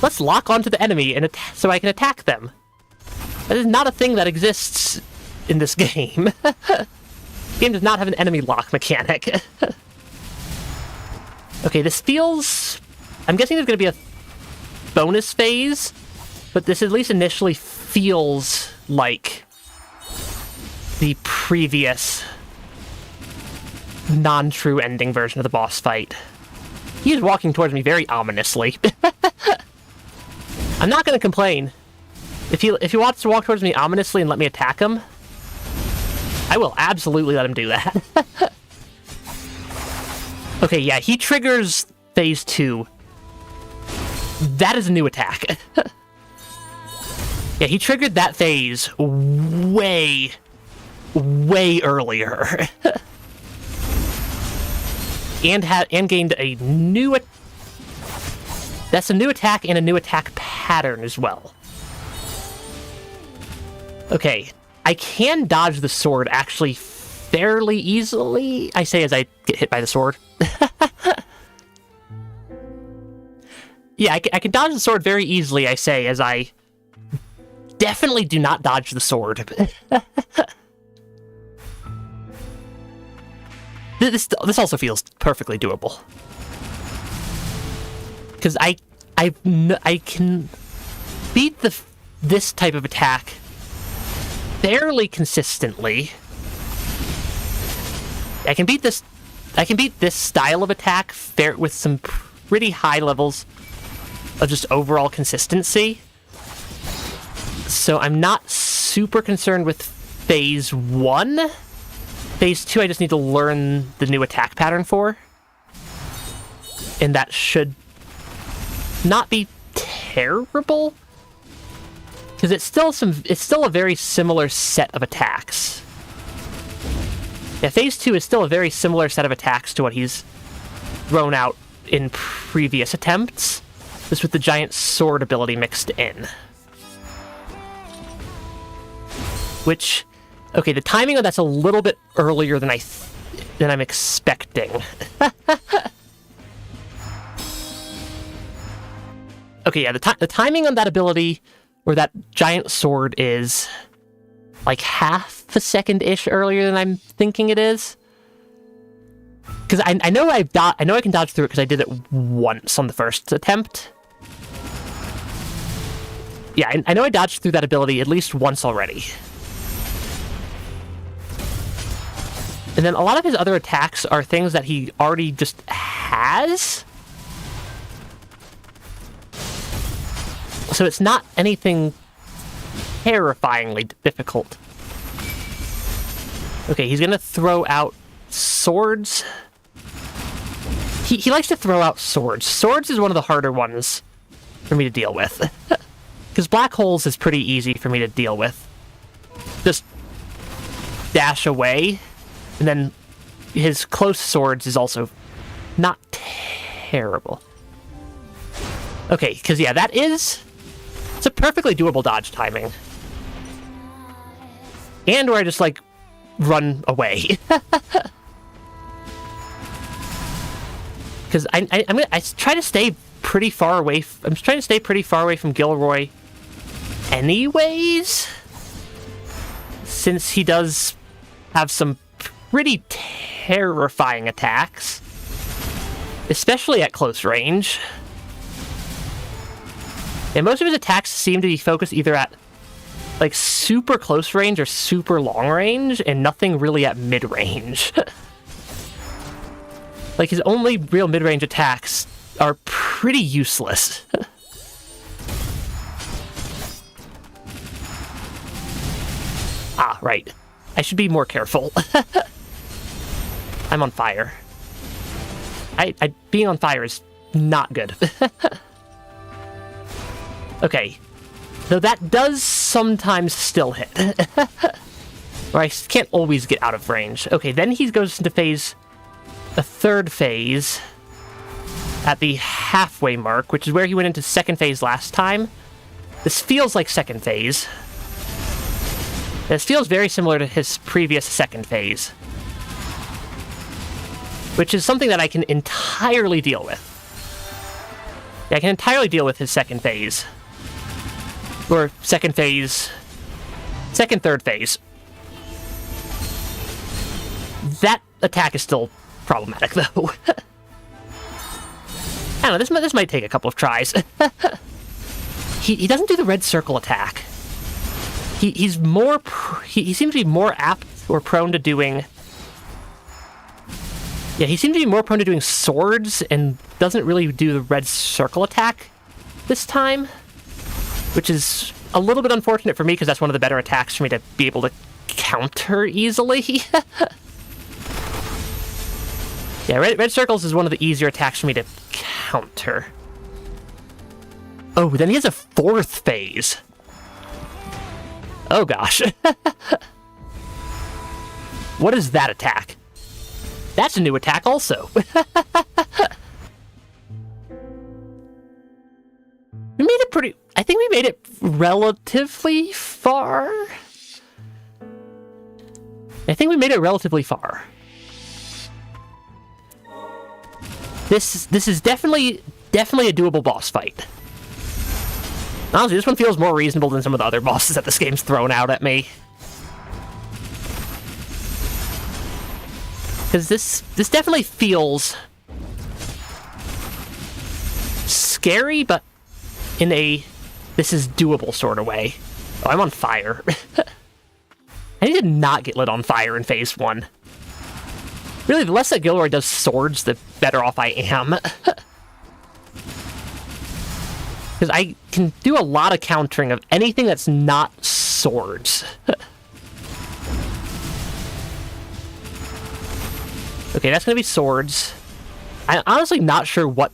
let's lock onto the enemy and so I can attack them. That is not a thing that exists in this game. The game does not have an enemy lock mechanic. Okay, this feels... I'm guessing there's going to be a bonus phase, but this at least initially feels like the previous non-true ending version of the boss fight. He is walking towards me very ominously. I'm not going to complain. If he wants to walk towards me ominously and let me attack him, I will absolutely let him do that. Okay, yeah, he triggers phase 2. That is a new attack. Yeah, he triggered that phase way earlier. and gained a new... That's a new attack and a new attack pattern as well. Okay, I can dodge the sword actually fairly easily, I say as I get hit by the sword. Yeah, I can dodge the sword very easily, I say, as I definitely do not dodge the sword. This also feels perfectly doable. Because I can beat this type of attack fairly consistently. I can beat this style of attack with some pretty high levels of just overall consistency. So I'm not super concerned with phase 1. Phase 2 I just need to learn the new attack pattern for. And that should not be terrible. Because it's still a very similar set of attacks. Yeah, phase 2 is still a very similar set of attacks to what he's thrown out in previous attempts, just with the giant sword ability mixed in. Which, okay, the timing of that's a little bit earlier than I'm expecting. Okay, yeah, the timing on that ability, or that giant sword, is like half a second-ish earlier than I'm thinking it is. Because I know I can dodge through it because I did it once on the first attempt. Yeah, I know I dodged through that ability at least once already. And then a lot of his other attacks are things that he already just has. So it's not anything terrifyingly difficult. Okay, he's gonna throw out swords. He likes to throw out swords. Swords is one of the harder ones for me to deal with. Because black holes is pretty easy for me to deal with. Just dash away. And then his close swords is also not terrible. Okay, because yeah, it's a perfectly doable dodge timing. And where I just, like, run away. Because I try to stay pretty far away. I'm trying to stay pretty far away from Gilroy anyways. Since he does have some pretty terrifying attacks. Especially at close range. And most of his attacks seem to be focused either at, like, super close range or super long range, and nothing really at mid-range. Like, his only real mid-range attacks are pretty useless. Ah, right. I should be more careful. I'm on fire. Being on fire is not good. Okay. Though that does sometimes still hit. Or I can't always get out of range. Okay, then he goes into the third phase, at the halfway mark, which is where he went into second phase last time. This feels like second phase. This feels very similar to his previous second phase. Which is something that I can entirely deal with. Yeah, I can entirely deal with his second phase. Or second, third phase. That attack is still problematic, though. I don't know, this might take a couple of tries. He doesn't do the red circle attack. He seems to be more apt or prone to doing... Yeah, he seems to be more prone to doing swords and doesn't really do the red circle attack this time. Which is a little bit unfortunate for me, because that's one of the better attacks for me to be able to counter easily. Yeah, red circles is one of the easier attacks for me to counter. Oh, then he has a 4th phase. Oh gosh. What is that attack? That's a new attack also. We made it pretty... I think we made it relatively far. I think we made it relatively far. This is definitely a doable boss fight. Honestly, this one feels more reasonable than some of the other bosses that this game's thrown out at me. Because this definitely feels scary, but in a this is doable sort of way. Oh, I'm on fire. I need to not get lit on fire in phase 1. Really, the less that Gilroy does swords, the better off I am. Because I can do a lot of countering of anything that's not swords. Okay, that's going to be swords. I'm honestly not sure what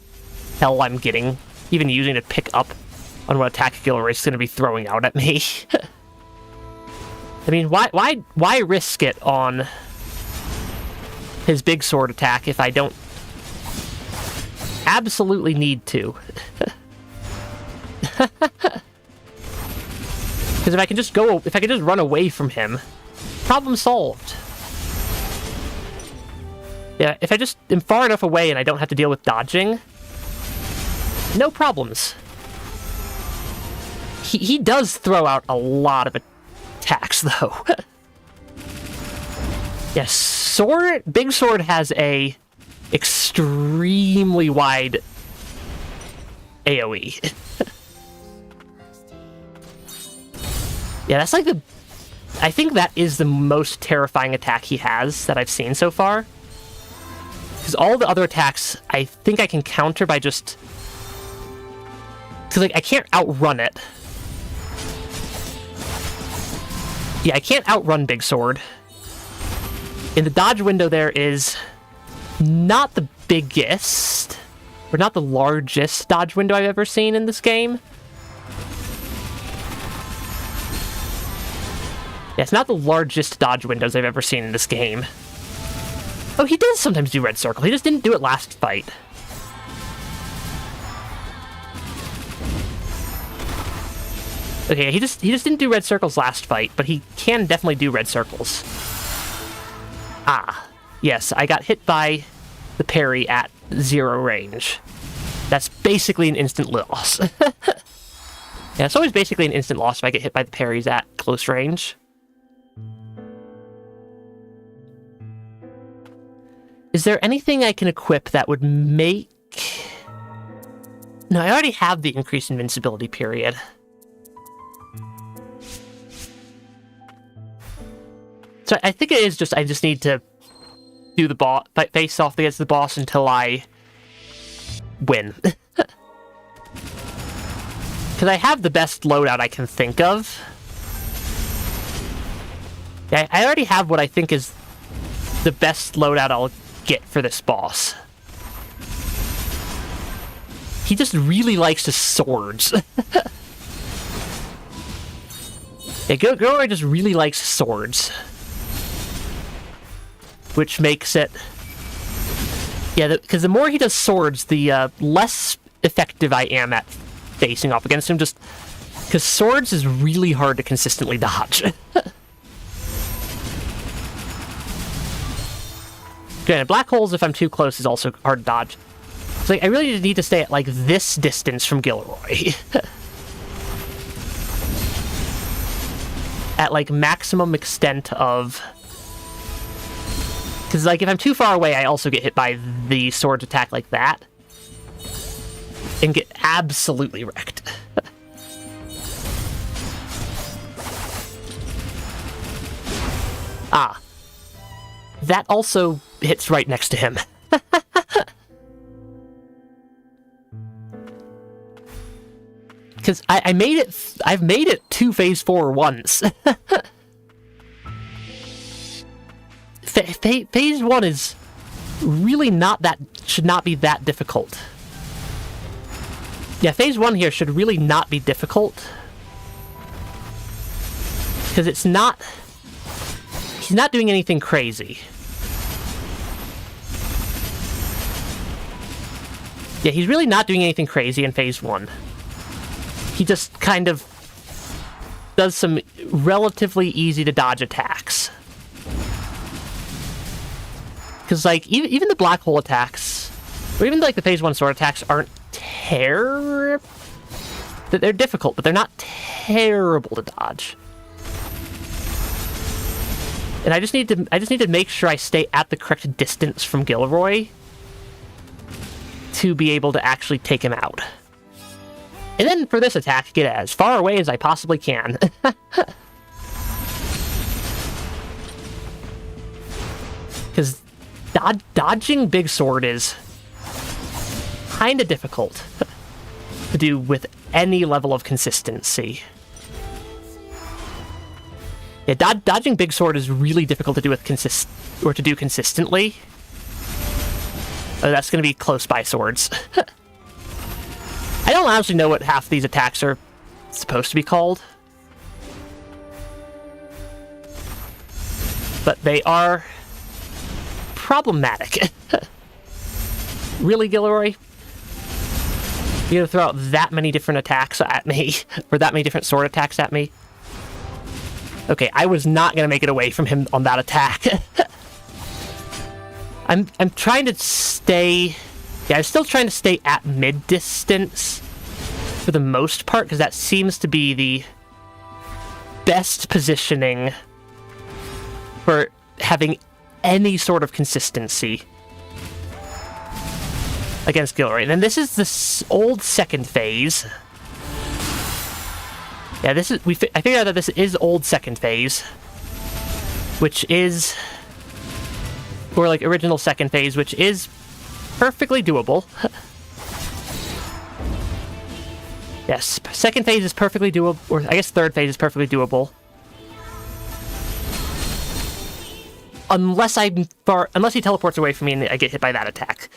hell I'm getting, even using to pick up on what attack Gilroy is going to be throwing out at me. I mean, why risk it on his big sword attack if I don't absolutely need to? Because if I can just run away from him, problem solved. Yeah, if I just am far enough away and I don't have to deal with dodging, no problems. He does throw out a lot of attacks, though. Yes, big sword has a extremely wide AoE. Yeah, that's like I think that is the most terrifying attack he has that I've seen so far. Because all the other attacks, I think I can counter by just... Because, like, I can't outrun it. Yeah, I can't outrun Big Sword. In the dodge window there is not the biggest, or not the largest dodge window I've ever seen in this game. Yeah, it's not the largest dodge windows I've ever seen in this game. Oh, he does sometimes do red circle. He just didn't do it last fight. Okay, he just didn't do red circles last fight, but he can definitely do red circles. Ah, yes, I got hit by the parry at 0 range. That's basically an instant loss. Yeah, it's always basically an instant loss if I get hit by the parries at close range. Is there anything I can equip that would make... No, I already have the increased invincibility period. So I think it is just, I just need to do the boss, face off against the boss until I win. Because I have the best loadout I can think of. Yeah, I already have what I think is the best loadout I'll get for this boss. He just really likes his swords. Yeah, Gilroy just really likes swords. Which makes it... Yeah, because the more he does swords, the less effective I am at facing off against him, just because swords is really hard to consistently dodge. Granted, black holes, if I'm too close, is also hard to dodge. It's like, I really need to stay at, like, this distance from Gilroy. At, like, maximum extent of... Because, like, if I'm too far away, I also get hit by the sword's attack like that. And get absolutely wrecked. Ah. That also hits right next to him. Because I've made it to phase 4 once. phase 1 is really not that... should not be that difficult. Yeah, phase 1 here should really not be difficult. Because it's not... he's not doing anything crazy. Yeah, he's really not doing anything crazy in phase 1. He just kind of does some relatively easy to dodge attacks. Because, like, even the black hole attacks, or even, like, the phase 1 sword attacks aren't terrible. They're difficult, but they're not terrible to dodge. And I just need to make sure I stay at the correct distance from Gilroy to be able to actually take him out. And then for this attack, get as far away as I possibly can. Because dodging Big Sword is kind of difficult to do with any level of consistency. Yeah, dodging Big Sword is really difficult to do with consistently. Oh, that's going to be close by swords. I don't honestly know what half these attacks are supposed to be called. But they are problematic. Really, Gilroy? You're gonna throw out that many different attacks at me, or that many different sword attacks at me? Okay, I was not gonna make it away from him on that attack. I'm trying to stay... yeah, I'm still trying to stay at mid-distance for the most part, because that seems to be the best positioning for having any sort of consistency against Gilroy. And then this is the old second phase. Yeah, this is... I figured out that this is old second phase, which is... or like original second phase, which is perfectly doable. Yes, second phase is perfectly doable, or I guess third phase is perfectly doable. Unless he teleports away from me and I get hit by that attack.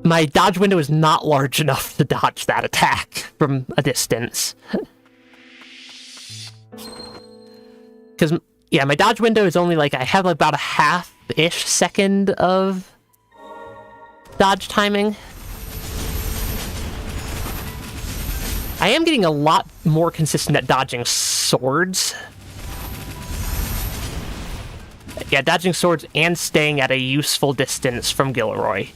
My dodge window is not large enough to dodge that attack from a distance. Because, yeah, my dodge window is only like, I have about a half-ish second of dodge timing. I am getting a lot more consistent at dodging swords. Yeah, dodging swords and staying at a useful distance from Gilroy.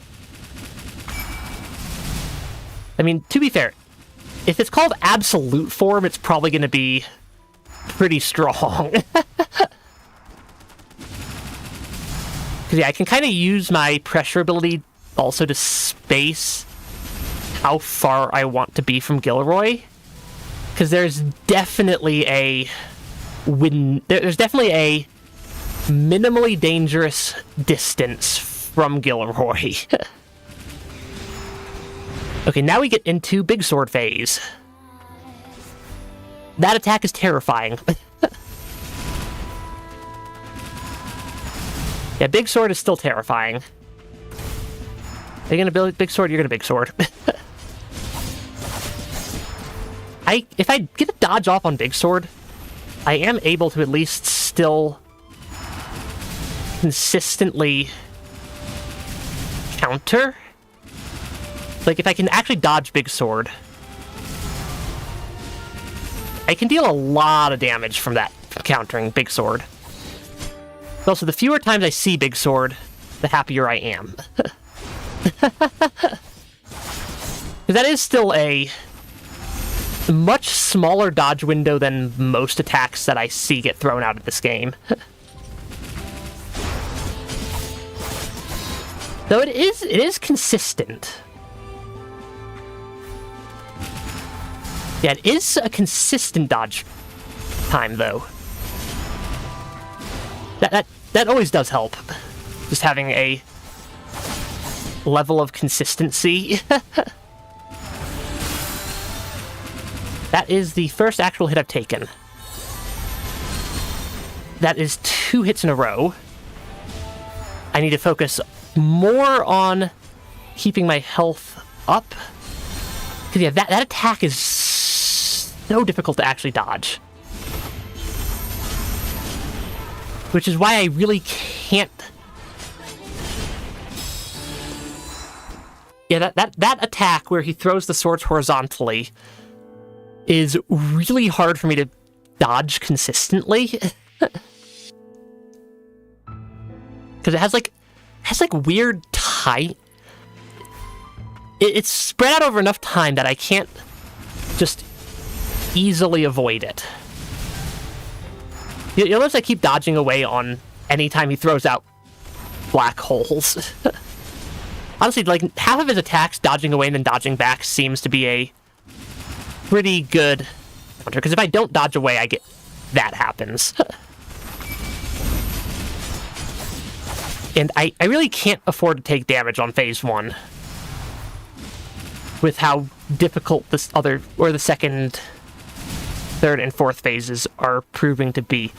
I mean, to be fair, if it's called absolute form, it's probably going to be pretty strong. Because, yeah, I can kind of use my pressure ability also to space how far I want to be from Gilroy. Because there's definitely a minimally dangerous distance from Gilroy. Okay, now we get into Big Sword phase. That attack is terrifying. Yeah, Big Sword is still terrifying. Are you gonna build Big Sword? You're gonna Big Sword. If I get a dodge off on Big Sword, I am able to at least still consistently counter. Like, if I can actually dodge Big Sword, I can deal a lot of damage from that, countering Big Sword. Also, the fewer times I see Big Sword, the happier I am. Because that is still a much smaller dodge window than most attacks that I see get thrown out of this game. Though it is consistent. Yeah, it is a consistent dodge time, though. That always does help. Just having a level of consistency. That is the first actual hit I've taken. That is 2 hits in a row. I need to focus more on keeping my health up. Because, yeah, that attack is so difficult to actually dodge. Which is why I really can't... Yeah, that attack where he throws the swords horizontally is really hard for me to dodge consistently. Because it has like weird time. It's spread out over enough time that I can't just easily avoid it. You'll notice I keep dodging away on any time he throws out black holes. Honestly, like, half of his attacks dodging away and then dodging back seems to be a pretty good counter, because if I don't dodge away, that happens. And I really can't afford to take damage on phase 1 with how difficult the second, third, and fourth phases are proving to be.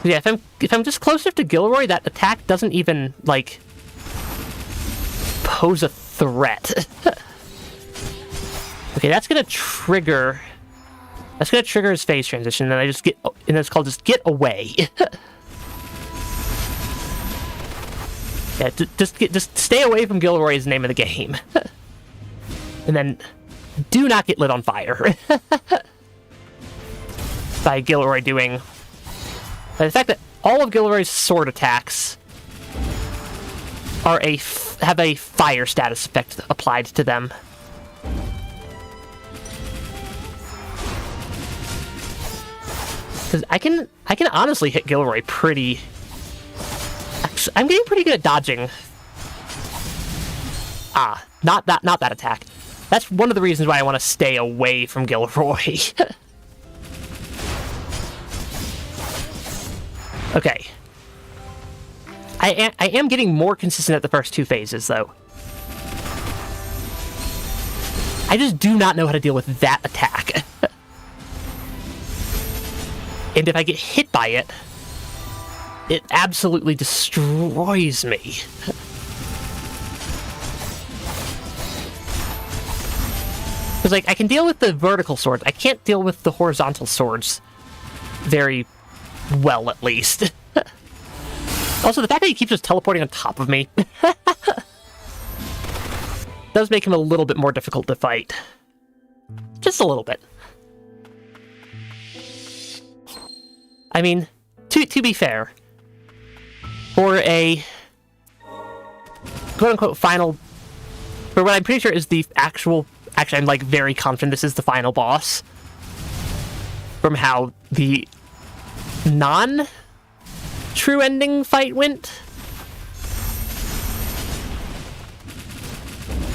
Yeah, if I'm just close enough to Gilroy, that attack doesn't even, like, pose a threat. Okay, that's gonna trigger his phase transition, and and it's called just get away. Yeah, just stay away from Gilroy is the name of the game. And then do not get lit on fire. By Gilroy doing... By the fact that all of Gilroy's sword attacks have a fire status effect applied to them. Because I can honestly hit Gilroy pretty... I'm getting pretty good at dodging. Not that attack. That's one of the reasons why I want to stay away from Gilroy. Okay. I am getting more consistent at the first 2 phases, though. I just do not know how to deal with that attack. And if I get hit by it, it absolutely destroys me. Because, like, I can deal with the vertical swords. I can't deal with the horizontal swords very well, at least. Also, the fact that he keeps just teleporting on top of me does make him a little bit more difficult to fight. Just a little bit. I mean, to be fair, for a quote-unquote final... For what I'm pretty sure is the actual... Actually, I'm, like, very confident this is the final boss. From how the non-true ending fight went.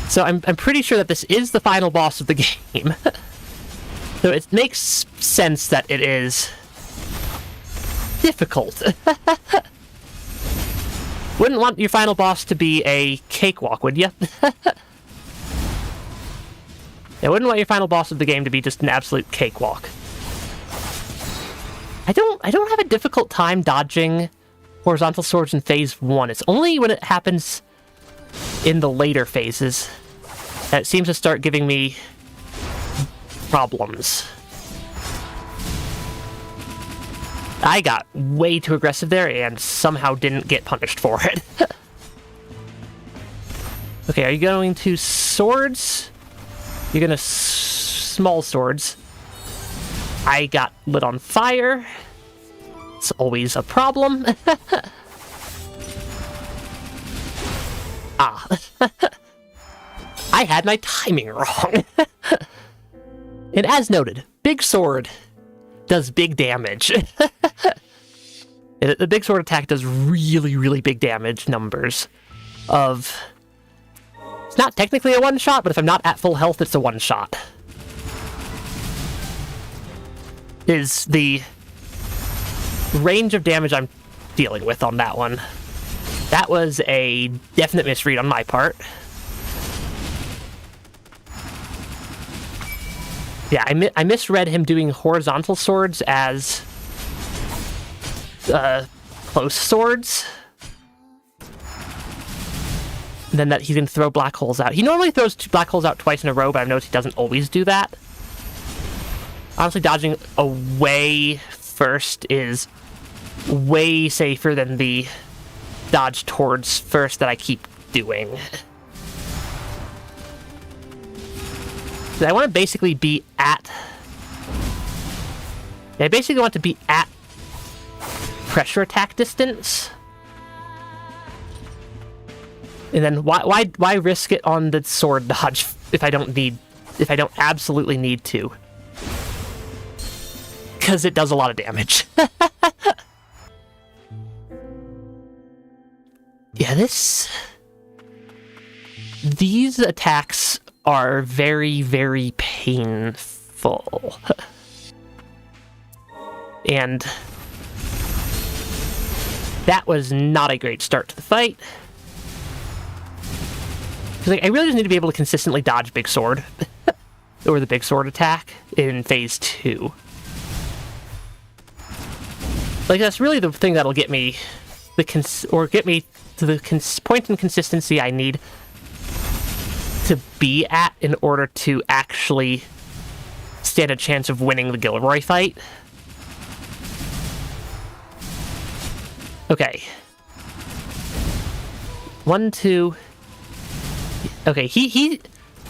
So I'm pretty sure that this is the final boss of the game. So it makes sense that it is difficult. Wouldn't want your final boss to be a cakewalk, would you? I wouldn't want your final boss of the game to be just an absolute cakewalk. I don't have a difficult time dodging horizontal swords in phase 1. It's only when it happens in the later phases that it seems to start giving me problems. I got way too aggressive there and somehow didn't get punished for it. Okay, are you going to swords? You're gonna small swords. I got lit on fire. It's always a problem. I had my timing wrong. And as noted, big sword does big damage. The big sword attack does really, really big damage numbers of... It's not technically a one-shot, but if I'm not at full health, it's a one-shot. Is the range of damage I'm dealing with on that one. That was a definite misread on my part. Yeah, I misread him doing horizontal swords as close swords, then that he's going to throw black holes out. He normally throws black holes out twice in a row, but I've noticed he doesn't always do that. Honestly, dodging away first is way safer than the dodge towards first that I keep doing. I want to basically be at... I basically want to be at pressure attack distance. And then why risk it on the sword dodge if I don't absolutely need to? Because it does a lot of damage. Yeah, these attacks are very, very painful. And that was not a great start to the fight. Because I really just need to be able to consistently dodge Big Sword. Or the Big Sword attack in Phase 2. Like, that's really the thing that'll get me get me to the point in consistency I need to be at in order to actually stand a chance of winning the Gilroy fight. Okay. 1, 2... Okay, he...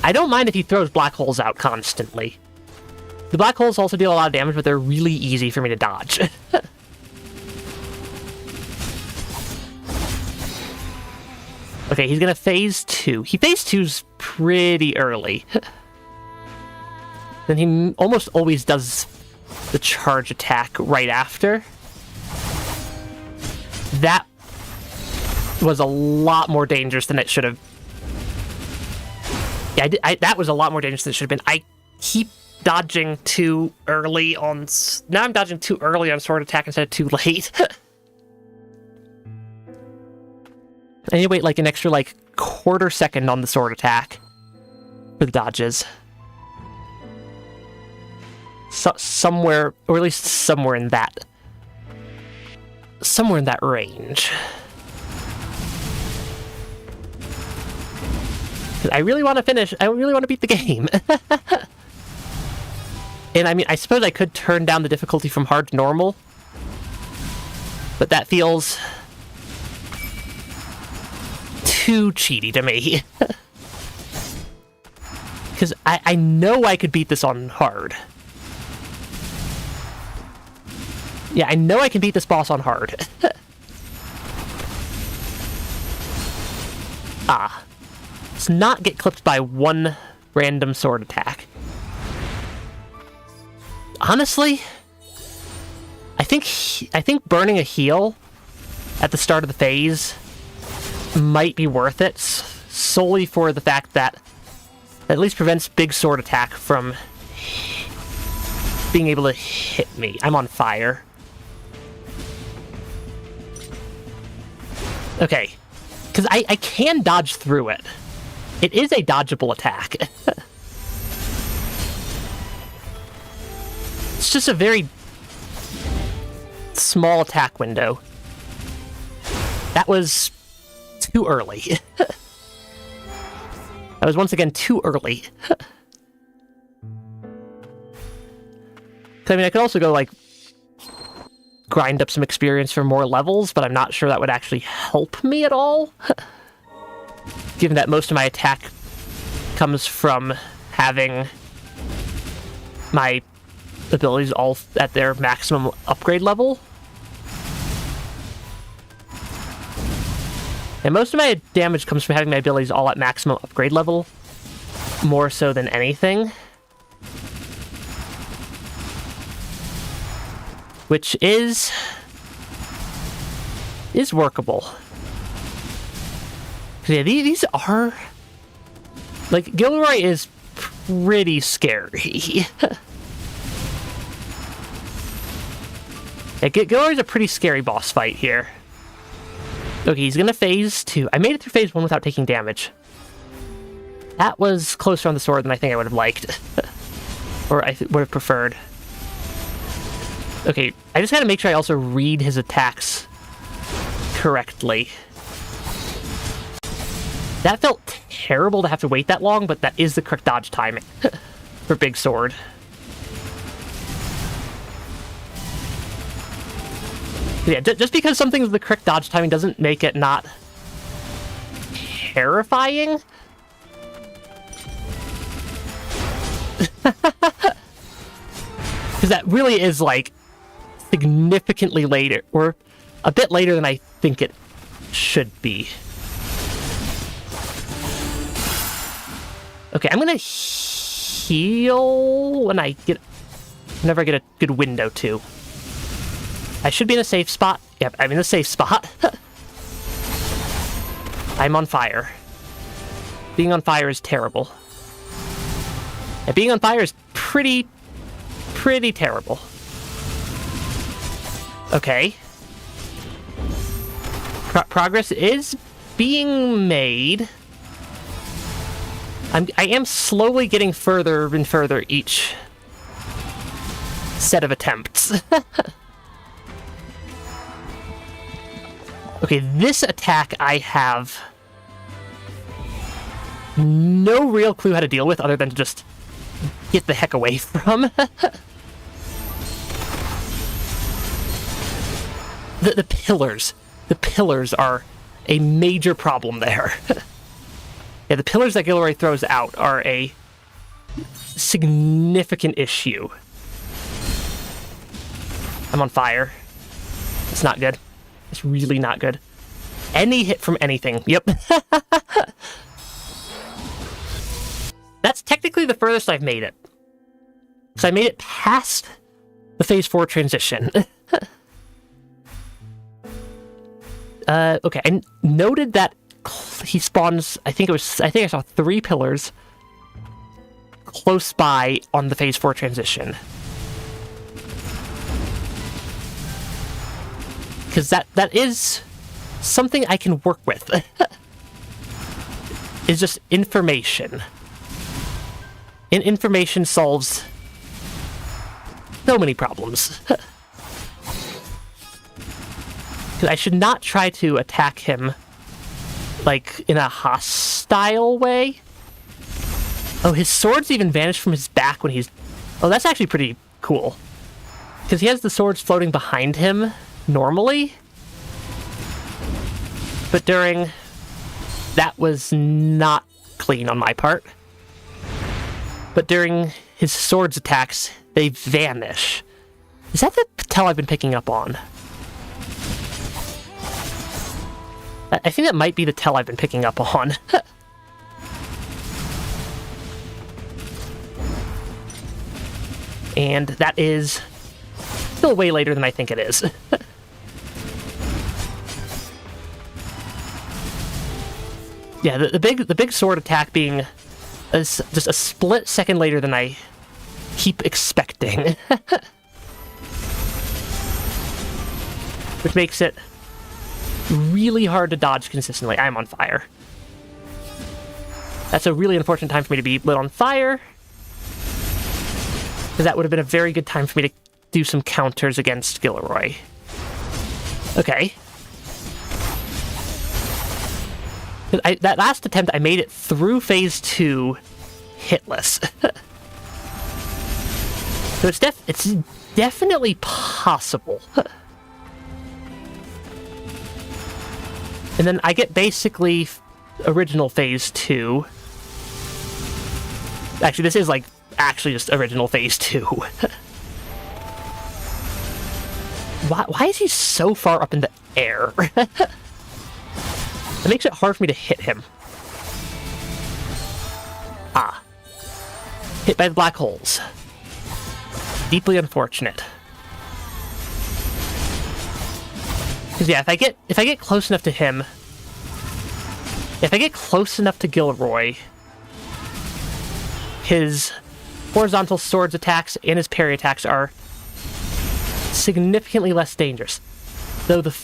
I don't mind if he throws black holes out constantly. The black holes also deal a lot of damage, but they're really easy for me to dodge. Okay, he's gonna Phase 2. He Phase 2's pretty early. Then he almost always does the charge attack right after. That was a lot more dangerous than it should have. Yeah, that was a lot more dangerous than it should have been. I keep dodging too early on... Now I'm dodging too early on sword attack instead of too late. And you wait like an extra quarter second on the sword attack for the dodges. Somewhere, or at least somewhere in that range. I really want to finish. I really want to beat the game. And I mean, I suppose I could turn down the difficulty from hard to normal, but that feels too cheaty to me. Because I know I could beat this on hard. Yeah, I know I can beat this boss on hard. Let's not get clipped by one random sword attack. Honestly, I think burning a heal at the start of the phase might be worth it, solely for the fact that at least prevents Big Sword attack from being able to hit me. I'm on fire. Okay, because I can dodge through it. It is a dodgeable attack. It's just a very small attack window. That was too early. That was once again too early. I mean, I could also go, grind up some experience for more levels, but I'm not sure that would actually help me at all. Given that most of my attack comes from having my abilities all at their maximum upgrade level. And most of my damage comes from having my abilities all at maximum upgrade level, more so than anything. Which is workable. Yeah, these are... Gilroy is pretty scary. Yeah, Gilroy's a pretty scary boss fight here. Okay, he's gonna Phase 2. I made it through Phase 1 without taking damage. That was closer on the sword than I think I would have liked. Or I would have preferred. Okay, I just gotta make sure I also read his attacks correctly. That felt terrible to have to wait that long, but that is the correct dodge timing for Big Sword. Yeah, just because something's the correct dodge timing doesn't make it not terrifying. Because that really is, like, significantly later, or a bit later than I think it should be. Okay, I'm gonna heal whenever I get a good window to. I should be in a safe spot. Yep, I'm in a safe spot. I'm on fire. Being on fire is terrible. And being on fire is pretty terrible. Okay. Progress is being made. I am slowly getting further and further each set of attempts. Okay, this attack I have no real clue how to deal with other than to just get the heck away from. The pillars. The pillars are a major problem there. Yeah, the pillars that Gilroy throws out are a significant issue. I'm on fire. It's not good. It's really not good. Any hit from anything. Yep. That's technically the furthest I've made it. So I made it past the Phase 4 transition. Okay, I noted that he spawns, I think I saw 3 pillars close by on the Phase 4 transition. Because that is something I can work with. Is just information. And information solves so many problems. Because I should not try to attack him, like, in a hostile way. Oh, his swords even vanish from his back when he's... Oh, that's actually pretty cool. Because he has the swords floating behind him normally. But during... That was not clean on my part. But during his swords attacks, they vanish. Is that the tell I've been picking up on? I think that might be the tell I've been picking up on. And that is still way later than I think it is. Yeah, the big sword attack being just a split second later than I keep expecting. Which makes it really hard to dodge consistently. I'm on fire. That's a really unfortunate time for me to be lit on fire. Because that would have been a very good time for me to do some counters against Gilroy. Okay. That last attempt, I made it through Phase 2 hitless. So it's definitely possible. And then I get basically original Phase 2. Actually, this is, like, actually just original Phase 2. Why is he so far up in the air? It makes it hard for me to hit him. Ah. Hit by the black holes. Deeply unfortunate. Because yeah, if I get close enough to him, if I get close enough to Gilroy, his horizontal swords attacks and his parry attacks are significantly less dangerous. Though the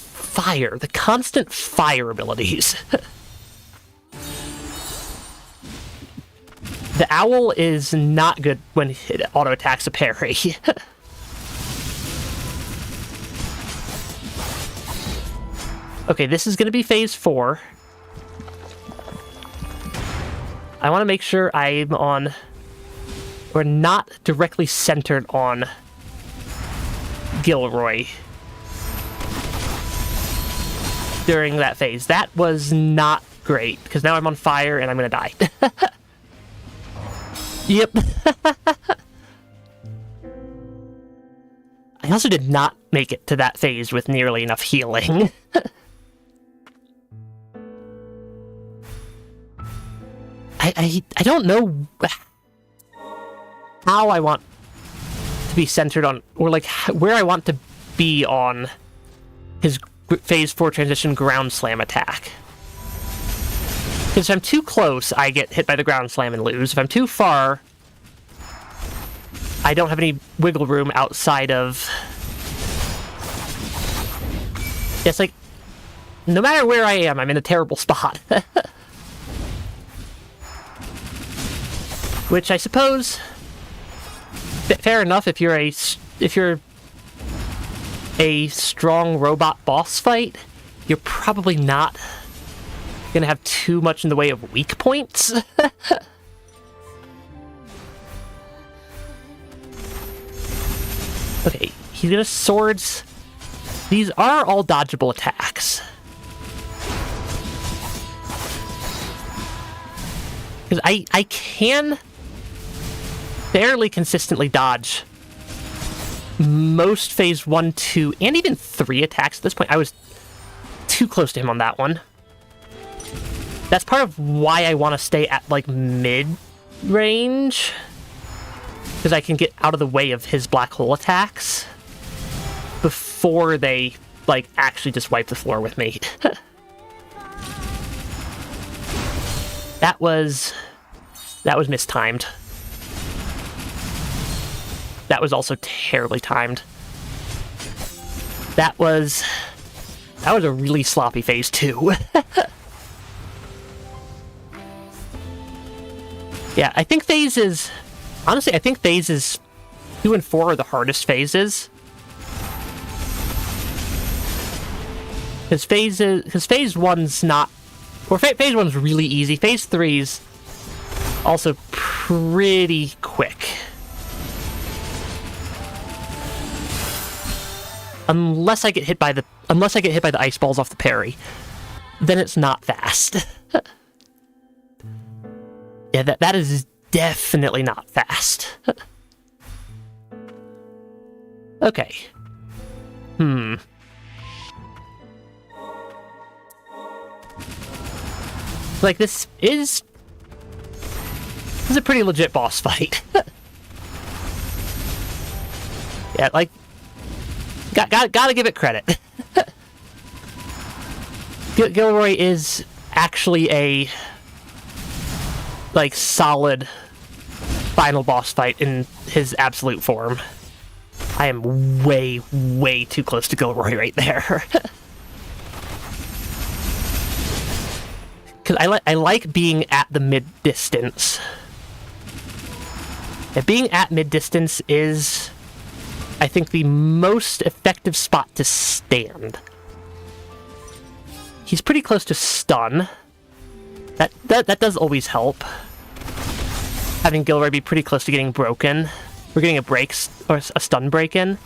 constant fire abilities. The owl is not good when it auto attacks a parry. Okay, this is going to be phase 4. I want to make sure I'm on... We're not directly centered on Gilroy during that phase. That was not great, because now I'm on fire and I'm going to die. Yep. I also did not make it to that phase with nearly enough healing. I don't know how I want to be centered on, or like where I want to be on his phase 4 transition ground slam attack. Because if I'm too close, I get hit by the ground slam and lose. If I'm too far, I don't have any wiggle room outside of... It's like, no matter where I am, I'm in a terrible spot. Which I suppose, fair enough if you're a strong robot boss fight, you're probably not gonna have too much in the way of weak points. Okay, he's gonna swords. These are all dodgeable attacks. Because I can fairly consistently dodge most phase 1, 2, and even 3 attacks at this point. I was too close to him on that one. That's part of why I want to stay at, like, mid-range. Because I can get out of the way of his black hole attacks before they, like, actually just wipe the floor with me. That was mistimed. That was also terribly timed. That was a really sloppy phase 2. Yeah, I think phases... Honestly, I think phases 2 and 4 are the hardest phases. Because phase 1's not... Or phase 1's really easy. Phase 3's also pretty quick. Unless I get hit by the ice balls off the parry, then it's not fast. Yeah, that is definitely not fast. Okay. Like, this is a pretty legit boss fight. Yeah, like, gotta give it credit. Gilroy is actually a, like, solid final boss fight in his absolute form. I am way, way too close to Gilroy right there. Because I like being at the mid-distance. Yeah, being at mid-distance is, I think, the most effective spot to stand. He's pretty close to stun. That does always help. Having Gilroy be pretty close to getting broken. We're getting a break, or a stun break in.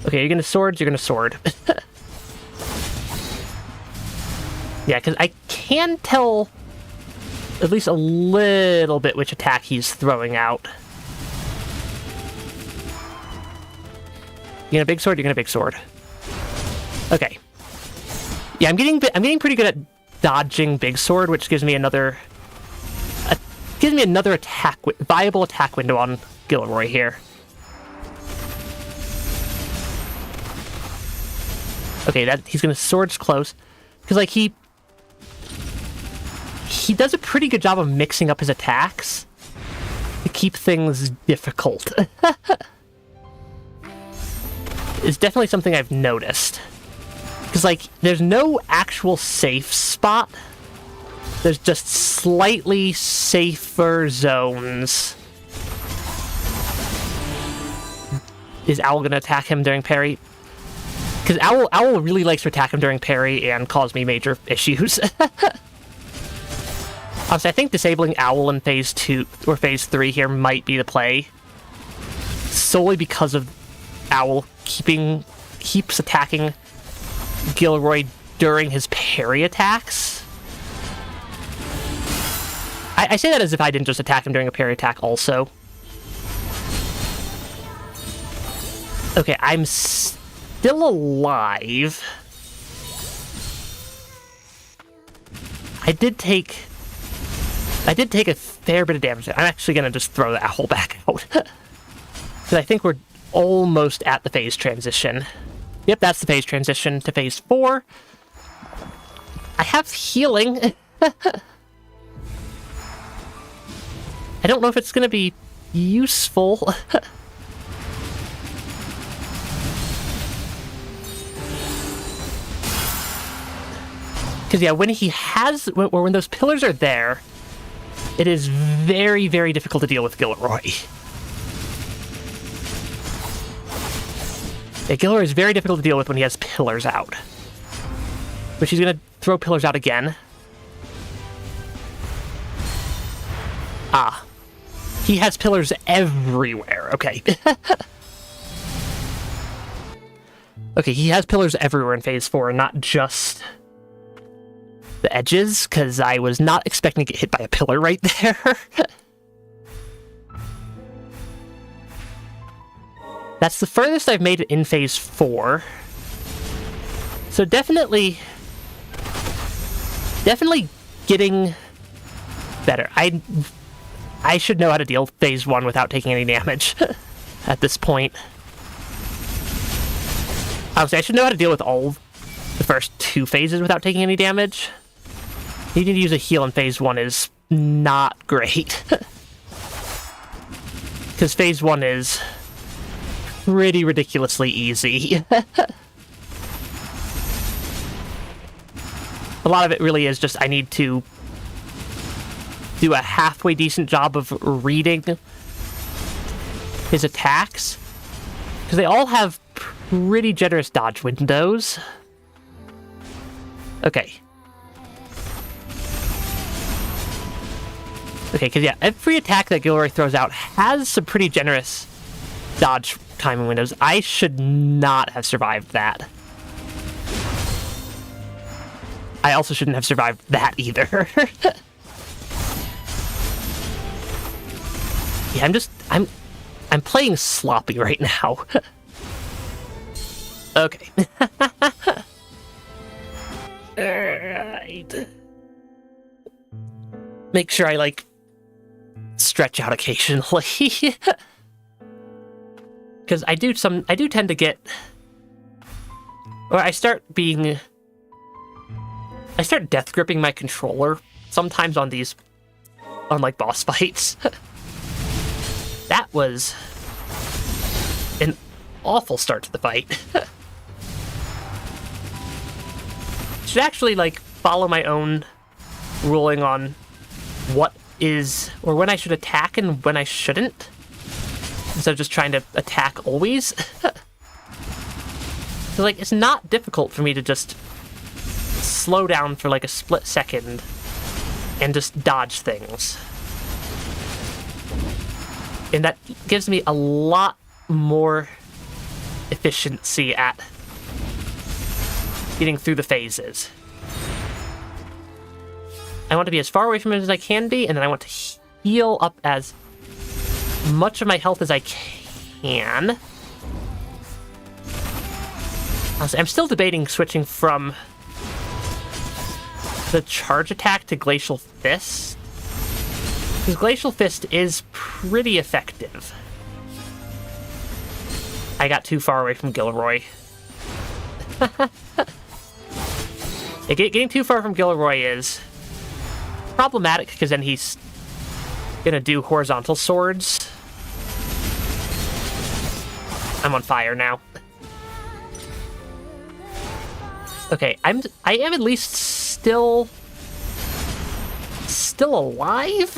Okay, you're gonna sword, you're gonna sword. Yeah, because I can tell at least a little bit which attack he's throwing out. You're gonna big sword, you're gonna big sword. Okay. Yeah, I'm getting pretty good at dodging big sword, which gives me another viable attack window on Gilroy here. Okay, he's gonna swords close, because like he does a pretty good job of mixing up his attacks to keep things difficult. It's definitely something I've noticed. Because, like, there's no actual safe spot. There's just slightly safer zones. Is Owl gonna attack him during parry? Because Owl really likes to attack him during parry and cause me major issues. Honestly, I think disabling Owl in Phase 2 or Phase 3 here might be the play. Solely because of Owl keeps attacking Gilroy during his parry attacks. I say that as if I didn't just attack him during a parry attack also. Okay, I'm still alive. I did take a fair bit of damage. I'm actually going to just throw the Owl back out. Because I think we're almost at the phase transition. Yep, that's the phase transition to Phase 4. I have healing. I don't know if it's going to be useful. Because, yeah, when those pillars are there, it is very, very difficult to deal with Gilroy. Yeah, Gilroy is very difficult to deal with when he has pillars out. Which he's going to throw pillars out again. Ah. He has pillars everywhere. Okay. Okay, he has pillars everywhere in Phase 4, not just the edges, because I was not expecting to get hit by a pillar right there. That's the furthest I've made it in Phase 4. So definitely getting better. I should know how to deal Phase 1 without taking any damage at this point. Obviously, I should know how to deal with all the first 2 phases without taking any damage. Needing to use a heal in Phase 1 is not great. Because Phase 1 is pretty ridiculously easy. A lot of it really is just I need to do a halfway decent job of reading his attacks. Because they all have pretty generous dodge windows. Okay. Okay, because yeah, every attack that Gilroy throws out has some pretty generous dodge timing windows. I should not have survived that. I also shouldn't have survived that either. Yeah, I'm playing sloppy right now. Okay. Alright. Make sure I, stretch out occasionally. Because I do tend to get... Or I start death gripping my controller sometimes on boss fights. That was an awful start to the fight. Should actually, follow my own ruling on what is, or when I should attack and when I shouldn't, instead of just trying to attack always. So, it's not difficult for me to just slow down for, a split second and just dodge things. And that gives me a lot more efficiency at getting through the phases. I want to be as far away from it as I can be, and then I want to heal up as much of my health as I can. I'm still debating switching from the charge attack to Glacial Fist, because Glacial Fist is pretty effective. I got too far away from Gilroy. Yeah, getting too far from Gilroy is problematic, because then he's gonna do horizontal swords. I'm on fire now. Okay, I am at least still alive.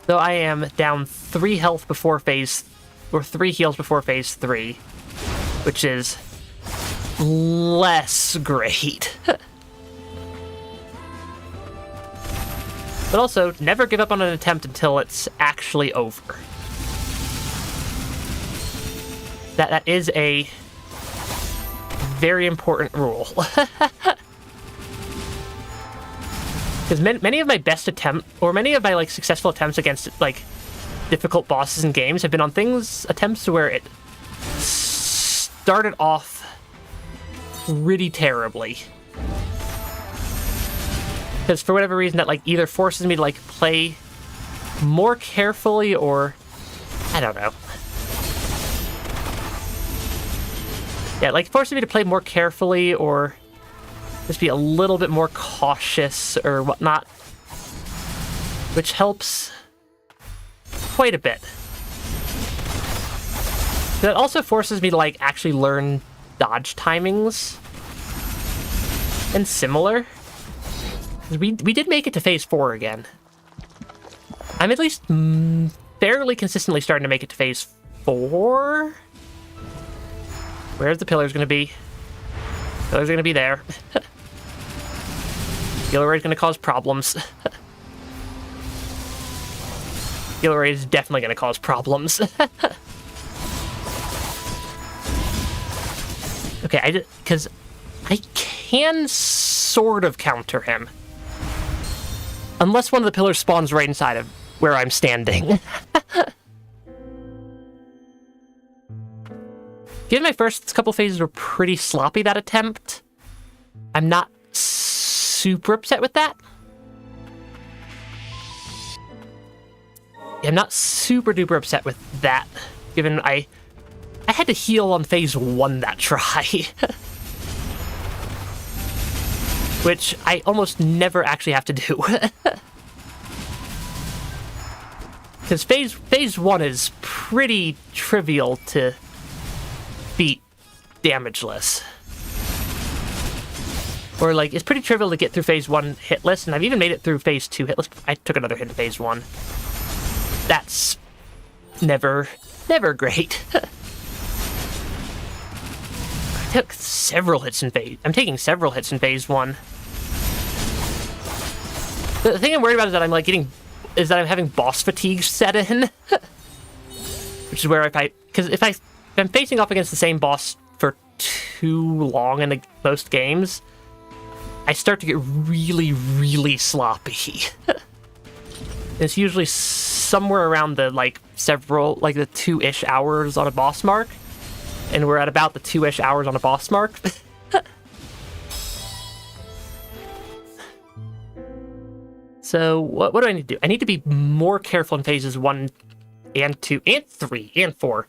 Though I am down 3 health before phase, or 3 heals before Phase 3. which is less great. But also, never give up on an attempt until it's actually over. That is a very important rule. Because many of my best attempts, or many of my like successful attempts against like difficult bosses in games have been on attempts where it started off pretty terribly. Because for whatever reason that like either forces me to like play more carefully or I don't know. Yeah, like forcing me to play more carefully or just be a little bit more cautious or whatnot, which helps quite a bit. That also forces me to like actually learn dodge timings and similar. We did make it to phase 4 again. I'm at least fairly consistently starting to make it to phase 4. Where's the pillars going to be? Pillars are going to be there. Gilroy is going to cause problems. Gilroy is definitely going to cause problems. Okay, because I can sort of counter him. Unless one of the pillars spawns right inside of where I'm standing. Given my first couple phases were pretty sloppy, that attempt, I'm not super upset with that. Yeah, I'm not super duper upset with that, given I had to heal on phase 1 that try. Which I almost never actually have to do. Because phase 1 is pretty trivial to beat damageless. Or like, it's pretty trivial to get through phase 1 hitless, and I've even made it through phase 2 hitless. I took another hit in phase 1. That's never great. I took several hits in phase... I'm taking several hits in phase 1. The thing I'm worried about is that I'm like is that I'm having boss fatigue set in. Which is where because if I'm facing off against the same boss for too long in most games, I start to get really, really sloppy. It's usually somewhere around the the 2-ish hours on a boss mark, and we're at about the 2-ish hours on a boss mark. So what do I need to do? I need to be more careful in phases 1 and 2 and 3 and 4.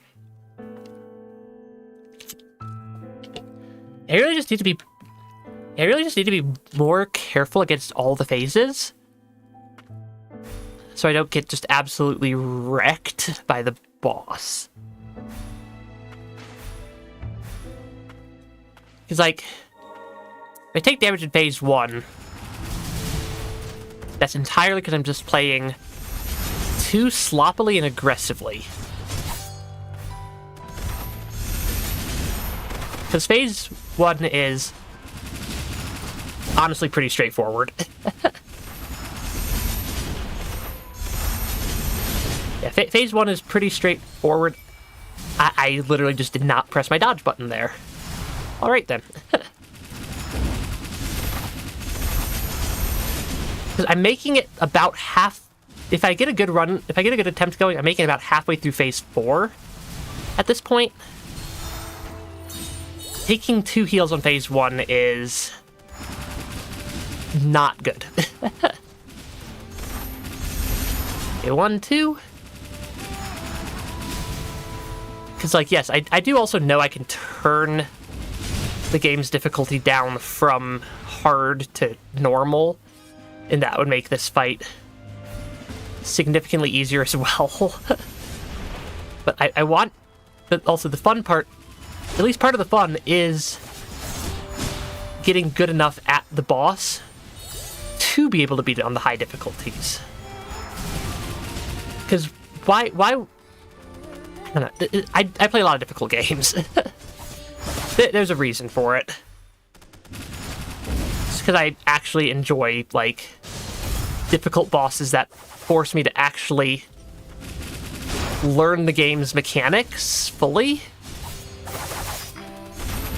I really just need to be more careful against all the phases, so I don't get just absolutely wrecked by the boss. Because like, if I take damage in phase 1, that's entirely because I'm just playing too sloppily and aggressively. Because phase 1 is honestly pretty straightforward. Yeah, phase 1 is pretty straightforward. I literally just did not press my dodge button there. Alright then. I'm making it about half... If I get a good attempt going, I'm making it about halfway through phase 4 at this point. Taking 2 heals on phase 1 is not good. Okay, 1, 2. Because, like, yes, I do also know I can turn the game's difficulty down from hard to normal, and that would make this fight significantly easier as well. But I want... But also the fun part, at least part of the fun, is getting good enough at the boss to be able to beat it on the high difficulties. Because why... I don't know. I play a lot of difficult games. There's a reason for it. It's because I actually enjoy, like, difficult bosses that force me to actually learn the game's mechanics fully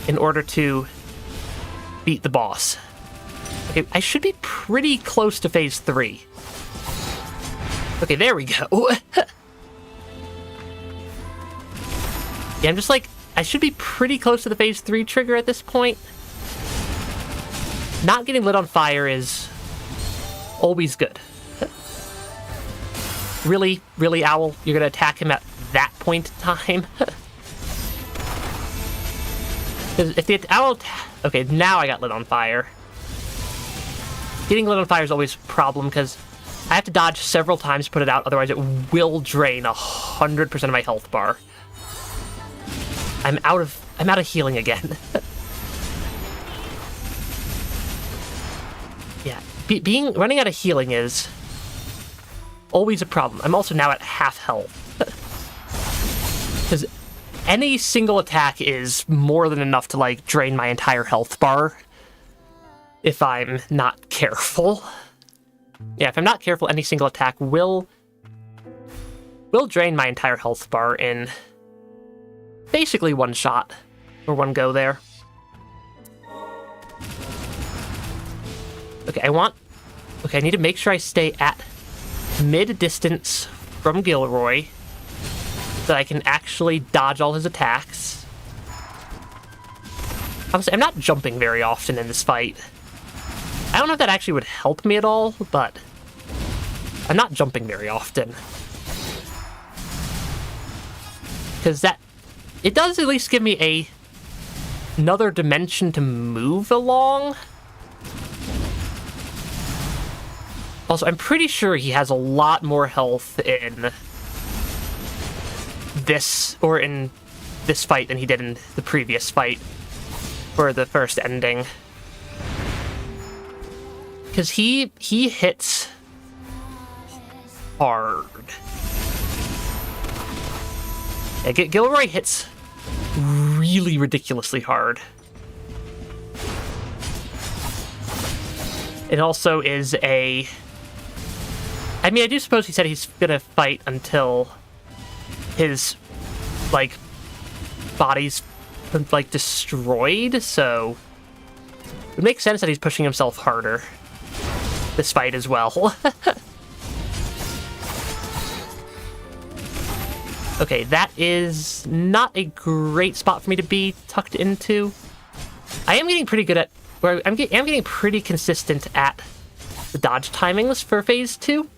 in order to beat the boss. Okay, I should be pretty close to phase 3. Okay, there we go. Yeah, I'm just like, I should be pretty close to the phase 3 trigger at this point. Not getting lit on fire is always good. Really, Owl? You're gonna attack him at that point in time? If the Owl... Okay, now I got lit on fire. Getting lit on fire is always a problem, because I have to dodge several times to put it out, otherwise it will drain 100% of my health bar. I'm out of healing again. Yeah, running out of healing is always a problem. I'm also now at half health. Because any single attack is more than enough to, like, drain my entire health bar if I'm not careful. Yeah, if I'm not careful, any single attack will drain my entire health bar in basically one shot, or one go there. Okay, I need to make sure I stay at mid-distance from Gilroy so that I can actually dodge all his attacks. Honestly, I'm not jumping very often in this fight. I don't know if that actually would help me at all, but I'm not jumping very often. Because it does at least give me another dimension to move along. Also, I'm pretty sure he has a lot more health in this fight than he did in the previous fight for the first ending. Because he hits hard. Yeah, Gilroy hits really ridiculously hard. It also is I mean, I do suppose he said he's gonna fight until his, like, body's, like, destroyed, so it makes sense that he's pushing himself harder this fight as well. Okay, that is not a great spot for me to be tucked into. I am getting pretty good at, I'm getting pretty consistent at the dodge timings for phase 2.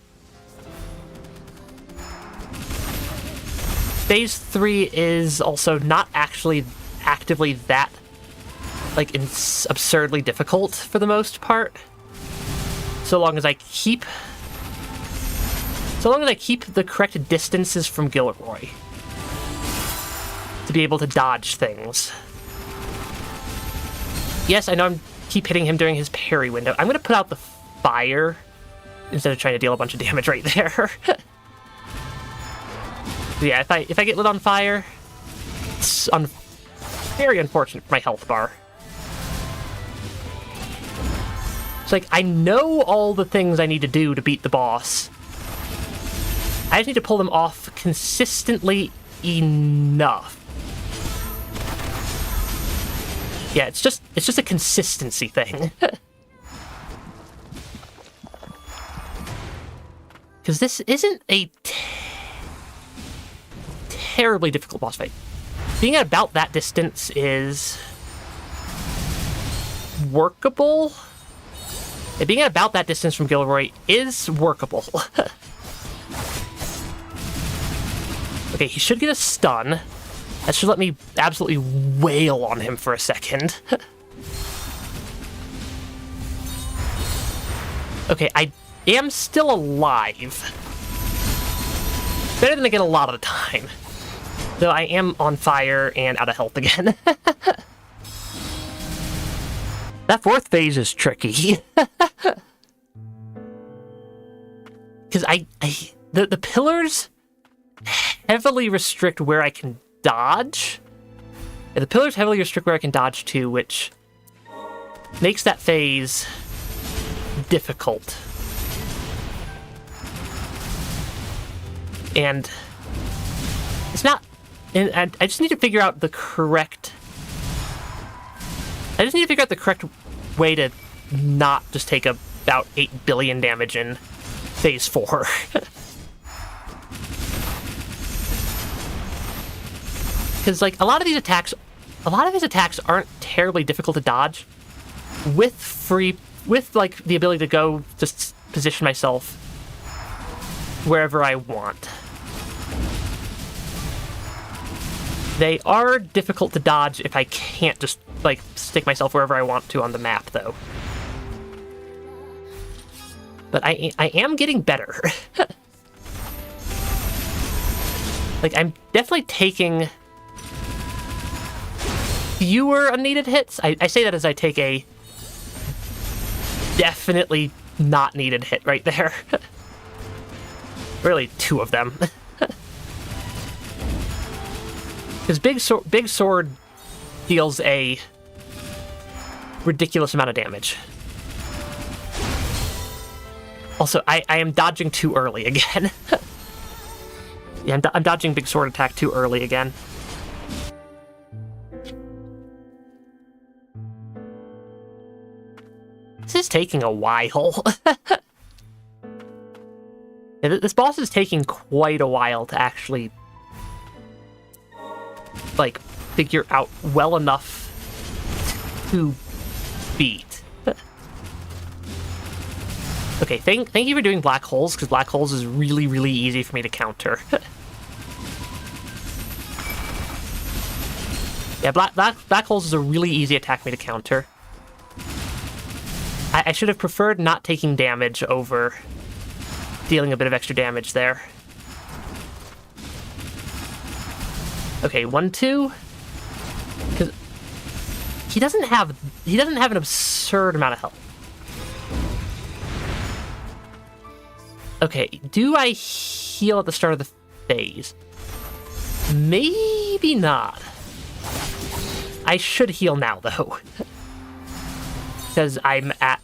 Phase 3 is also not actually actively that, like, absurdly difficult for the most part. So long as I keep the correct distances from Gilroy to be able to dodge things. Yes, I know I keep hitting him during his parry window. I'm going to put out the fire instead of trying to deal a bunch of damage right there. Yeah, if I get lit on fire, it's very unfortunate for my health bar. It's like, I know all the things I need to do to beat the boss. I just need to pull them off consistently enough. Yeah, it's just a consistency thing. Because this isn't a terribly difficult boss fight. Being at about that distance is workable. Yeah, being at about that distance from Gilroy is workable. Okay, he should get a stun. That should let me absolutely wail on him for a second. Okay, I am still alive. Better than I get a lot of the time. Though I am on fire and out of health again. That fourth phase is tricky. Because the pillars heavily restrict where I can dodge. Yeah, the pillars heavily restrict where I can dodge to, which makes that phase difficult. And it's not... And I just need to figure out the correct... I just need to figure out the correct way to not just take about 8 billion damage in phase 4. Because, like, a lot of these attacks aren't terribly difficult to dodge with like, the ability to go just position myself wherever I want. They are difficult to dodge if I can't just, like, stick myself wherever I want to on the map, though. But I am getting better. Like, I'm definitely taking fewer unneeded hits. I say that as I take a definitely not needed hit right there. Really, 2 of them. Because Big Sword deals a ridiculous amount of damage. Also, I am dodging too early again. Yeah, I'm dodging Big Sword attack too early again. This is taking a while. Yeah, this boss is taking quite a while to actually, like, figure out well enough to beat. Okay, thank you for doing black holes, because black holes is really, really easy for me to counter. Yeah, black holes is a really easy attack for me to counter. I should have preferred not taking damage over dealing a bit of extra damage there. Okay, 1-2. Because he doesn't have an absurd amount of health. Okay, do I heal at the start of the phase? Maybe not. I should heal now, though. Because I'm at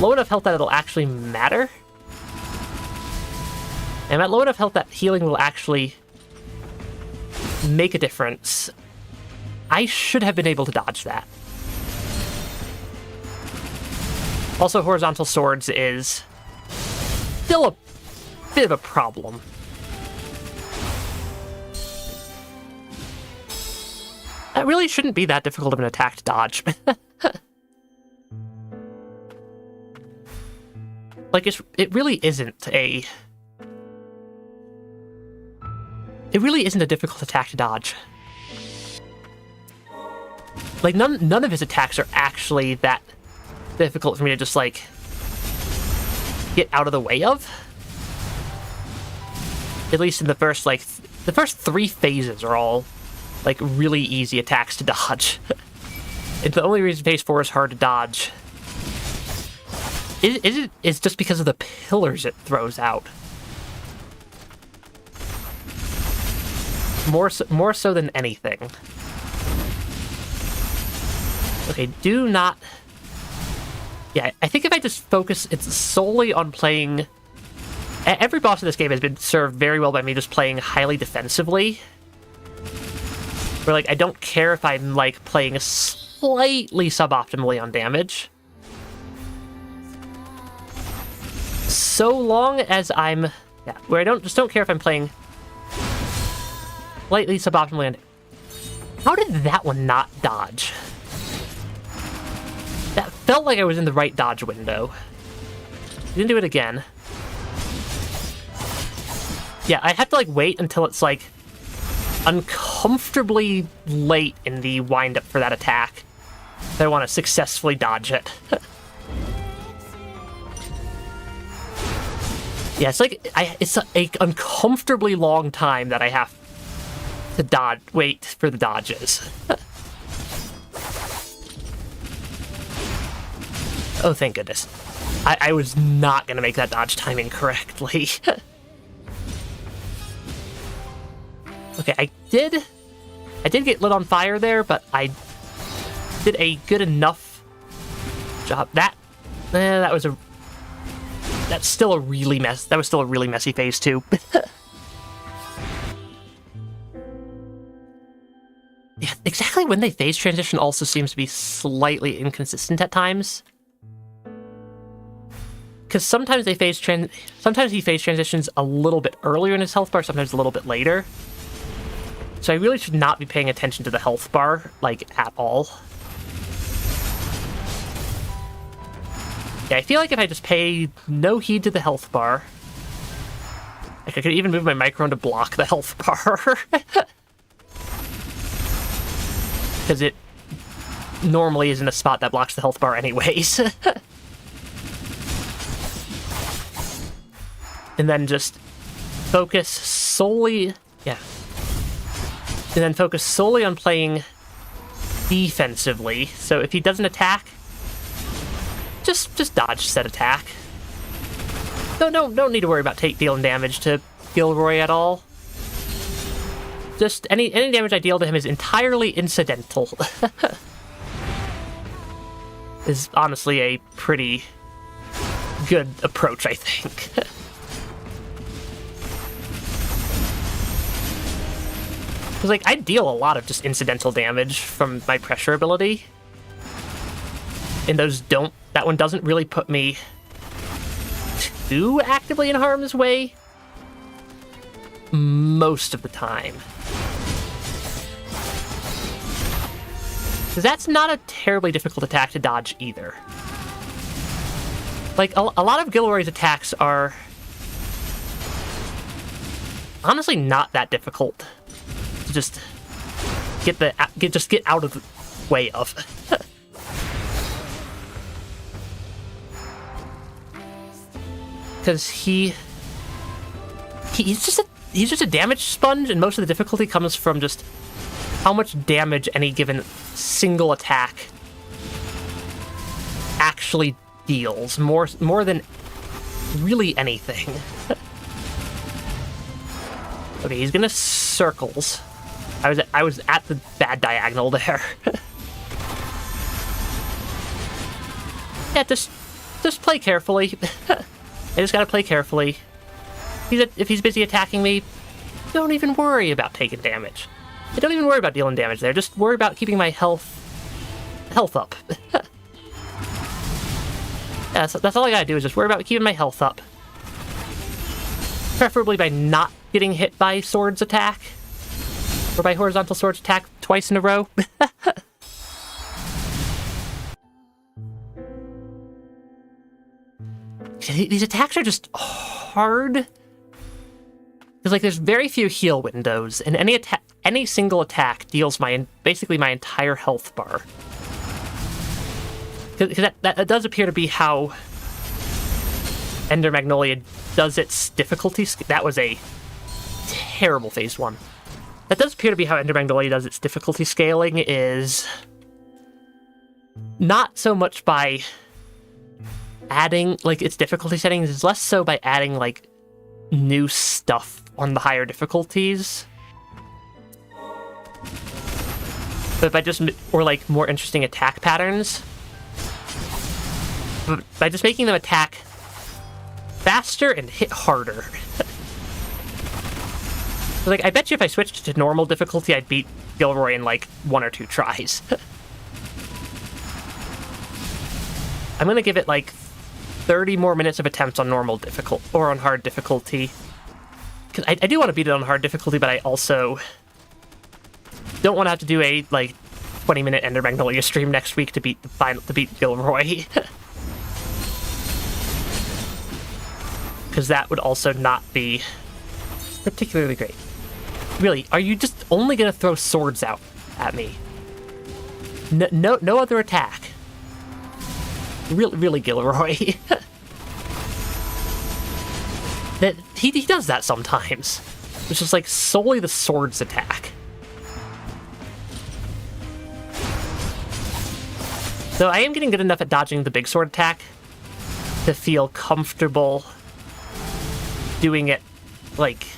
low enough health that it'll actually matter. I'm at low enough health that healing will actually make a difference. I should have been able to dodge that. Also, horizontal swords is still a bit of a problem. That really shouldn't be that difficult of an attack to dodge. Like, it really isn't a difficult attack to dodge. Like, none of his attacks are actually that difficult for me to just, like, get out of the way of. At least in the first 3 phases are all, like, really easy attacks to dodge. And the only reason phase 4 is hard to dodge is just because of the pillars it throws out. More so than anything. Okay, do not... Yeah, I think if I just focus it's solely on playing... Every boss in this game has been served very well by me just playing highly defensively. Where, like, I don't care if I'm, like, playing slightly suboptimally on damage. So long as I'm... Yeah, where I don't care if I'm playing slightly suboptimally on... How did that one not dodge? That felt like I was in the right dodge window. Didn't do it again. Yeah, I have to, like, wait until it's, like, uncomfortably late in the wind-up for that attack if I want to successfully dodge it. Yeah, it's like, it's a uncomfortably long time that I have to wait for the dodges. Oh, thank goodness. I was not going to make that dodge timing correctly. Okay, I did I did get lit on fire there, but I did a good enough job. That's still a really that was still a really messy phase 2. Yeah, exactly when they phase transition also seems to be slightly inconsistent at times. Because sometimes he phase transitions a little bit earlier in his health bar, sometimes a little bit later. So I really should not be paying attention to the health bar, like, at all. Yeah, I feel like if I just pay no heed to the health bar, like I could even move my micron to block the health bar. Because it normally isn't a spot that blocks the health bar anyways. And then just focus solely... Yeah. And then focus solely on playing defensively. So if he doesn't attack, just dodge said attack. Don't need to worry about dealing damage to Gilroy at all. Just any damage I deal to him is entirely incidental. Is honestly a pretty good approach, I think. Because, like, I deal a lot of just incidental damage from my pressure ability. And that one doesn't really put me too actively in harm's way most of the time. Because that's not a terribly difficult attack to dodge either. Like, a lot of Gilroy's attacks are honestly not that difficult to just get out of the way of. Because he's just a damage sponge, and most of the difficulty comes from just how much damage any given single attack actually deals, more than really anything. Okay, he's gonna circles. I was at the bad diagonal there. Yeah, just play carefully. I just gotta play carefully. If he's busy attacking me, don't even worry about taking damage. Don't even worry about dealing damage there. Just worry about keeping my health up. Yeah, so that's all I gotta do is just worry about keeping my health up. Preferably by not getting hit by swords attack. Or by horizontal swords attack twice in a row. These attacks are just hard. Because, like, there's very few heal windows, and any single attack deals basically my entire health bar. Because that does appear to be how Ender Magnolia does its difficulty. That was a terrible phase 1. That does appear to be how Ender Magnolia does its difficulty scaling, is not so much by adding, like, its difficulty settings, is less so by adding, like, new stuff on the higher difficulties. But or like more interesting attack patterns. But by just making them attack faster and hit harder. Like, I bet you if I switched to normal difficulty, I'd beat Gilroy in like 1 or 2 tries. I'm gonna give it like 30 more minutes of attempts on normal or on hard difficulty. Because I do want to beat it on hard difficulty, but I also don't want to have to do a, like, 20-minute Ender Magnolia stream next week to beat Gilroy. Because that would also not be particularly great. Really, are you just only going to throw swords out at me? No other attack. Really, Gilroy. That he does that sometimes. It's just like solely the swords attack. So I am getting good enough at dodging the big sword attack to feel comfortable doing it, like,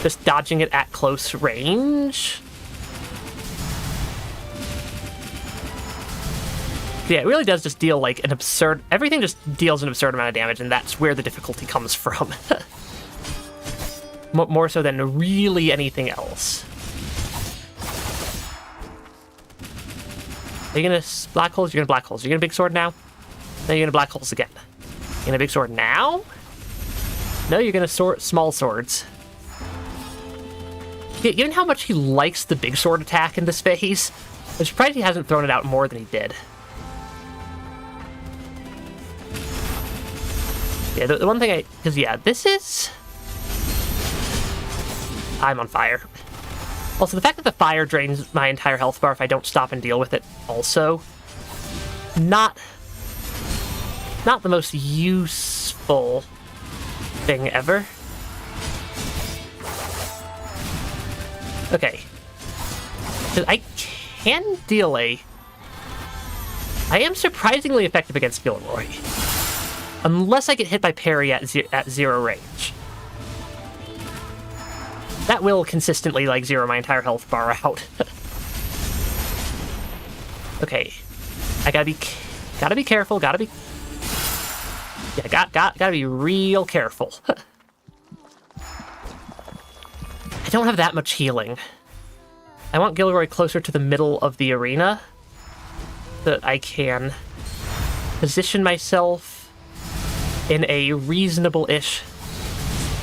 just dodging it at close range. Yeah, it really does just deal, like, an absurd... Everything just deals an absurd amount of damage, and that's where the difficulty comes from. More so than really anything else. Are you gonna black holes? You're gonna black holes. You're gonna big sword now? No, you're gonna black holes again. You're gonna big sword now? No, you're gonna small swords. Yeah, given how much he likes the big sword attack in this phase, I'm surprised he hasn't thrown it out more than he did. Yeah, the one thing because yeah, this is... I'm on fire. Also, the fact that the fire drains my entire health bar if I don't stop and deal with it also, not the most useful thing ever. Okay. Because I can deal I am surprisingly effective against Gilroy. Unless I get hit by parry at zero range. That will consistently, like, zero my entire health bar out. Okay. I gotta be careful, gotta be... Yeah, gotta be real careful. I don't have that much healing. I want Gilroy closer to the middle of the arena so that I can position myself in a reasonable-ish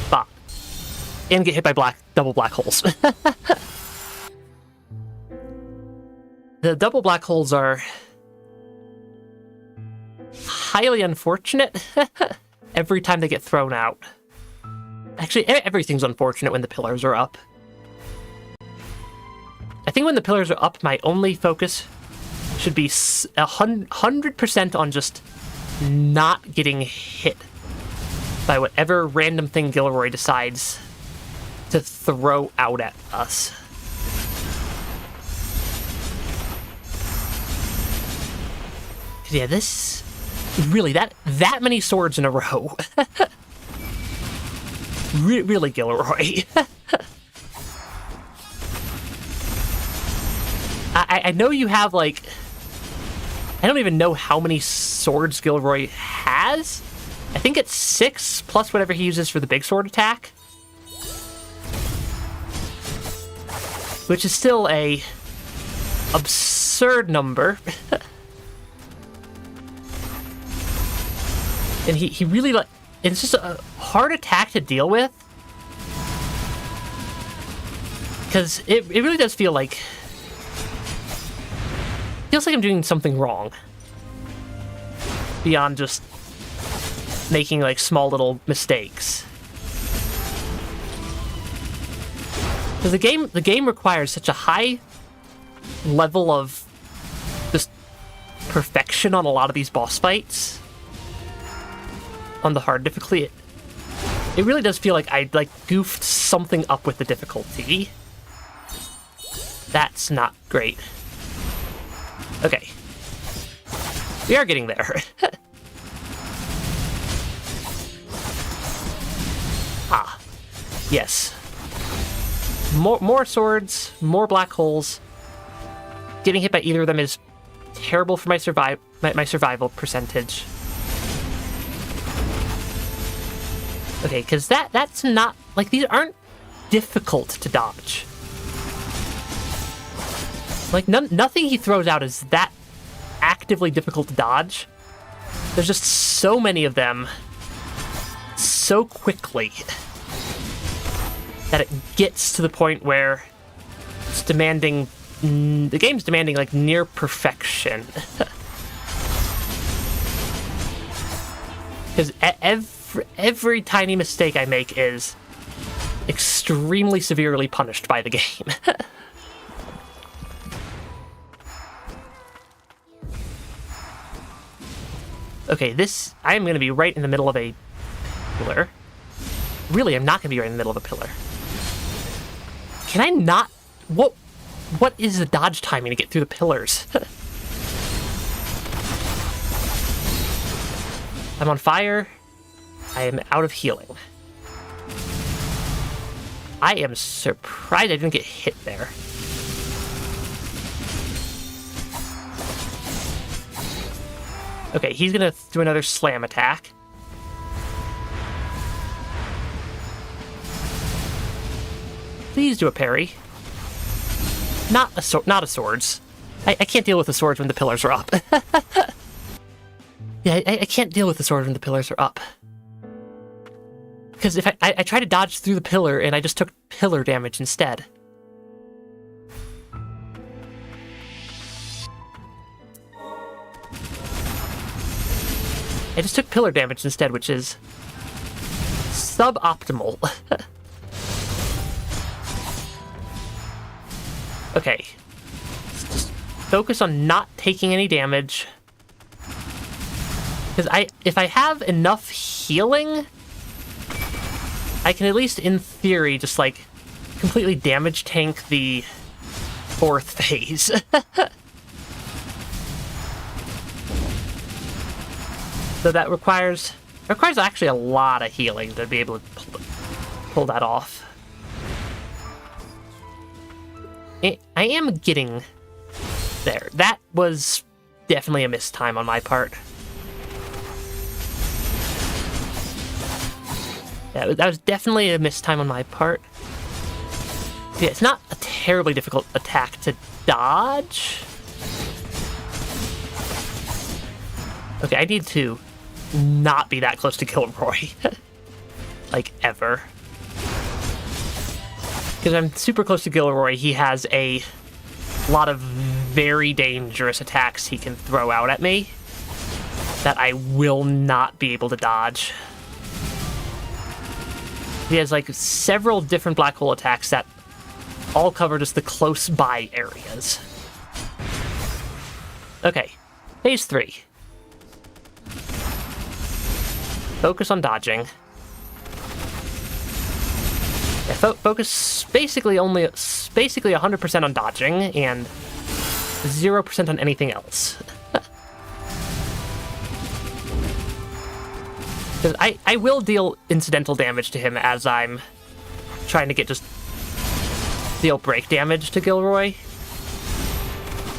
spot and get hit by double black holes. The double black holes are highly unfortunate every time they get thrown out. Actually, everything's unfortunate when the pillars are up. I think when the pillars are up, my only focus should be 100% on just not getting hit by whatever random thing Gilroy decides to throw out at us. Yeah, this... Really, that many swords in a row. Really, Gilroy. I know you have, like... I don't even know how many swords Gilroy has. I think it's 6, plus whatever he uses for the big sword attack. Which is still a absurd number. And he really, like... It's just a hard attack to deal with. Because it really does feel like... Feels like I'm doing something wrong. Beyond just making, like, small little mistakes. Because the game requires such a high level of just perfection on a lot of these boss fights. On the hard difficulty. It really does feel like I, like, goofed something up with the difficulty. That's not great. Okay. We are getting there. Ah. Yes. More swords, more black holes. Getting hit by either of them is terrible for my survival percentage. Okay, because that's not... Like, these aren't difficult to dodge. Like, nothing he throws out is that actively difficult to dodge. There's just so many of them so quickly that it gets to the point where it's demanding... the game's demanding, like, near perfection. Because every tiny mistake I make is extremely severely punished by the game. Okay, I am going to be right in the middle of a pillar. Really, I'm not going to be right in the middle of a pillar. Can I not... What is the dodge timing to get through the pillars? I'm on fire. I am out of healing. I am surprised I didn't get hit there. Okay, he's gonna do another slam attack. Please do a parry. Not a swords. I can't deal with the swords when the pillars are up. Yeah, I can't deal with the swords when the pillars are up. Because if I try to dodge through the pillar and I just took pillar damage instead. I just took pillar damage instead, which is suboptimal. Okay. Let's just focus on not taking any damage. Because if I have enough healing, I can at least, in theory, just, like, completely damage tank the 4th phase. So that requires actually a lot of healing to be able to pull that off. I am getting there. That was definitely a missed time on my part. Yeah, that was definitely a missed time on my part. Yeah, it's not a terribly difficult attack to dodge. Okay, I need to not be that close to Gilroy. Like, ever. Because I'm super close to Gilroy, he has a lot of very dangerous attacks he can throw out at me that I will not be able to dodge. He has, like, several different black hole attacks that all cover just the close-by areas. Okay, phase 3. Focus on dodging. Yeah, focus basically 100% on dodging and 0% on anything else. Because I will deal incidental damage to him as I'm trying to deal break damage to Gilroy.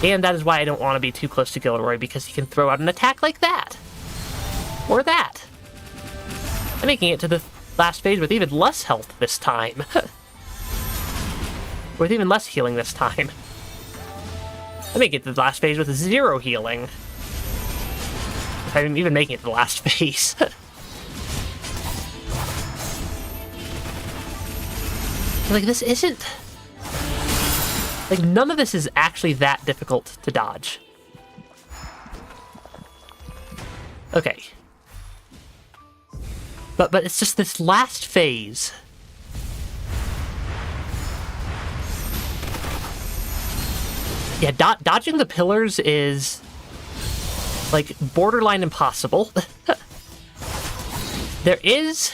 And that is why I don't want to be too close to Gilroy, because he can throw out an attack like that. Or that. I'm making it to the last phase with even less health this time. With even less healing this time. I'm making it to the last phase with 0 healing. If I'm even making it to the last phase. Like, this isn't... Like, none of this is actually that difficult to dodge. Okay. But it's just this last phase. Yeah, dodging the pillars is, like, borderline impossible. There is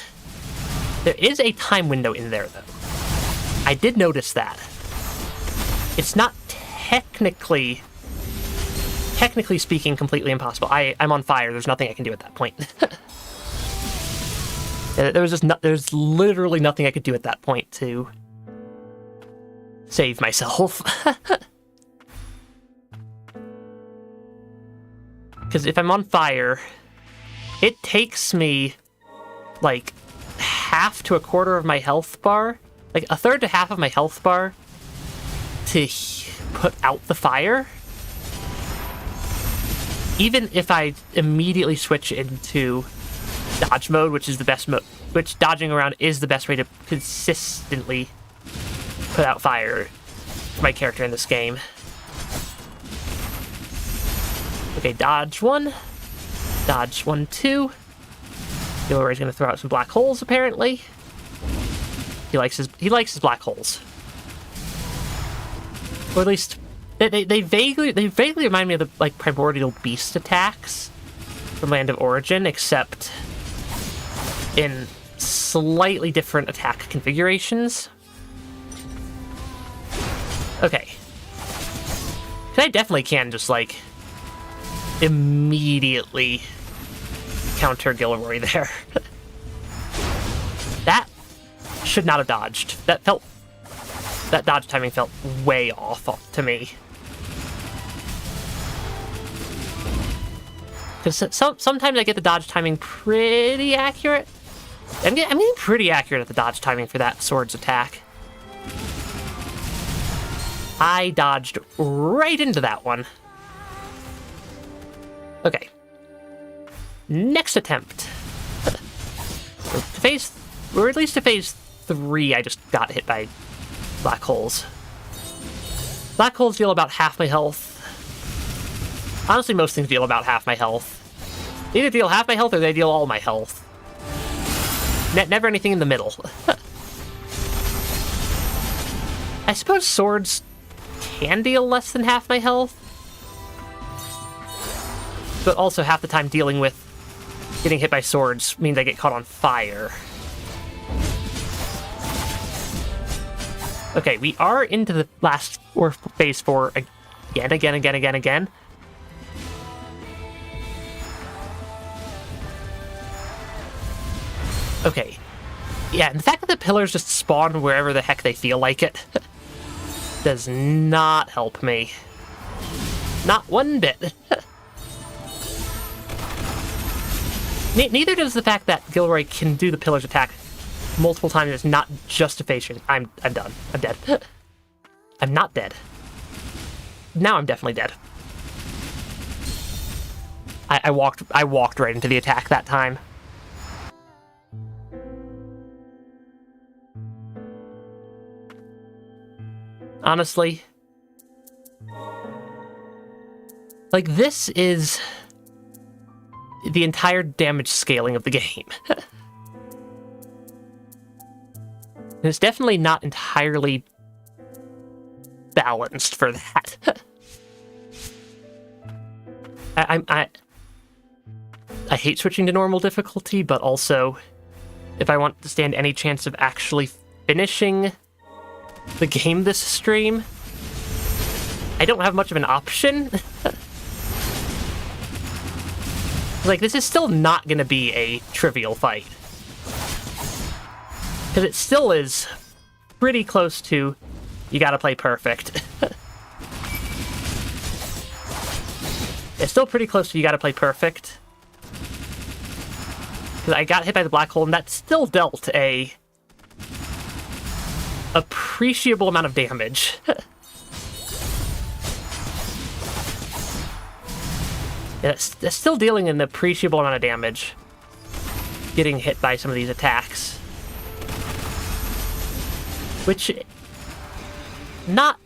a time window in there, though. I did notice that. It's not technically speaking, completely impossible. I'm on fire. There's nothing I can do at that point. There's literally nothing I could do at that point to save myself. Because if I'm on fire, it takes me, like, half to a quarter of my health bar, like a third to half of my health bar, to put out the fire. Even if I immediately switch into dodge mode, which is the best mode, which dodging around is the best way to consistently put out fire for my character in this game. Okay, dodge 1. Dodge 1, 2. Gilroy's gonna throw out some black holes, apparently. He likes his black holes. Or at least they vaguely remind me of the, like, primordial beast attacks from Land of Origin, except in slightly different attack configurations. Okay. I definitely can just, like, immediately counter Gilroy there. That should not have dodged. That dodge timing felt way off to me. Because sometimes I get the dodge timing pretty accurate. I'm getting pretty accurate at the dodge timing for that sword's attack. I dodged right into that one. Okay. Next attempt. Or at least to phase 3, I just got hit by black holes. Black holes deal about half my health. Honestly, most things deal about half my health. They either deal half my health or they deal all my health. Never anything in the middle. I suppose swords can deal less than half my health. But also half the time dealing with getting hit by swords means I get caught on fire. Okay, we are into the last, or phase 4 again. Okay. Yeah, and the fact that the pillars just spawn wherever the heck they feel like it does not help me. Not one bit. Neither does the fact that Gilroy can do the pillars attack multiple times. It's not just a phase change. I'm done. I'm dead. I'm not dead. Now I'm definitely dead. I walked right into the attack that time. Honestly, like, this is the entire damage scaling of the game. And it's definitely not entirely balanced for that. I hate switching to normal difficulty, but also, if I want to stand any chance of actually finishing the game this stream, I don't have much of an option. Like, this is still not going to be a trivial fight. Because it still is pretty close to, you gotta play perfect. It's still pretty close to, you gotta play perfect. Because I got hit by the black hole, and that still dealt a appreciable amount of damage. It's still dealing an appreciable amount of damage getting hit by some of these attacks. Which, not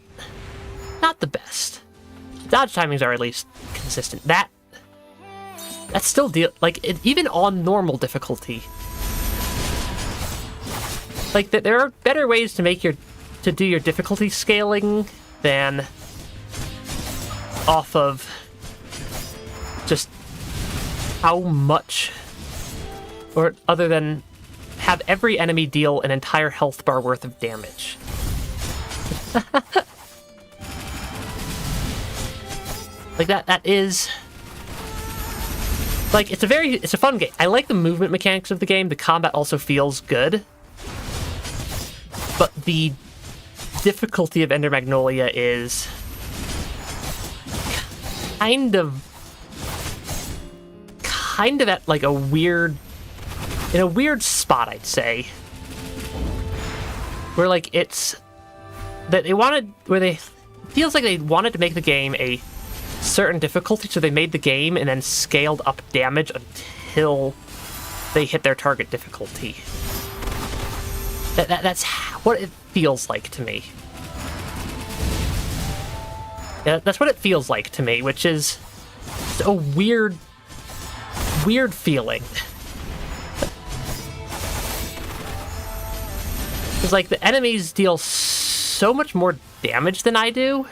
the best. Dodge timings are at least consistent. That's still even on normal difficulty. Like, there are better ways to do your difficulty scaling than off of just how much, or other than have every enemy deal an entire health bar worth of damage. Like, that is, like, it's a fun game. I like the movement mechanics of the game. The combat also feels good. But the difficulty of Ender Magnolia is kind of at, like, in a weird spot, I'd say. Where, like, feels like they wanted to make the game a certain difficulty, so they made the game and then scaled up damage until they hit their target difficulty. That's what it feels like to me. Yeah, that's what it feels like to me, which is a weird feeling. Because, like, the enemies deal so much more damage than I do.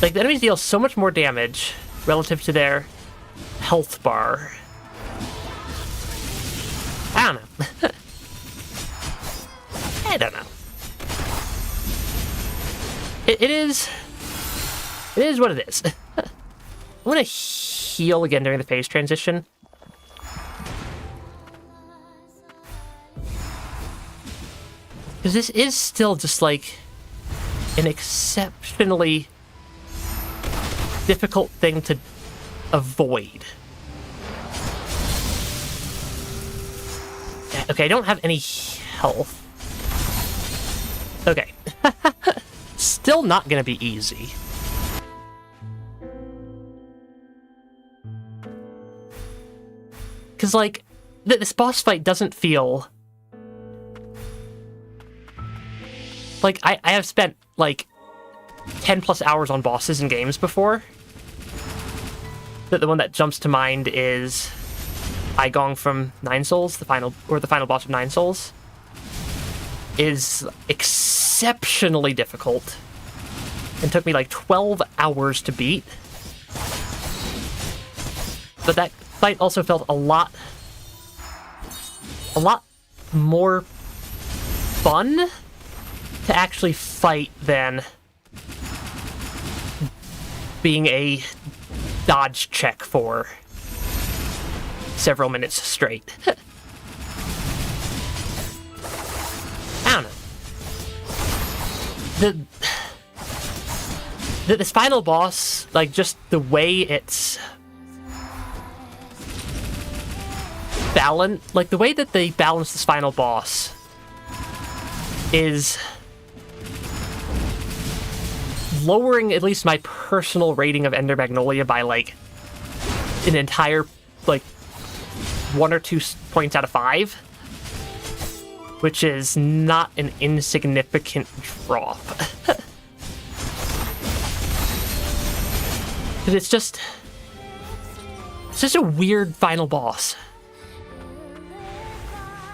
Like, the enemies deal so much more damage relative to their health bar. I don't know. I don't know. It is what it is. I'm gonna heal again during the phase transition. Because this is still just, like, an exceptionally difficult thing to avoid. Okay, I don't have any health. Okay. Still not gonna be easy. Because, like, this boss fight doesn't feel... Like, I have spent, like, 10 plus hours on bosses in games before. The one that jumps to mind is Aigong from Nine Souls, the final boss of Nine Souls. Is exceptionally difficult and took me like 12 hours to beat. But that fight also felt a lot more fun to actually fight than being a dodge check for several minutes straight. I don't know. This final boss, like, just the way it's balanced, like, the way that they balance this final boss is lowering at least my personal rating of Ender Magnolia by, like, an entire, like, 1 or 2 points out of 5. Which is not an insignificant drop. Because it's just a weird final boss.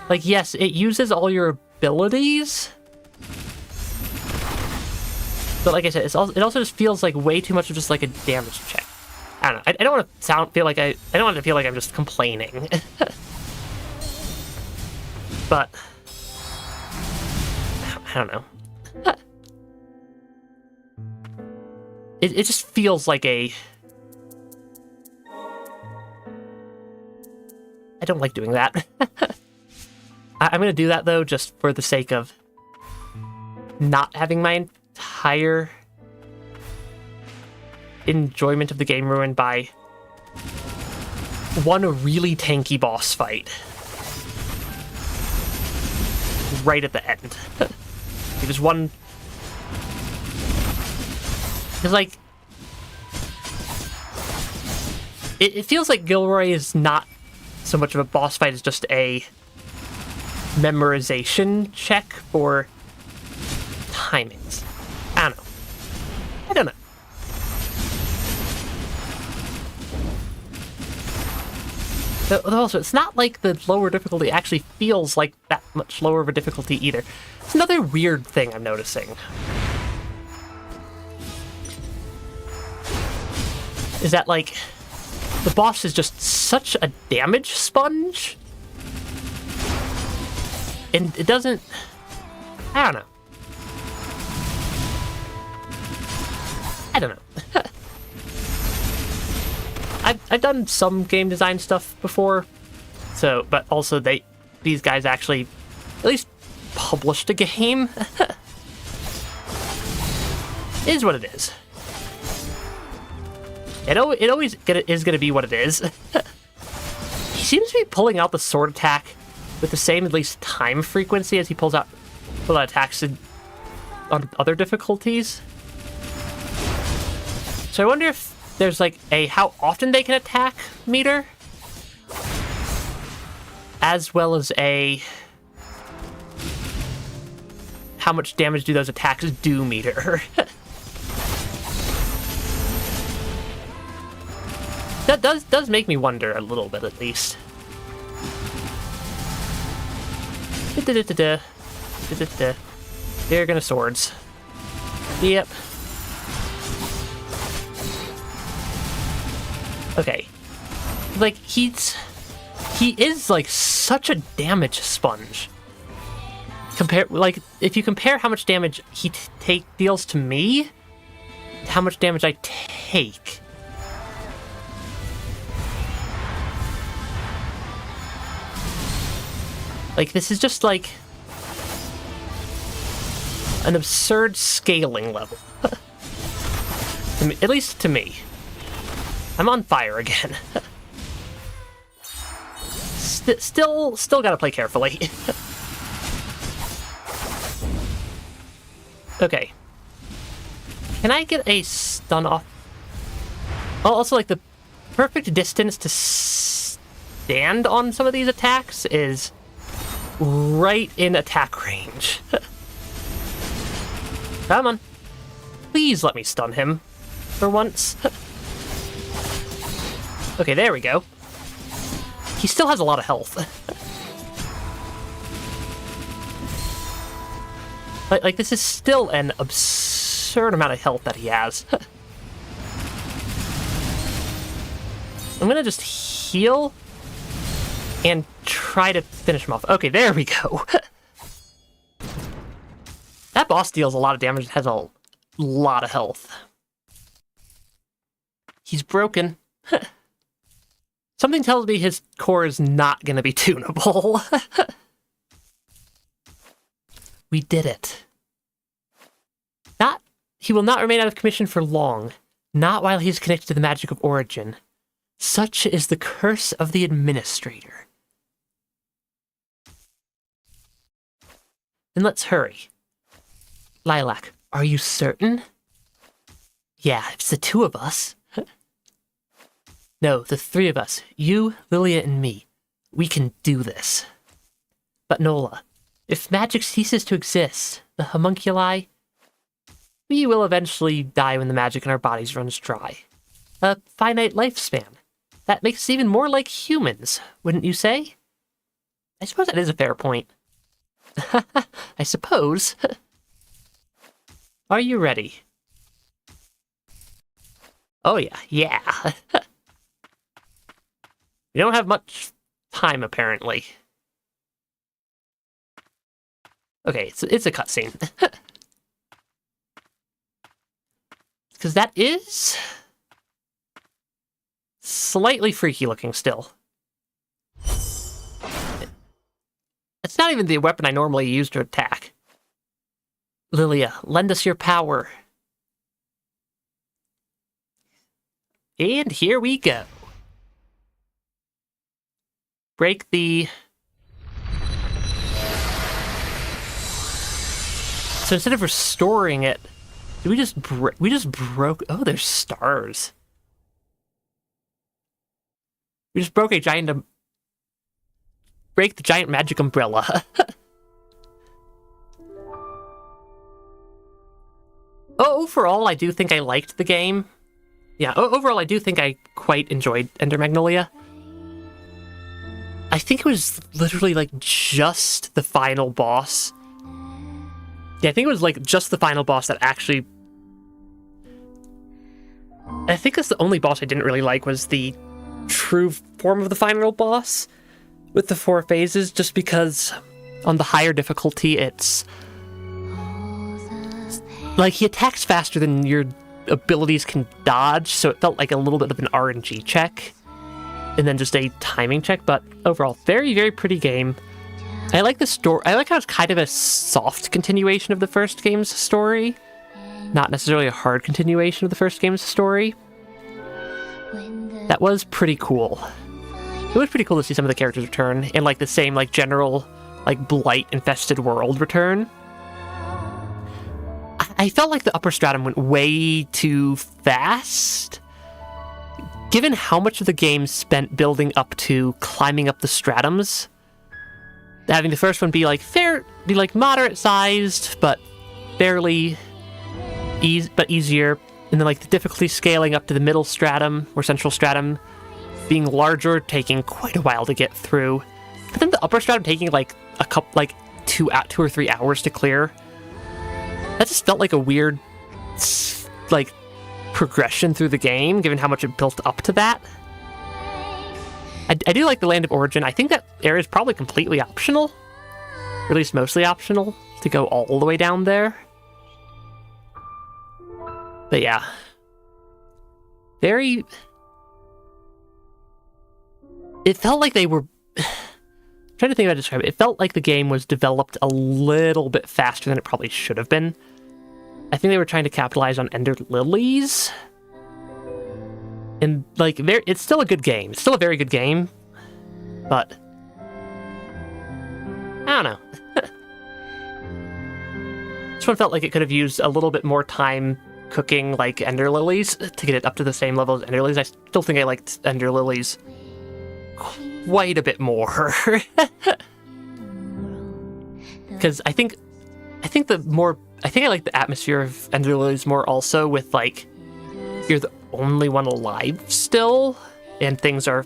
Like, yes, it uses all your abilities. But like I said, it also just feels like way too much of just like a damage check. I don't know. I don't want to I don't want to feel like I'm just complaining. But I don't know. It just feels like a... I don't like doing that. I'm going to do that, though, just for the sake of not having my entire enjoyment of the game ruined by one really tanky boss fight right at the end. It was one... It's like... It feels like Gilroy is not so much of a boss fight as just a memorization check for timings. I don't know. Also, it's not like the lower difficulty actually feels like that much lower of a difficulty either. It's another weird thing I'm noticing. Is that, like, the boss is just such a damage sponge? And it doesn't... I don't know. I've done some game design stuff before, so, but also these guys actually at least published a game. It is what it is. It always is going to be what it is. He seems to be pulling out the sword attack with the same, at least, time frequency as he pulls out attacks on other difficulties. So I wonder if there's, like, a how often they can attack meter, as well as a how much damage do those attacks do meter. That does make me wonder a little bit, at least. They're gonna swords. Yep. Okay. Like, he is, like, such a damage sponge. If you compare how much damage he deals to me, to how much damage I take. Like, this is just, like, an absurd scaling level. At least to me. I'm on fire again. Still gotta play carefully. Okay. Can I get a stun off? Oh, also, like, the perfect distance to stand on some of these attacks is right in attack range. Come on. Please let me stun him for once. Okay, there we go. He still has a lot of health. like, this is still an absurd amount of health that he has. I'm gonna just heal and try to finish him off. Okay, there we go. That boss deals a lot of damage and has a lot of health. He's broken. Something tells me his core is not going to be tunable. We did it. He will not remain out of commission for long, not while he is connected to the magic of origin. Such is the curse of the administrator. Then let's hurry. Lilac, are you certain? Yeah, it's the two of us. No, the three of us. You, Lilia, and me. We can do this. But Nola, if magic ceases to exist, the homunculi, we will eventually die when the magic in our bodies runs dry. A finite lifespan. That makes us even more like humans, wouldn't you say? I suppose that is a fair point. I suppose. Are you ready? Oh yeah. We don't have much time, apparently. Okay, it's a cutscene. Because that is slightly freaky looking still. It's not even the weapon I normally use to attack. Lilia, lend us your power. And here we go. Break the... So instead of restoring it, we just broke... Oh, there's stars. We just broke a giant... Break the giant magic umbrella. Overall, I do think I liked the game. Yeah, overall, I do think I quite enjoyed Ender Magnolia. I think it was literally, like, just the final boss. Yeah, I think it was, like, just the final boss that actually... I think that's the only boss I didn't really like was the true form of the final boss with the 4 phases, just because on the higher difficulty, it's... Like, he attacks faster than your abilities can dodge, so it felt like a little bit of an RNG check, and then just a timing check, but overall, very, very pretty game. I like the story. I like how it's kind of a soft continuation of the first game's story, not necessarily a hard continuation of the first game's story. That was pretty cool. It was pretty cool to see some of the characters return, and like the same like general like blight-infested world return. I felt like the Upper Stratum went way too fast, given how much of the game spent building up to climbing up the stratums. Having the first one be like moderate sized, but fairly easier, and then like the difficulty scaling up to the middle stratum or central stratum being larger, taking quite a while to get through. But then the Upper Stratum taking like a couple, like 2 or 3 hours to clear. That just felt like a weird, like, progression through the game, given how much it built up to that. I do like the Land of Origin. I think that area is probably completely optional, or at least mostly optional, to go all the way down there. But yeah. Very... It felt like they were... I'm trying to think how to describe it. It felt like the game was developed a little bit faster than it probably should have been. I think they were trying to capitalize on Ender Lilies And, like, it's still a good game. It's still a very good game. But I don't know. This one felt like it could have used a little bit more time cooking, like, Ender Lilies to get it up to the same level as Ender Lilies. I still think I liked Ender Lilies quite a bit more. Because I think I like the atmosphere of Ender Lilies more also with, like, you're the only one alive still, and things are,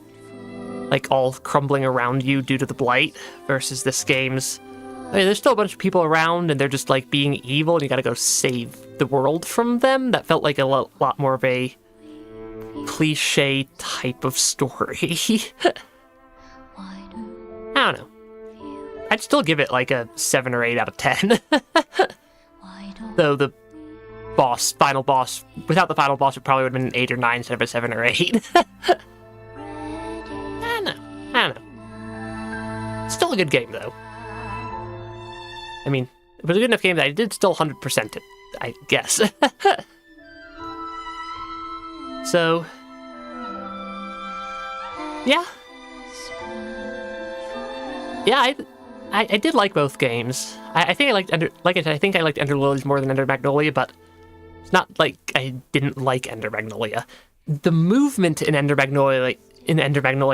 like, all crumbling around you due to the blight, versus this game's, I mean, there's still a bunch of people around, and they're just, like, being evil, and you gotta go save the world from them. That felt like a lot more of a cliche type of story. I don't know. I'd still give it, like, a 7 or 8 out of 10. Though the final boss, without the final boss, it probably would have been an 8 or 9 instead of a 7 or 8. I don't know. Still a good game, though. I mean, it was a good enough game that I did still 100% it, I guess. So, yeah. Yeah, I did like both games. I think I liked I think I liked Ender Lilies more than Ender Magnolia, but it's not like I didn't like Ender Magnolia. The movement in Ender Magnolia,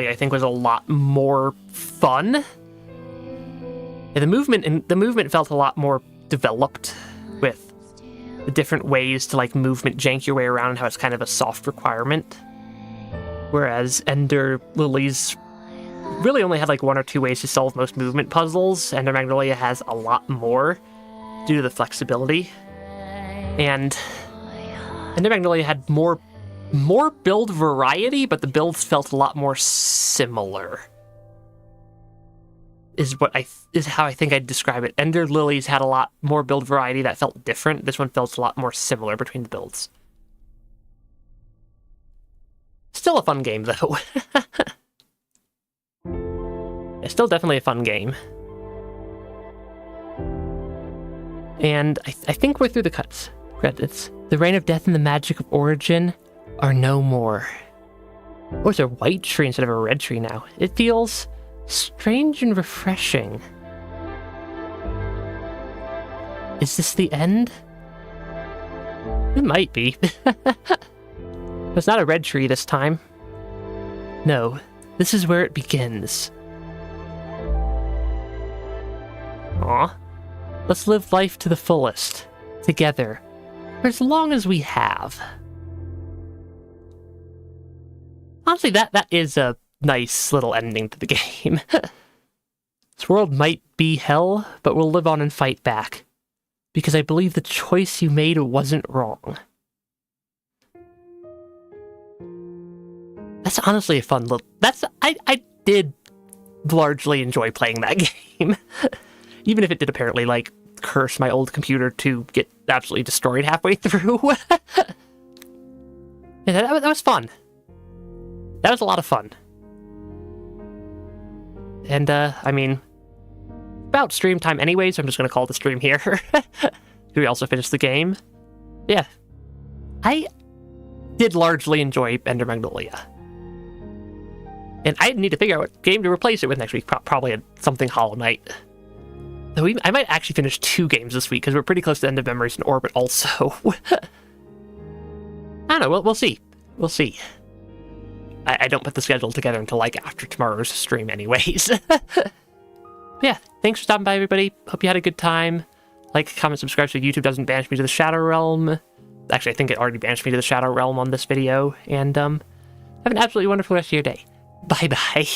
I think, was a lot more fun. Yeah, the movement felt a lot more developed, with the different ways to, like, movement jank your way around and how it's kind of a soft requirement. Whereas Ender Lilies really only had, like, 1 or 2 ways to solve most movement puzzles. Ender Magnolia has a lot more due to the flexibility. And Ender Magnolia had more build variety, but the builds felt a lot more similar. Is how I think I'd describe it. Ender Lilies had a lot more build variety that felt different. This one felt a lot more similar between the builds. Still a fun game, though. It's still definitely a fun game. And I think we're through the credits. The reign of death and the magic of origin are no more. Oh, it's a white tree instead of a red tree now. It feels strange and refreshing. Is this the end? It might be. It's not a red tree this time. No, this is where it begins. Aw. Let's live life to the fullest, together, for as long as we have. Honestly, that is a nice little ending to the game. This world might be hell, but we'll live on and fight back. Because I believe the choice you made wasn't wrong. That's honestly a fun little... I did largely enjoy playing that game. Even if it did apparently, like, curse my old computer to get absolutely destroyed halfway through. Yeah, that was fun. That was a lot of fun. And, I mean, about stream time anyway, so I'm just going to call the stream here. We also finished the game. Yeah. I did largely enjoy Ender Magnolia. And I need to figure out what game to replace it with next week. Probably something Hollow Knight. Though I might actually finish 2 games this week, because we're pretty close to End of Memories and Orbit also. I don't know, we'll see. We'll see. I don't put the schedule together until, like, after tomorrow's stream anyways. Yeah, thanks for stopping by, everybody. Hope you had a good time. Like, comment, subscribe so YouTube doesn't banish me to the Shadow Realm. Actually, I think it already banished me to the Shadow Realm on this video. And, have an absolutely wonderful rest of your day. Bye-bye.